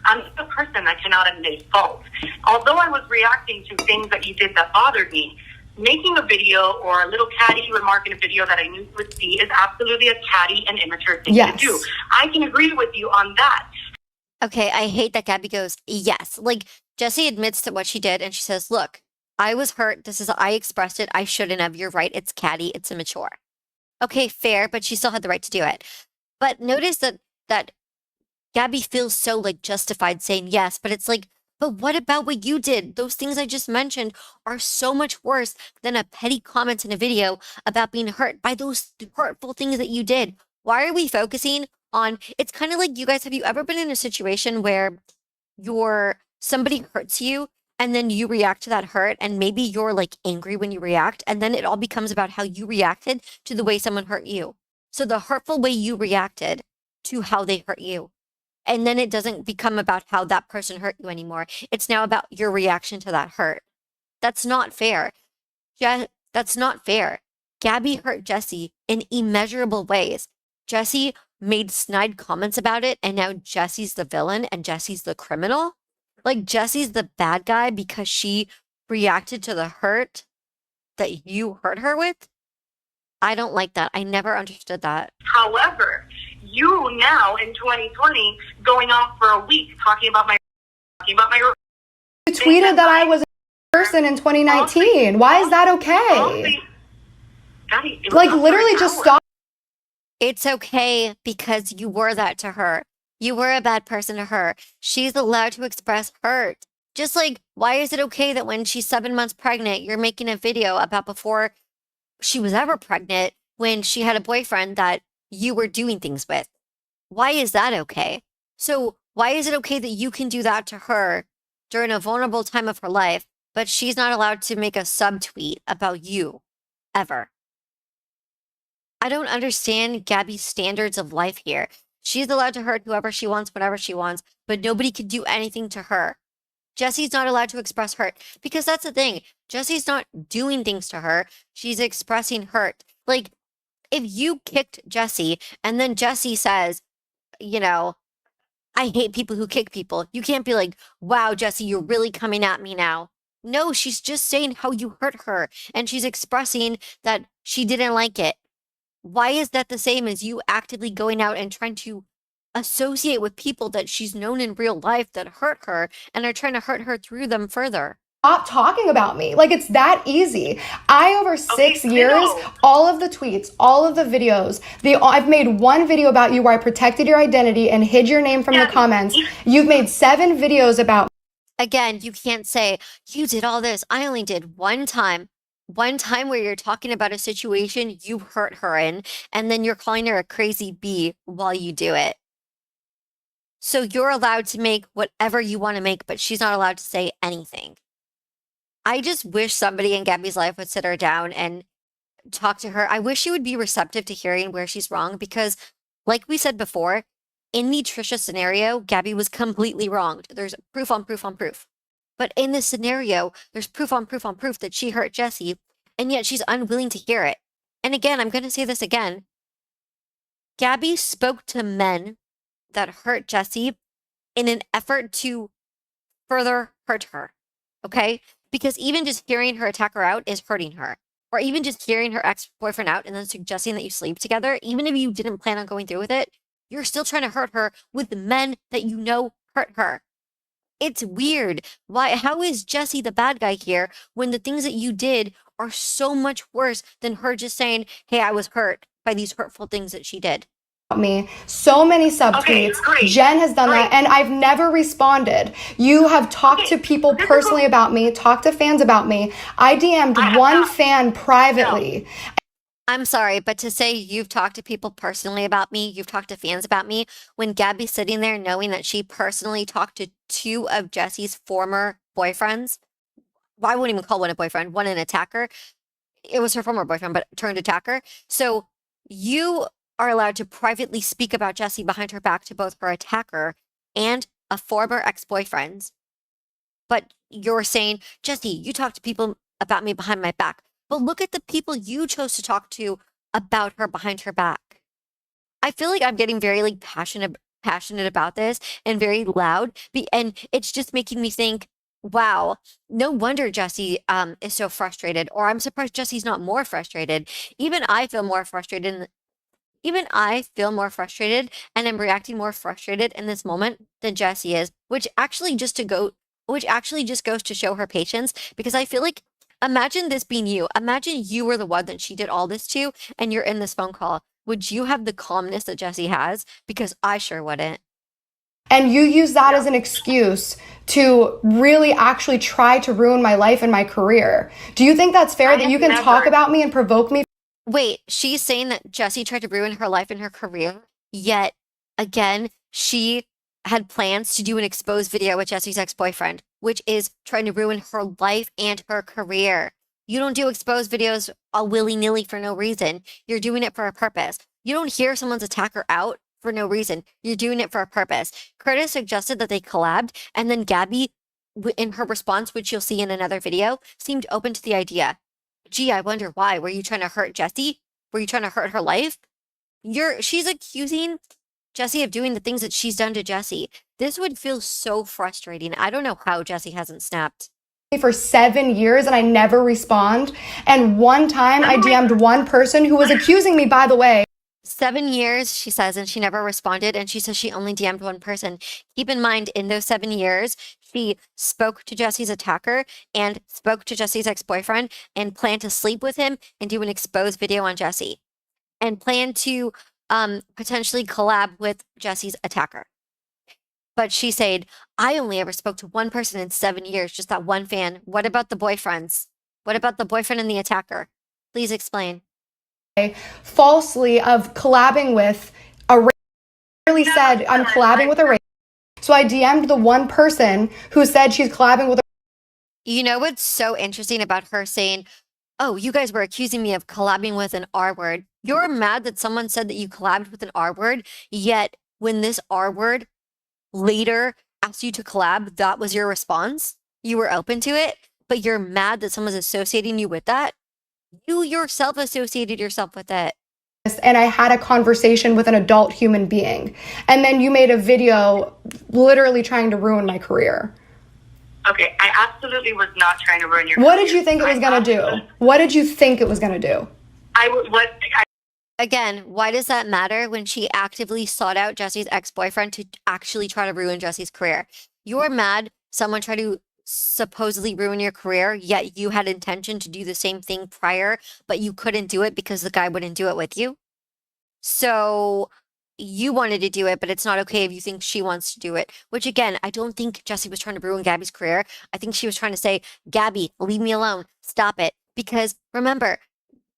I'm a person that cannot admit fault. Although I was reacting to things that you did that bothered me, making a video or a little catty remark in a video that I knew you would see is absolutely a catty and immature thing to do. I can agree with you on that. Okay, I hate that Gabbie goes, yes. Like, Jessi admits to what she did, and she says, look, I was hurt. I expressed it. I shouldn't have. You're right. It's catty. It's immature. Okay, fair, but she still had the right to do it. But notice that Gabbie feels so like justified saying yes, but it's like, but what about what you did? Those things I just mentioned are so much worse than a petty comment in a video about being hurt by those hurtful things that you did. Why are we focusing on, it's kind of like, you guys, have you ever been in a situation where somebody hurts you and then you react to that hurt, and maybe you're like angry when you react, and then it all becomes about how you reacted to the way someone hurt you. So the hurtful way you reacted to how they hurt you. And then it doesn't become about how that person hurt you anymore. It's now about your reaction to that hurt. That's not fair. That's not fair. Gabbie hurt Jessi in immeasurable ways. Jessi made snide comments about it, and now Jessi's the villain and Jessi's the criminal. Like, Jessi's the bad guy because she reacted to the hurt that you hurt her with. I don't like that. I never understood that. However, you now in 2020 going off for a week talking about my You tweeted that I was a person in 2019. Why is that okay? Like, literally just stop. It's okay because you were that to her. You were a bad person to her. She's allowed to express hurt. Just like, why is it okay that when she's 7 months pregnant, you're making a video about before she was ever pregnant, when she had a boyfriend that you were doing things with? Why is that okay? So why is it okay that you can do that to her during a vulnerable time of her life, but she's not allowed to make a subtweet about you ever. I don't understand Gabbie's standards of life here. She's allowed to hurt whoever she wants, whenever she wants, but nobody can do anything to her. Jessi's not allowed to express hurt because that's the thing. Jessi's not doing things to her. She's expressing hurt. Like, if you kicked Jessi and then Jessi says, you know, I hate people who kick people, you can't be like, wow, Jessi, you're really coming at me now. No, she's just saying how you hurt her and she's expressing that she didn't like it. Why is that the same as you actively going out and trying to associate with people that she's known in real life that hurt her and are trying to hurt her through them further? Stop talking about me. Like, it's that easy. Over 6 years, all of the tweets, all of the videos, I've made one video about you where I protected your identity and hid your name from the comments. You've made 7 videos about. Again, you can't say, you did all this. I only did one time. One time where you're talking about a situation you hurt her in, and then you're calling her a crazy bee while you do it. So you're allowed to make whatever you want to make, but she's not allowed to say anything. I just wish somebody in Gabbie's life would sit her down and talk to her. I wish she would be receptive to hearing where she's wrong because, like we said before, in the Trisha scenario, Gabbie was completely wronged. There's proof on proof on proof. But in this scenario, there's proof on proof on proof that she hurt Jessi, and yet she's unwilling to hear it. And again, I'm going to say this again. Gabbie spoke to men that hurt Jessi in an effort to further hurt her. Okay? Because even just hearing her attack her out is hurting her. Or even just hearing her ex-boyfriend out and then suggesting that you sleep together, even if you didn't plan on going through with it, you're still trying to hurt her with the men that you know hurt her. It's weird. How is Jessi the bad guy here when the things that you did are so much worse than her just saying, hey, I was hurt by these hurtful things that she did? Me so many subtweets. Jen has done that and I've never responded. You have talked to people personally about me, talked to fans about me. I DM'd one fan privately. I'm sorry, but to say you've talked to people personally about me, you've talked to fans about me, when Gabbie's sitting there knowing that she personally talked to 2 of Jessi's former boyfriends, I wouldn't even call one a boyfriend, one an attacker. It was her former boyfriend, but turned attacker. So you are allowed to privately speak about Jessi behind her back to both her attacker and a former ex-boyfriend. But you're saying, Jessi, you talk to people about me behind my back. But look at the people you chose to talk to about her behind her back. I feel like I'm getting very like passionate about this and very loud. And it's just making me think, wow, no wonder Jessi is so frustrated. Or I'm surprised Jessi's not more frustrated. Even I feel more frustrated and am reacting more frustrated in this moment than Jessi is, which actually just goes to show her patience, because I feel like, imagine this being you. Imagine you were the one that she did all this to and you're in this phone call. Would you have the calmness that Jessi has? Because I sure wouldn't. And you use that as an excuse to really actually try to ruin my life and my career. Do you think that's fair that you can talk about me and provoke me? Wait, she's saying that Jessi tried to ruin her life and her career, yet again, she had plans to do an exposed video with Jessi's ex-boyfriend, which is trying to ruin her life and her career. You don't do exposed videos all willy-nilly for no reason. You're doing it for a purpose. You don't hear someone's attacker out for no reason. You're doing it for a purpose. Curtis suggested that they collabed, and then Gabbie, in her response, which you'll see in another video, seemed open to the idea. Gee, I wonder why. Were you trying to hurt Jessi? Were you trying to hurt her life? She's accusing Jessi of doing the things that she's done to Jessi. This would feel so frustrating. I don't know how Jessi hasn't snapped. For 7 years and I never respond. And one time I DM'd one person who was accusing me, by the way. 7 years, she says, and she never responded. And she says she only DM'd one person. Keep in mind, in those 7 years, she spoke to Jessi's attacker and spoke to Jessi's ex-boyfriend and planned to sleep with him and do an exposed video on Jessi. And planned to potentially collab with Jessi's attacker. But she said, I only ever spoke to one person in 7 years, just that one fan. What about the boyfriends? What about the boyfriend and the attacker? Please explain. Falsely of collabing with a race. Really said I'm collabing with a race. So I DM'd the one person who said she's collabing with a. You know what's so interesting about her saying, "Oh, you guys were accusing me of collabing with an R word." You're mad that someone said that you collabed with an R word, yet when this R word later asked you to collab, that was your response. You were open to it, but you're mad that someone's associating you with that. You yourself associated yourself with it. And I had a conversation with an adult human being. And then you made a video literally trying to ruin my career. Okay, I absolutely was not trying to ruin your What career. did you think it was going to do? What did you think it was going to do? Again, why does that matter when she actively sought out Jesse's ex-boyfriend to actually try to ruin Jesse's career? You're mad someone tried to supposedly ruin your career, yet you had intention to do the same thing prior, but you couldn't do it because the guy wouldn't do it with you. So you wanted to do it, but it's not okay if you think she wants to do it. Which again, I don't think Jessi was trying to ruin Gabbie's career. I think she was trying to say, Gabbie, leave me alone. Stop it. Because remember,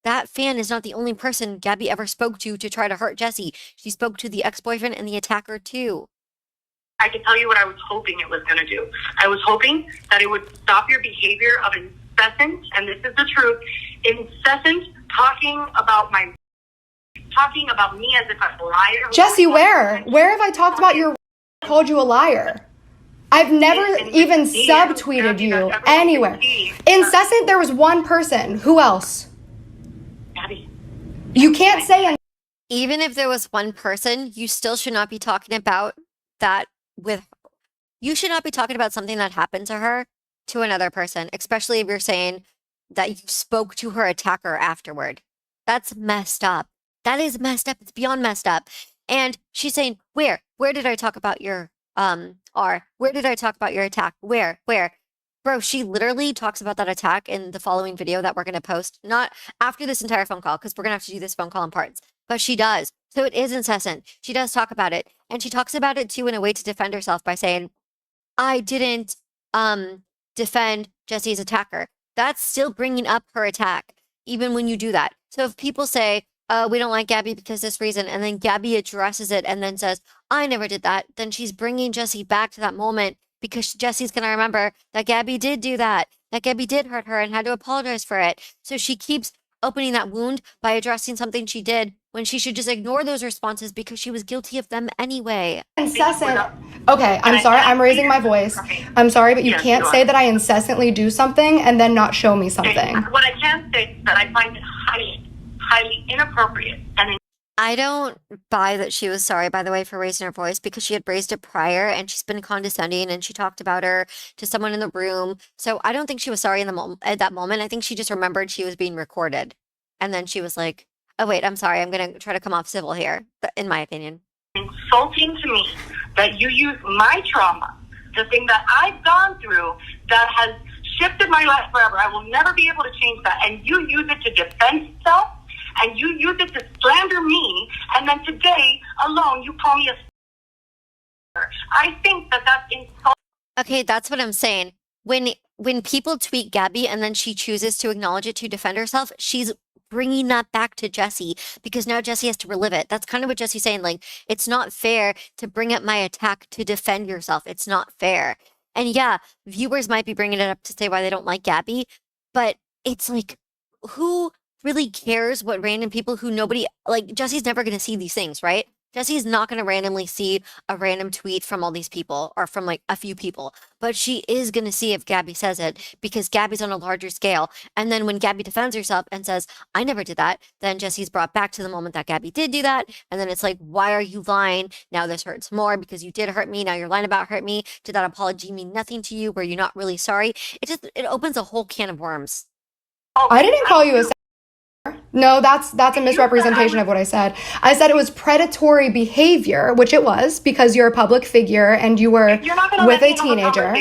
that fan is not the only person Gabbie ever spoke to try to hurt Jessi. She spoke to the ex-boyfriend and the attacker too. I can tell you what I was hoping it was going to do. I was hoping that it would stop your behavior of incessant, and this is the truth, incessant talking about me as if I'm a liar. Jessi, where? Where have I talked about your called you a liar? I've never even subtweeted you anywhere. Incessant, there was one person. Who else? Gabbie. You can't say. Even if there was one person, you still should not be talking about that with. You should not be talking about something that happened to her to another person, especially if you're saying that you spoke to her attacker afterward. That's messed up. That is messed up. It's beyond messed up. And she's saying, where? Where did I talk about your R? Where did I talk about your attack? Where? Bro, she literally talks about that attack in the following video that we're going to post. Not after this entire phone call, because we're going to have to do this phone call in parts. But she does. So it is incessant. She does talk about it. And she talks about it too in a way to defend herself by saying, I didn't defend Jesse's attacker. That's still bringing up her attack, even when you do that. So if people say, we don't like Gabbie because this reason, and then Gabbie addresses it and then says, I never did that, then she's bringing Jessi back to that moment because Jessi's going to remember that Gabbie did do that Gabbie did hurt her and had to apologize for it. So she keeps opening that wound by addressing something she did when she should just ignore those responses because she was guilty of them anyway. Incessant. Okay, I'm sorry. I'm raising my voice. I'm sorry, but you can't say that I incessantly do something and then not show me something. What I can say is that I find it highly inappropriate and I don't buy that she was sorry, by the way, for raising her voice because she had raised it prior and she's been condescending and she talked about her to someone in the room. So I don't think she was sorry at that moment. I think she just remembered she was being recorded. And then she was like, oh, wait, I'm sorry. I'm going to try to come off civil here, in my opinion. Insulting to me that you use my trauma, the thing that I've gone through that has shifted my life forever. I will never be able to change that. And you use it to defend yourself. And you use it to slander me, and then today alone you call me a. I think that that's insulting. Okay, that's what I'm saying. When people tweet Gabbie and then she chooses to acknowledge it to defend herself, she's bringing that back to Jessi because now Jessi has to relive it. That's kind of what Jessi's saying. Like, it's not fair to bring up my attack to defend yourself. It's not fair. And yeah, viewers might be bringing it up to say why they don't like Gabbie, but it's like, who really cares what random people who nobody like Jessi's never going to see these things, right? Jessi's not going to randomly see a random tweet from all these people or from like a few people, but she is going to see if Gabbie says it because Gabbie's on a larger scale. And then when Gabbie defends herself and says, I never did that, then Jessi's brought back to the moment that Gabbie did do that. And then it's like, why are you lying? Now this hurts more because you did hurt me. Now you're lying about hurt me. Did that apology mean nothing to you? Were you not really sorry? It opens a whole can of worms. I didn't call you a. No, that's a misrepresentation of what I said. I said it was predatory behavior, which it was because you're a public figure and you were with a teenager.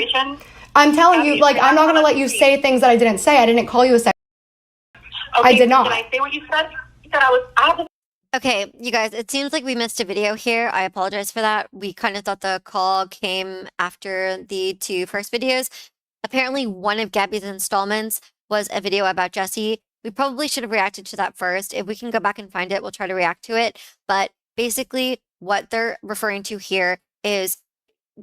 I'm telling you, like, I'm not going to let you say things that I didn't say. I didn't call you a sex. I did not. Did I say what you said? You said I was. Okay, you guys, it seems like we missed a video here. I apologize for that. We kind of thought the call came after the two first videos. Apparently, one of Gabbie's installments was a video about Jessi. We probably should have reacted to that first. If we can go back and find it, we'll try to react to it. But basically, what they're referring to here is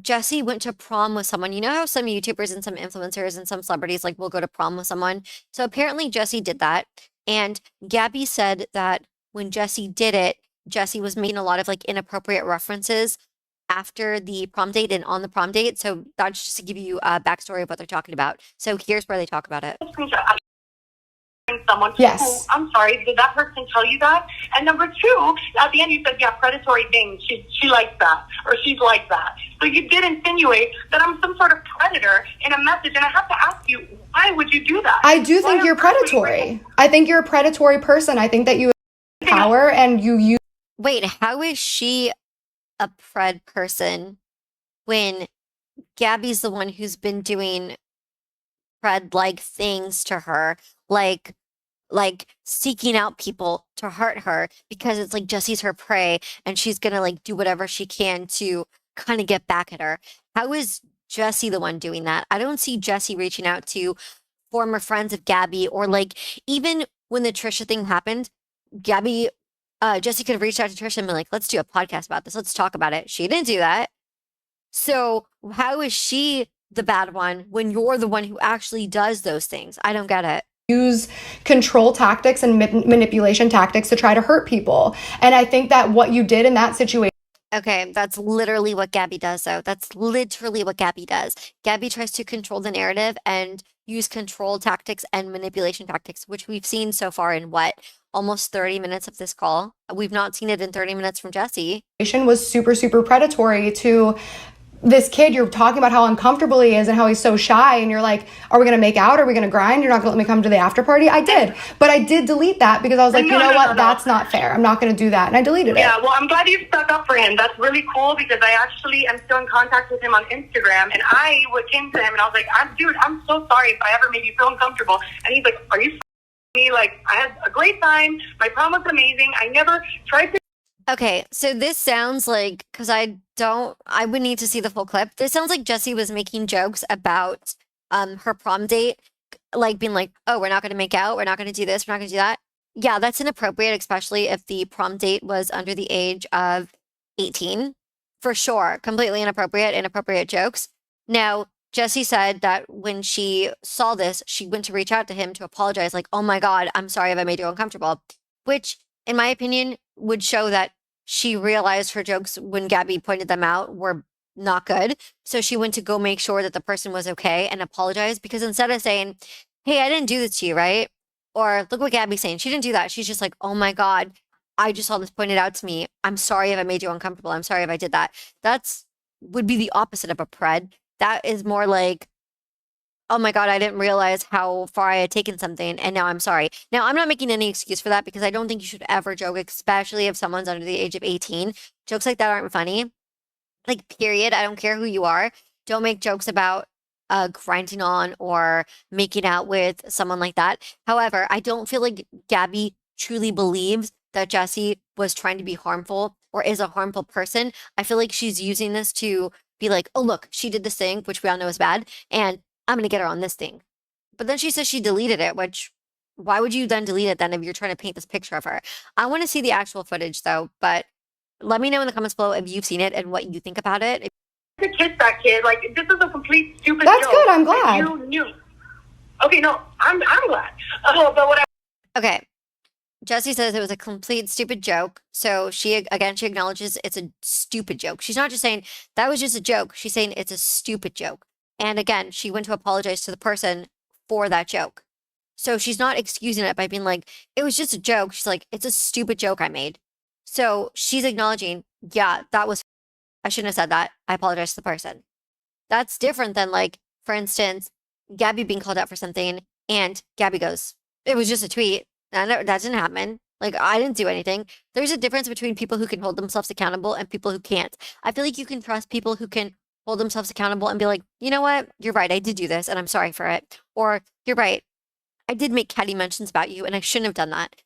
Jessi went to prom with someone. You know how some YouTubers and some influencers and some celebrities like will go to prom with someone? So apparently Jessi did that. And Gabbie said that when Jessi did it, Jessi was making a lot of like inappropriate references after the prom date and on the prom date. So that's just to give you a backstory of what they're talking about. So here's where they talk about it. Someone who, Yes. I'm sorry, did that person tell you that? And number two, at the end you said, yeah, predatory things. She likes that, or she's like that. So you did insinuate that I'm some sort of predator in a message, and I have to ask you, why would you do that? I do think you're predatory. I think you're a predatory person. I think that you have power and you use. Wait, how is she a pred person when Gabbie's the one who's been doing pred like things to her, like seeking out people to hurt her because it's like Jessi's her prey and she's gonna like do whatever she can to kind of get back at her. How is Jessi the one doing that? I don't see Jessi reaching out to former friends of Gabbie or like even when the Trisha thing happened, Gabbie, Jessi could have reached out to Trisha and been like, let's do a podcast about this. Let's talk about it. She didn't do that. So how is she the bad one when you're the one who actually does those things? I don't get it. Use control tactics and manipulation tactics to try to hurt people. And I think that what you did in that situation. Okay, that's literally what Gabbie does, though. That's literally what Gabbie does. Gabbie tries to control the narrative and use control tactics and manipulation tactics, which we've seen so far in what, almost 30 minutes of this call. We've not seen it in 30 minutes from Jessi. Was super, super predatory to this kid. You're talking about how uncomfortable he is and how he's so shy, and you're like, are we gonna make out? Are we gonna grind? You're not gonna let me come to the after party? I did, but I did delete that because I was like, you know what, that's not fair. I'm not gonna do that, and I deleted it. Yeah, well, I'm glad you stuck up for him. That's really cool because I actually am still in contact with him on Instagram, and I came to him and I was like, I'm so sorry if I ever made you feel uncomfortable. And he's like, are you me? Like, I had a great time. My prom was amazing. I never tried to. Okay, so this sounds like, because I would need to see the full clip. This sounds like Jessi was making jokes about her prom date, like being like, oh, we're not going to make out, we're not going to do this, we're not going to do that. Yeah, that's inappropriate, especially if the prom date was under the age of 18. For sure, completely inappropriate jokes. Now, Jessi said that when she saw this, she went to reach out to him to apologize, like, oh my God, I'm sorry if I made you uncomfortable, which, in my opinion, would show that she realized her jokes when Gabbie pointed them out were not good. So she went to go make sure that the person was okay and apologize because instead of saying, hey, I didn't do this to you, right? Or look what Gabbie's saying. She didn't do that. She's just like, oh my God, I just saw this pointed out to me. I'm sorry if I made you uncomfortable. I'm sorry if I did that. That's would be the opposite of a pred. That is more like, oh my God, I didn't realize how far I had taken something, and now I'm sorry. Now, I'm not making any excuse for that because I don't think you should ever joke, especially if someone's under the age of 18. Jokes like that aren't funny. Like, period. I don't care who you are. Don't make jokes about grinding on or making out with someone like that. However, I don't feel like Gabbie truly believes that Jessi was trying to be harmful or is a harmful person. I feel like she's using this to be like, oh, look, she did this thing, which we all know is bad, and I'm gonna get her on this thing. But then she says she deleted it, which why would you then delete it then if you're trying to paint this picture of her? I want to see the actual footage though, but let me know in the comments below if you've seen it and what you think about it. To kiss that kid, like this is a complete stupid. That's joke. good. I'm glad. You knew. Okay, no, I'm glad. But what Okay. Jessi says it was a complete stupid joke. So she acknowledges it's a stupid joke. She's not just saying that was just a joke. She's saying it's a stupid joke. And again, she went to apologize to the person for that joke. So she's not excusing it by being like, it was just a joke. She's like, it's a stupid joke I made. So she's acknowledging, yeah, I shouldn't have said that. I apologize to the person. That's different than like, for instance, Gabbie being called out for something and Gabbie goes, it was just a tweet. That didn't happen. Like, I didn't do anything. There's a difference between people who can hold themselves accountable and people who can't. I feel like you can trust people who can hold themselves accountable and be like, you know what? You're right. I did do this and I'm sorry for it. Or you're right. I did make catty mentions about you and I shouldn't have done that.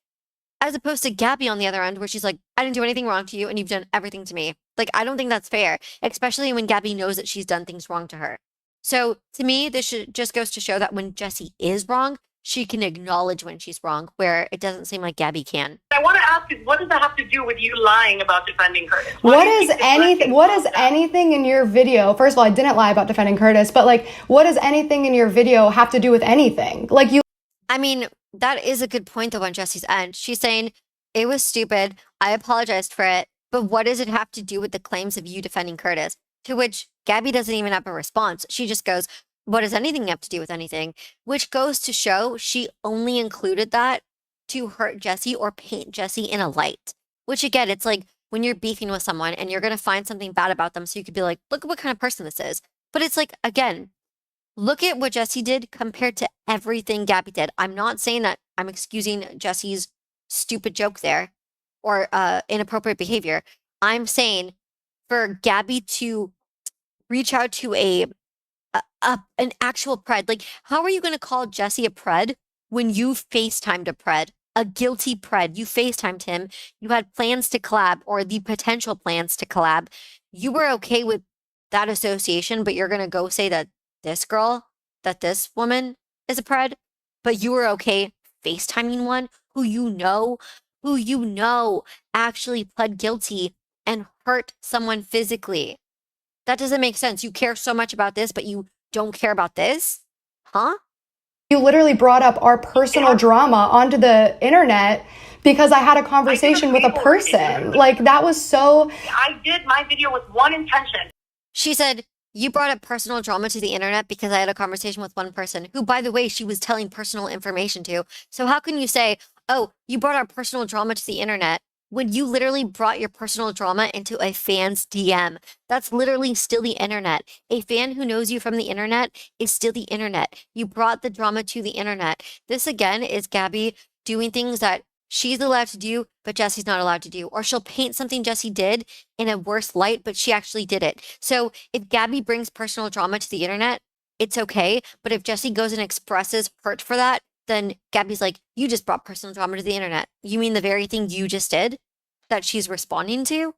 As opposed to Gabbie on the other end, where she's like, I didn't do anything wrong to you and you've done everything to me. Like, I don't think that's fair, especially when Gabbie knows that she's done things wrong to her. So to me, this just goes to show that when Jessi is wrong, she can acknowledge when she's wrong, where it doesn't seem like Gabbie can. I want to ask is, what does that have to do with you lying about defending Curtis? What is anything in your video? First of all, I didn't lie about defending Curtis, but like, what does anything in your video have to do with anything? Like you. I mean, that is a good point though on Jessi's end. She's saying it was stupid. I apologized for it, but what does it have to do with the claims of you defending Curtis? To which Gabbie doesn't even have a response. She just goes, what does anything have to do with anything? Which goes to show she only included that to hurt Jessi or paint Jessi in a light. Which again, it's like when you're beefing with someone and you're going to find something bad about them so you could be like, look at what kind of person this is. But it's like, again, look at what Jessi did compared to everything Gabbie did. I'm not saying that I'm excusing Jessi's stupid joke there or inappropriate behavior. I'm saying for Gabbie to reach out to an actual pred, like how are you going to call Jessi a pred when you FaceTimed a pred, a guilty pred? You FaceTimed him. You had plans to collab or the potential plans to collab. You were okay with that association, but you're going to go say that this girl, that this woman is a pred, but you were okay FaceTiming one who you know actually pled guilty and hurt someone physically. That doesn't make sense. You care so much about this, but you don't care about this? Huh? You literally brought up our personal drama onto the internet because I had a conversation with a person. Like that was so. I did my video with one intention. She said, you brought up personal drama to the internet because I had a conversation with one person who, by the way, she was telling personal information to. So how can you say, oh, you brought our personal drama to the internet when you literally brought your personal drama into a fan's DM? That's literally still the internet. A fan who knows you from the internet is still the internet. You brought the drama to the internet. This again is Gabbie doing things that she's allowed to do, but Jessi's not allowed to do. Or she'll paint something Jessi did in a worse light, but she actually did it. So if Gabbie brings personal drama to the internet, it's okay. But if Jessi goes and expresses hurt for that, then Gabbie's like, you just brought personal drama to the internet. You mean the very thing you just did that she's responding to?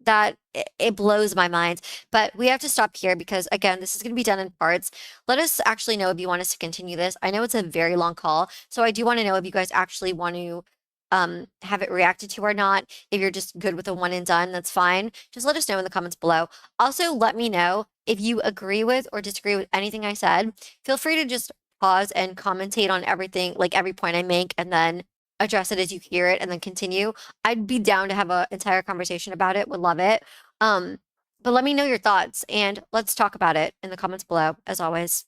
That it blows my mind. But we have to stop here because again, this is going to be done in parts. Let us actually know if you want us to continue this. I know it's a very long call, so I do want to know if you guys actually want to have it reacted to or not. If you're just good with a one and done, that's fine. Just let us know in the comments below. Also, let me know if you agree with or disagree with anything I said. Feel free to just pause and commentate on everything, like every point I make, and then address it as you hear it and then continue. I'd be down to have an entire conversation about it. Would love it. But let me know your thoughts and let's talk about it in the comments below, as always.